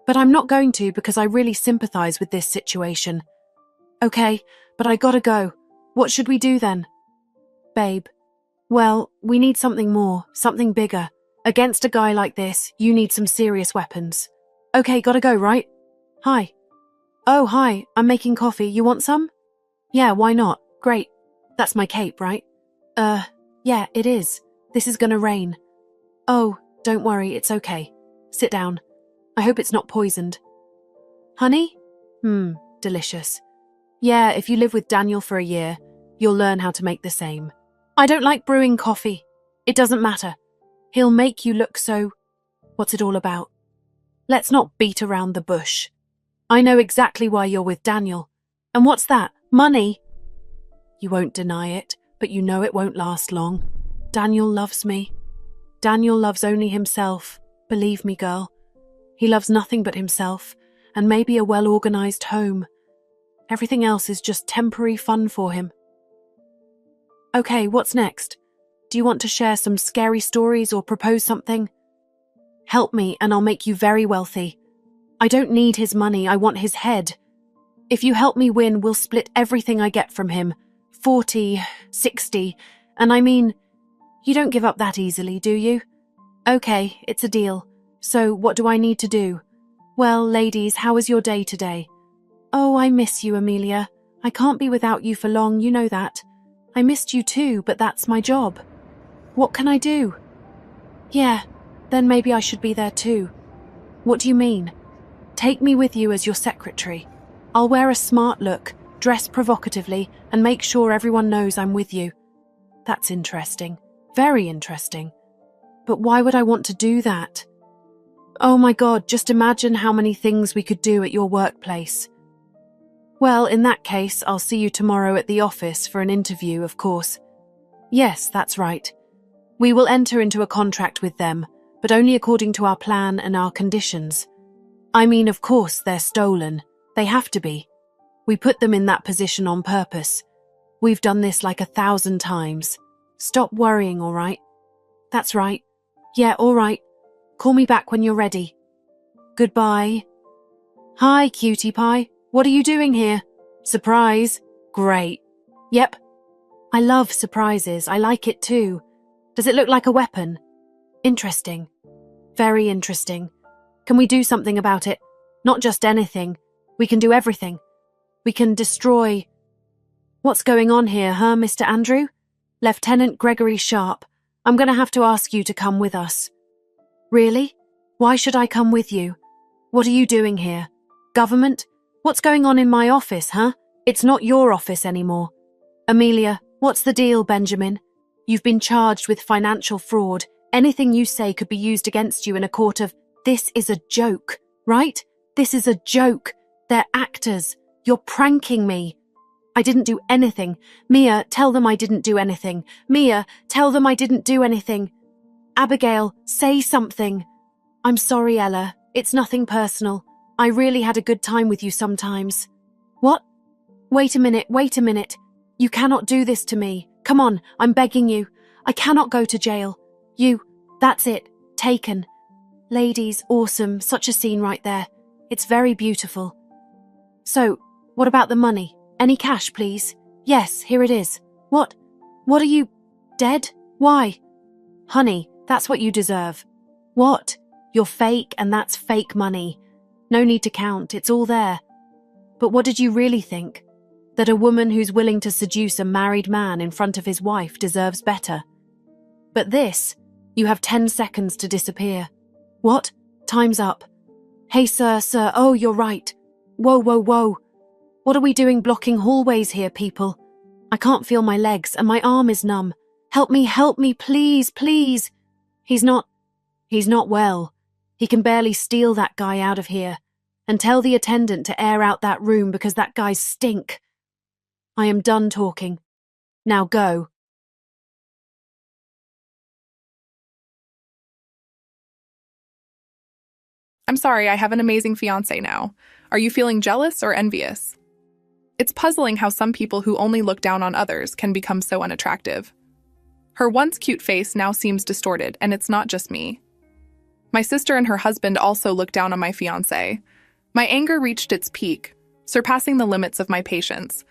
but I'm not going to because I really sympathize with this situation. Okay, but I gotta go. What should we do then? Babe, well, we need something more, something bigger. Against a guy like this, you need some serious weapons. Okay, gotta go, right? Hi. Oh, hi, I'm making coffee. You want some? Yeah, why not? Great. That's my cape, right? Yeah, it is. This is gonna rain. Oh, don't worry, it's okay. Sit down. I hope it's not poisoned. Honey? Delicious. Yeah, if you live with Daniel for a year, you'll learn how to make the same. I don't like brewing coffee. It doesn't matter. He'll make you look so... What's it all about? Let's not beat around the bush. I know exactly why you're with Daniel. And what's that? Money? You won't deny it, but you know it won't last long. Daniel loves me. Daniel loves only himself. Believe me, girl. He loves nothing but himself, and maybe a well-organized home. Everything else is just temporary fun for him. Okay, what's next? Do you want to share some scary stories or propose something? Help me and I'll make you very wealthy. I don't need his money, I want his head. If you help me win, we'll split everything I get from him. 40, 60, and I mean, you don't give up that easily, do you? Okay, it's a deal. So what do I need to do? Well, ladies, how was your day today? Oh, I miss you, Amelia. I can't be without you for long, you know that. I missed you too, but that's my job. What can I do? Yeah, then maybe I should be there too. What do you mean? Take me with you as your secretary. I'll wear a smart look, dress provocatively, and make sure everyone knows I'm with you. That's interesting. Very interesting. But why would I want to do that? Oh my God, just imagine how many things we could do at your workplace. Well, in that case, I'll see you tomorrow at the office for an interview, of course. Yes, that's right. We will enter into a contract with them, but only according to our plan and our conditions. I mean, of course, they're stolen. They have to be. We put them in that position on purpose. We've done this like 1,000 times. Stop worrying, all right? That's right. Yeah, all right. Call me back when you're ready. Goodbye. Hi, cutie pie. What are you doing here? Surprise. Great. Yep. I love surprises. I like it too. Does it look like a weapon? Interesting. Very interesting. Can we do something about it? Not just anything. We can do everything. We can destroy... What's going on here, huh, Mr. Andrew? Lieutenant Gregory Sharp. I'm going to have to ask you to come with us. Really? Why should I come with you? What are you doing here? Government? What's going on in my office, huh? It's not your office anymore. Amelia, what's the deal, Benjamin? You've been charged with financial fraud. Anything you say could be used against you in a court of... This is a joke, right? This is a joke. They're actors. You're pranking me. I didn't do anything. Mia, tell them I didn't do anything. Mia, tell them I didn't do anything. Abigail, say something. I'm sorry, Ella. It's nothing personal. I really had a good time with you sometimes. What? Wait a minute. You cannot do this to me. Come on, I'm begging you. I cannot go to jail. That's it. Taken. Ladies, awesome. Such a scene right there. It's very beautiful. So, what about the money? Any cash, please? Yes, here it is. What? What are you... dead? Why? Honey, that's what you deserve. What? You're fake and that's fake money. No need to count, it's all there. But what did you really think? That a woman who's willing to seduce a married man in front of his wife deserves better? But this, you have 10 seconds to disappear. What? Time's up. Hey, sir, oh, you're right. Whoa. What are we doing blocking hallways here, people? I can't feel my legs and my arm is numb. Help me, please. He's not well. He can barely steal that guy out of here. And tell the attendant to air out that room because that guy's stink. I am done talking. Now go. I'm sorry, I have an amazing fiancé now. Are you feeling jealous or envious? It's puzzling how some people who only look down on others can become so unattractive. Her once cute face now seems distorted, and it's not just me. My sister and her husband also look down on my fiancé. My anger reached its peak, surpassing the limits of my patience.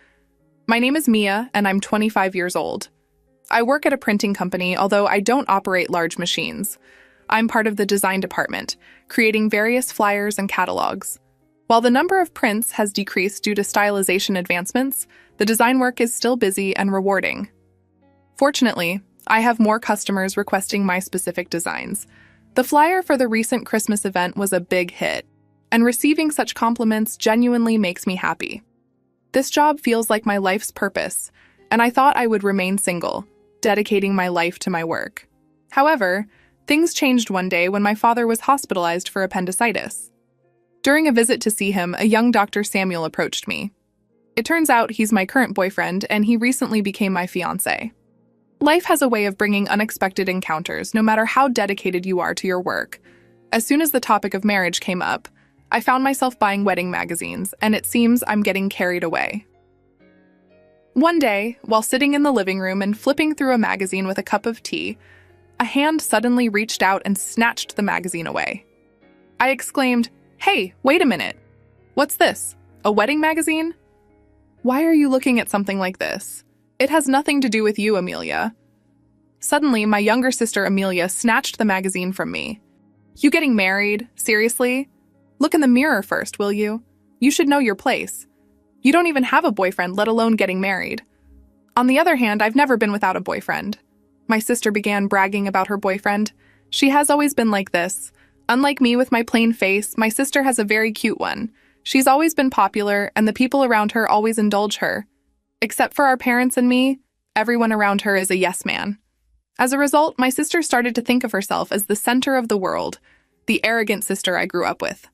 My name is Mia, and I'm 25 years old. I work at a printing company, although I don't operate large machines. I'm part of the design department, creating various flyers and catalogs. While the number of prints has decreased due to stylization advancements, the design work is still busy and rewarding. Fortunately, I have more customers requesting my specific designs. The flyer for the recent Christmas event was a big hit, and receiving such compliments genuinely makes me happy. This job feels like my life's purpose, and I thought I would remain single, dedicating my life to my work. However, things changed one day when my father was hospitalized for appendicitis. During a visit to see him, a young Dr. Samuel approached me. It turns out he's my current boyfriend, and he recently became my fiancé. Life has a way of bringing unexpected encounters, no matter how dedicated you are to your work. As soon as the topic of marriage came up, I found myself buying wedding magazines, and it seems I'm getting carried away. One day, while sitting in the living room and flipping through a magazine with a cup of tea, a hand suddenly reached out and snatched the magazine away. I exclaimed, "Hey, wait a minute. What's this? A wedding magazine? Why are you looking at something like this? It has nothing to do with you, Amelia." Suddenly, my younger sister Amelia snatched the magazine from me. "You getting married? Seriously? Look in the mirror first, will you? You should know your place. You don't even have a boyfriend, let alone getting married." On the other hand, I've never been without a boyfriend. My sister began bragging about her boyfriend. She has always been like this. Unlike me with my plain face, my sister has a very cute one. She's always been popular, and the people around her always indulge her. Except for our parents and me, everyone around her is a yes man. As a result, my sister started to think of herself as the center of the world, the arrogant sister I grew up with.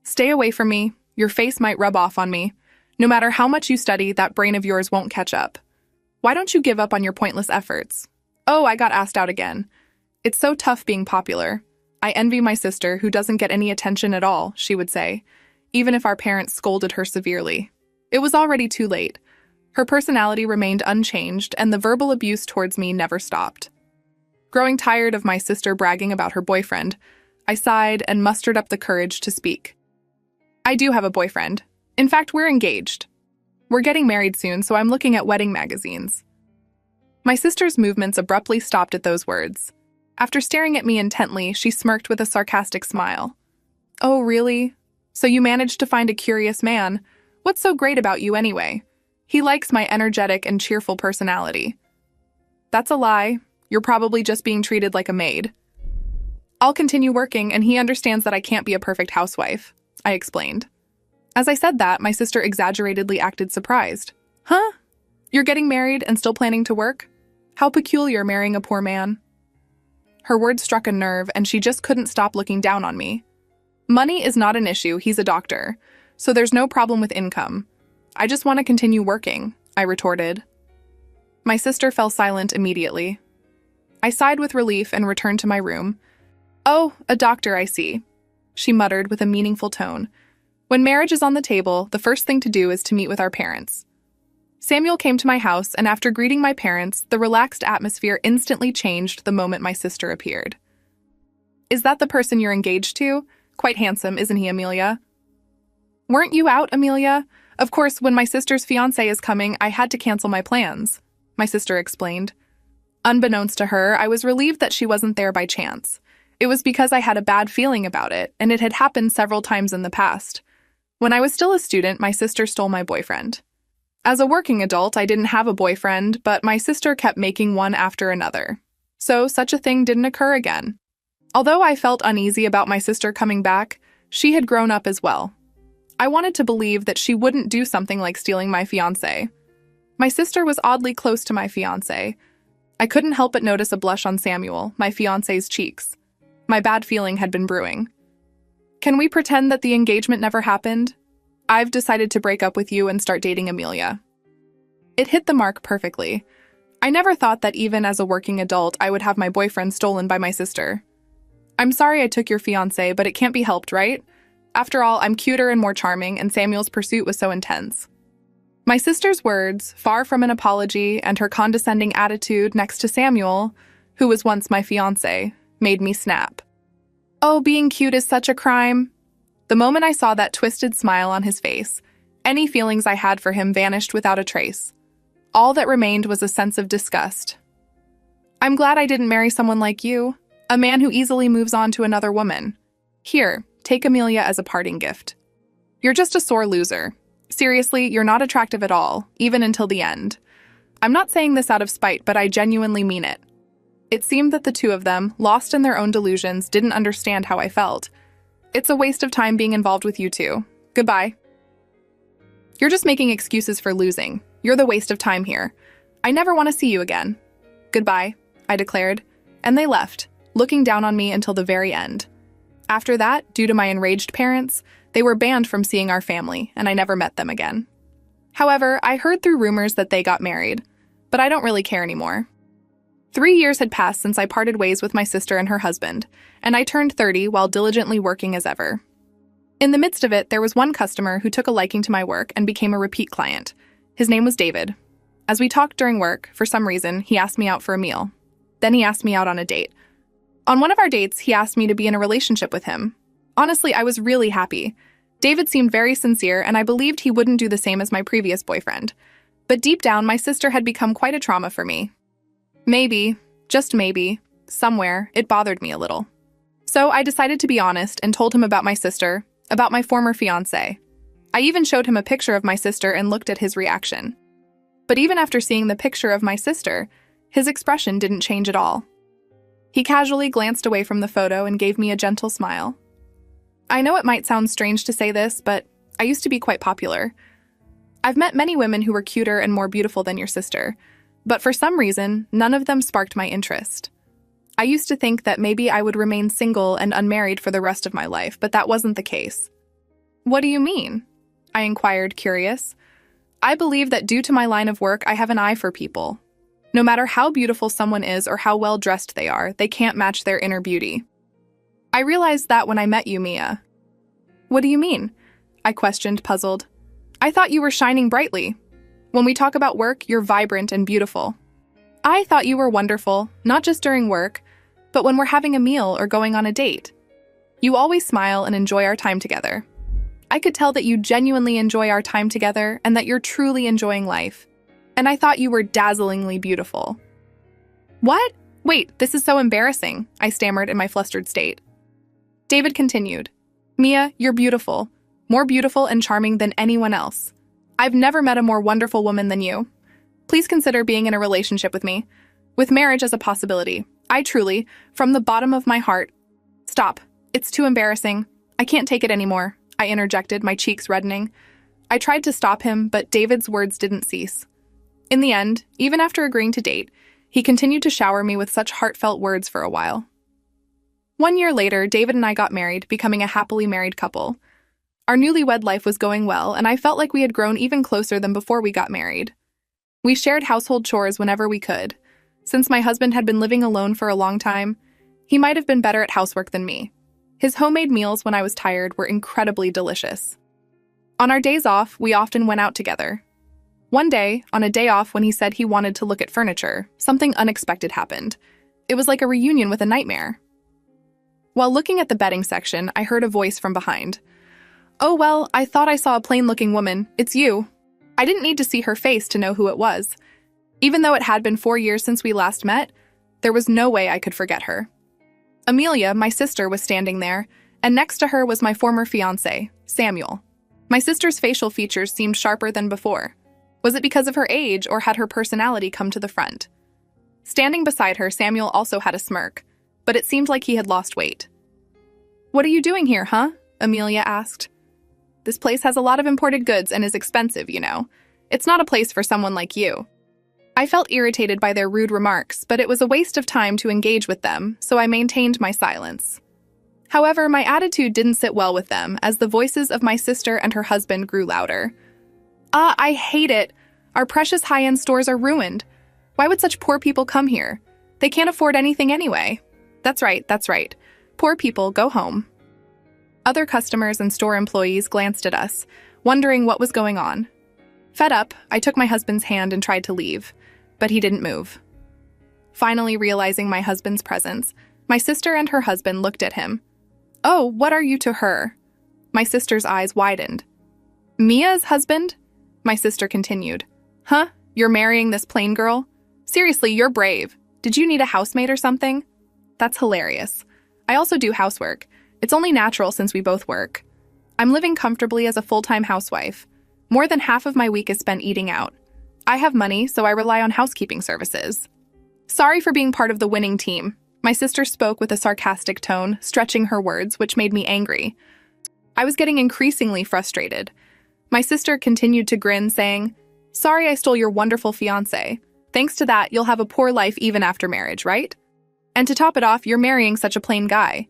"Stay away from me. Your face might rub off on me. No matter how much you study, that brain of yours won't catch up. Why don't you give up on your pointless efforts?" Oh, I got asked out again. "It's so tough being popular. I envy my sister who doesn't get any attention at all," she would say, even if our parents scolded her severely. It was already too late. Her personality remained unchanged, and the verbal abuse towards me never stopped. Growing tired of my sister bragging about her boyfriend, I sighed and mustered up the courage to speak. "I do have a boyfriend. In fact, we're engaged. We're getting married soon, so I'm looking at wedding magazines." My sister's movements abruptly stopped at those words. After staring at me intently, she smirked with a sarcastic smile. "Oh, really? So you managed to find a curious man. What's so great about you anyway? He likes my energetic and cheerful personality." "That's a lie. You're probably just being treated like a maid." "I'll continue working, and he understands that I can't be a perfect housewife," I explained. As I said that, my sister exaggeratedly acted surprised. "Huh? You're getting married and still planning to work? How peculiar marrying a poor man." Her words struck a nerve, and she just couldn't stop looking down on me. "Money is not an issue, he's a doctor, so there's no problem with income. I just want to continue working," I retorted. My sister fell silent immediately. I sighed with relief and returned to my room. "Oh, a doctor, I see," she muttered with a meaningful tone. "When marriage is on the table, the first thing to do is to meet with our parents." Samuel came to my house, and after greeting my parents, the relaxed atmosphere instantly changed the moment my sister appeared. "Is that the person you're engaged to? Quite handsome, isn't he, Amelia?" "Weren't you out, Amelia? Of course, when my sister's fiancé is coming, I had to cancel my plans," my sister explained. Unbeknownst to her, I was relieved that she wasn't there by chance. It was because I had a bad feeling about it, and it had happened several times in the past. When I was still a student, my sister stole my boyfriend. As a working adult, I didn't have a boyfriend, but my sister kept making one after another. So such a thing didn't occur again. Although I felt uneasy about my sister coming back, she had grown up as well. I wanted to believe that she wouldn't do something like stealing my fiancé. My sister was oddly close to my fiancé. I couldn't help but notice a blush on Samuel, my fiancé's cheeks. My bad feeling had been brewing. "Can we pretend that the engagement never happened? I've decided to break up with you and start dating Amelia." It hit the mark perfectly. I never thought that even as a working adult, I would have my boyfriend stolen by my sister. "I'm sorry I took your fiancé, but it can't be helped, right? After all, I'm cuter and more charming, and Samuel's pursuit was so intense." My sister's words, far from an apology, and her condescending attitude next to Samuel, who was once my fiancé, made me snap. "Oh, being cute is such a crime." The moment I saw that twisted smile on his face, any feelings I had for him vanished without a trace. All that remained was a sense of disgust. "I'm glad I didn't marry someone like you, a man who easily moves on to another woman. Here, take Amelia as a parting gift. You're just a sore loser. Seriously, you're not attractive at all, even until the end. I'm not saying this out of spite, but I genuinely mean it." It seemed that the two of them, lost in their own delusions, didn't understand how I felt. "It's a waste of time being involved with you two. Goodbye." "You're just making excuses for losing. You're the waste of time here. I never want to see you again. Goodbye," I declared, and they left, looking down on me until the very end. After that, due to my enraged parents, they were banned from seeing our family, and I never met them again. However, I heard through rumors that they got married, but I don't really care anymore. 3 years had passed since I parted ways with my sister and her husband, and I turned 30 while diligently working as ever. In the midst of it, there was one customer who took a liking to my work and became a repeat client. His name was David. As we talked during work, for some reason, he asked me out for a meal. Then he asked me out on a date. On one of our dates, he asked me to be in a relationship with him. Honestly, I was really happy. David seemed very sincere, and I believed he wouldn't do the same as my previous boyfriend. But deep down, my sister had become quite a trauma for me. Maybe, just maybe, somewhere, it bothered me a little. So I decided to be honest and told him about my sister, about my former fiancé. I even showed him a picture of my sister and looked at his reaction. But even after seeing the picture of my sister, his expression didn't change at all. He casually glanced away from the photo and gave me a gentle smile. I know it might sound strange to say this, but I used to be quite popular. I've met many women who were cuter and more beautiful than your sister, but for some reason, none of them sparked my interest. I used to think that maybe I would remain single and unmarried for the rest of my life, but that wasn't the case. What do you mean? I inquired, curious. I believe that due to my line of work, I have an eye for people. No matter how beautiful someone is or how well dressed they are, they can't match their inner beauty. I realized that when I met you, Mia. What do you mean? I questioned, puzzled. I thought you were shining brightly. When we talk about work, you're vibrant and beautiful. I thought you were wonderful, not just during work, but when we're having a meal or going on a date. You always smile and enjoy our time together. I could tell that you genuinely enjoy our time together and that you're truly enjoying life. And I thought you were dazzlingly beautiful. What? Wait, this is so embarrassing, I stammered in my flustered state. David continued, Mia, you're beautiful. More beautiful and charming than anyone else. I've never met a more wonderful woman than you. Please consider being in a relationship with me, with marriage as a possibility. I truly, from the bottom of my heart... Stop. It's too embarrassing. I can't take it anymore, I interjected, my cheeks reddening. I tried to stop him, but David's words didn't cease. In the end, even after agreeing to date, he continued to shower me with such heartfelt words for a while. 1 year later, David and I got married, becoming a happily married couple. Our newlywed life was going well, and I felt like we had grown even closer than before we got married. We shared household chores whenever we could. Since my husband had been living alone for a long time, he might have been better at housework than me. His homemade meals when I was tired were incredibly delicious. On our days off, we often went out together. One day, on a day off when he said he wanted to look at furniture, something unexpected happened. It was like a reunion with a nightmare. While looking at the bedding section, I heard a voice from behind. Oh well, I thought I saw a plain-looking woman. It's you. I didn't need to see her face to know who it was. Even though it had been 4 years since we last met, there was no way I could forget her. Amelia, my sister, was standing there, and next to her was my former fiancé, Samuel. My sister's facial features seemed sharper than before. Was it because of her age, or had her personality come to the front? Standing beside her, Samuel also had a smirk, but it seemed like he had lost weight. What are you doing here, huh? Amelia asked. This place has a lot of imported goods and is expensive, you know. It's not a place for someone like you. I felt irritated by their rude remarks, but it was a waste of time to engage with them, so I maintained my silence. However, my attitude didn't sit well with them as the voices of my sister and her husband grew louder. I hate it. Our precious high-end stores are ruined. Why would such poor people come here? They can't afford anything anyway. That's right. Poor people, go home. Other customers and store employees glanced at us, wondering what was going on. Fed up, I took my husband's hand and tried to leave, but he didn't move. Finally realizing my husband's presence, my sister and her husband looked at him. Oh, what are you to her? My sister's eyes widened. Mia's husband? My sister continued. Huh? You're marrying this plain girl? Seriously, you're brave. Did you need a housemate or something? That's hilarious. I also do housework. It's only natural since we both work. I'm living comfortably as a full-time housewife. More than half of my week is spent eating out. I have money, so I rely on housekeeping services. Sorry for being part of the winning team. My sister spoke with a sarcastic tone, stretching her words, which made me angry. I was getting increasingly frustrated. My sister continued to grin, saying, Sorry I stole your wonderful fiancé. Thanks to that, you'll have a poor life even after marriage, right? And to top it off, you're marrying such a plain guy.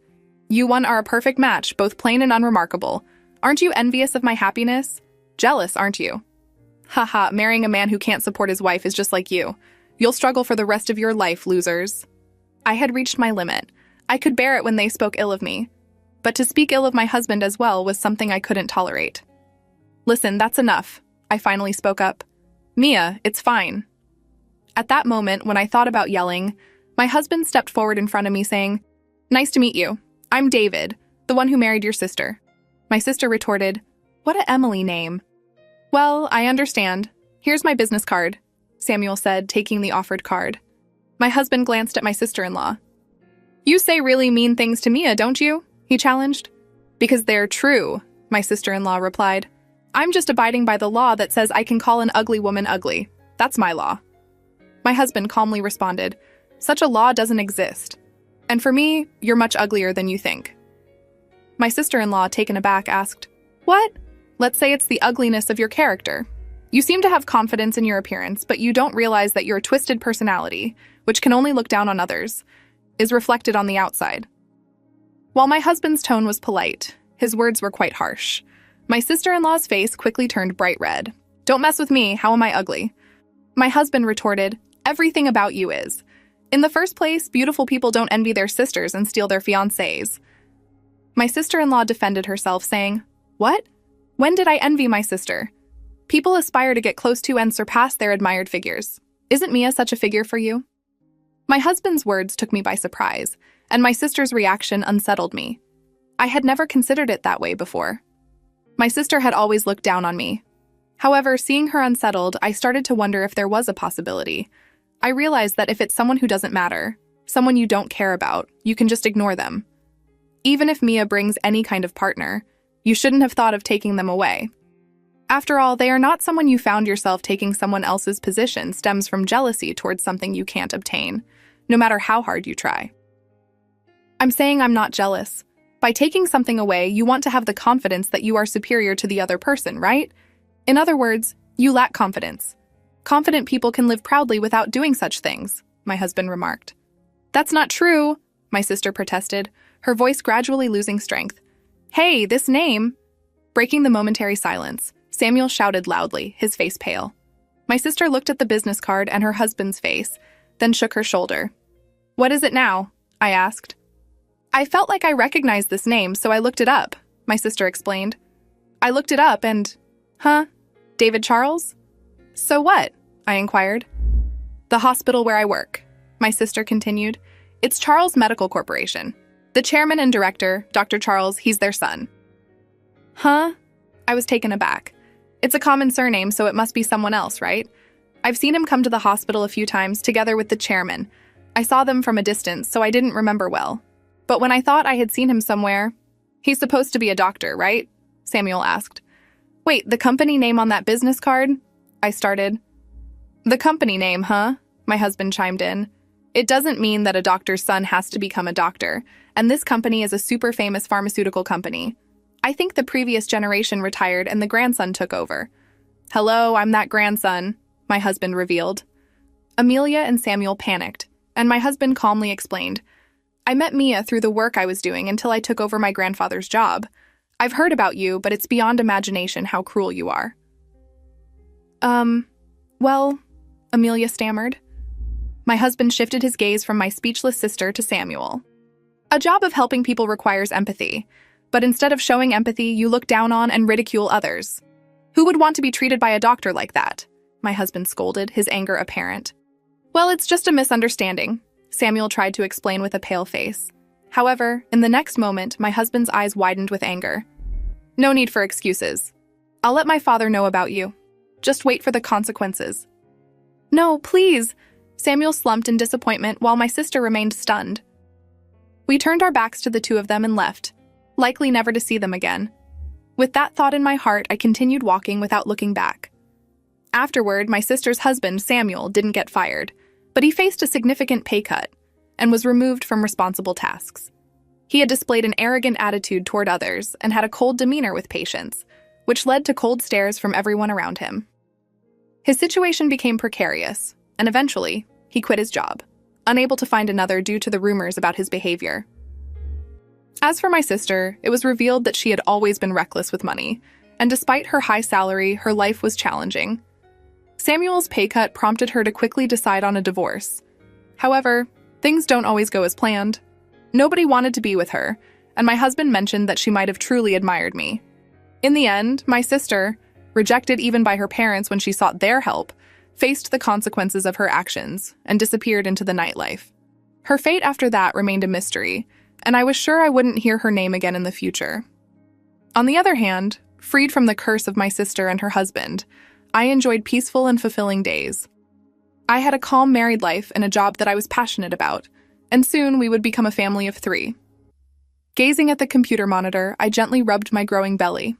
You one are a perfect match, both plain and unremarkable. Aren't you envious of my happiness? Jealous, aren't you? Haha, marrying a man who can't support his wife is just like you. You'll struggle for the rest of your life, losers. I had reached my limit. I could bear it when they spoke ill of me. But to speak ill of my husband as well was something I couldn't tolerate. Listen, that's enough. I finally spoke up. Mia, it's fine. At that moment, when I thought about yelling, my husband stepped forward in front of me saying, "Nice to meet you. I'm David, the one who married your sister." My sister retorted, "What a Emily name." "Well, I understand. Here's my business card," Samuel said, taking the offered card. My husband glanced at my sister-in-law. "You say really mean things to Mia, don't you?" he challenged. "Because they're true," my sister-in-law replied. "I'm just abiding by the law that says I can call an ugly woman ugly. That's my law." My husband calmly responded, "Such a law doesn't exist. And for me, you're much uglier than you think." My sister-in-law, taken aback, asked, "What?" "Let's say it's the ugliness of your character. You seem to have confidence in your appearance, but you don't realize that your twisted personality, which can only look down on others, is reflected on the outside." While my husband's tone was polite, his words were quite harsh. My sister-in-law's face quickly turned bright red. "Don't mess with me, how am I ugly?" My husband retorted, "Everything about you is. In the first place, beautiful people don't envy their sisters and steal their fiancés." My sister-in-law defended herself, saying, "What? When did I envy my sister? People aspire to get close to and surpass their admired figures. Isn't Mia such a figure for you?" My husband's words took me by surprise, and my sister's reaction unsettled me. I had never considered it that way before. My sister had always looked down on me. However, seeing her unsettled, I started to wonder if there was a possibility. I realized that if it's someone who doesn't matter, someone you don't care about, you can just ignore them. Even if Mia brings any kind of partner, you shouldn't have thought of taking them away. After all, they are not someone you found yourself taking someone else's position stems from jealousy towards something you can't obtain, no matter how hard you try. I'm saying I'm not jealous. By taking something away, you want to have the confidence that you are superior to the other person, right? In other words, you lack confidence. Confident people can live proudly without doing such things, my husband remarked. "That's not true," my sister protested, her voice gradually losing strength. "Hey, this name!" Breaking the momentary silence, Samuel shouted loudly, his face pale. My sister looked at the business card and her husband's face, then shook her shoulder. "What is it now?" I asked. "I felt like I recognized this name, so I looked it up," my sister explained. "I looked it up and... Huh? David Charles?" "So what?" I inquired. "The hospital where I work," my sister continued. "It's Charles Medical Corporation. The chairman and director, Dr. Charles, he's their son." "Huh?" I was taken aback. It's a common surname, so it must be someone else, right? I've seen him come to the hospital a few times together with the chairman. I saw them from a distance, so I didn't remember well. But when I thought I had seen him somewhere... "He's supposed to be a doctor, right?" Samuel asked. "Wait, the company name on that business card?" I started. "The company name, huh?" my husband chimed in. "It doesn't mean that a doctor's son has to become a doctor, and this company is a super famous pharmaceutical company. I think the previous generation retired and the grandson took over." "Hello, I'm that grandson," my husband revealed. Amelia and Samuel panicked, and my husband calmly explained, "I met Mia through the work I was doing until I took over my grandfather's job. I've heard about you, but it's beyond imagination how cruel you are." Well," Amelia stammered. My husband shifted his gaze from my speechless sister to Samuel. "A job of helping people requires empathy, but instead of showing empathy, you look down on and ridicule others. Who would want to be treated by a doctor like that?" my husband scolded, his anger apparent. "Well, it's just a misunderstanding," Samuel tried to explain with a pale face. However, in the next moment, my husband's eyes widened with anger. "No need for excuses. I'll let my father know about you. Just wait for the consequences." "No, please!" Samuel slumped in disappointment while my sister remained stunned. We turned our backs to the two of them and left, likely never to see them again. With that thought in my heart, I continued walking without looking back. Afterward, my sister's husband, Samuel, didn't get fired, but he faced a significant pay cut and was removed from responsible tasks. He had displayed an arrogant attitude toward others and had a cold demeanor with patients, which led to cold stares from everyone around him. His situation became precarious, and eventually, he quit his job, unable to find another due to the rumors about his behavior. As for my sister, it was revealed that she had always been reckless with money, and despite her high salary, her life was challenging. Samuel's pay cut prompted her to quickly decide on a divorce. However, things don't always go as planned. Nobody wanted to be with her, and my husband mentioned that she might have truly admired me. In the end, my sister, rejected even by her parents when she sought their help, faced the consequences of her actions, and disappeared into the nightlife. Her fate after that remained a mystery, and I was sure I wouldn't hear her name again in the future. On the other hand, freed from the curse of my sister and her husband, I enjoyed peaceful and fulfilling days. I had a calm married life and a job that I was passionate about, and soon we would become a family of 3. Gazing at the computer monitor, I gently rubbed my growing belly.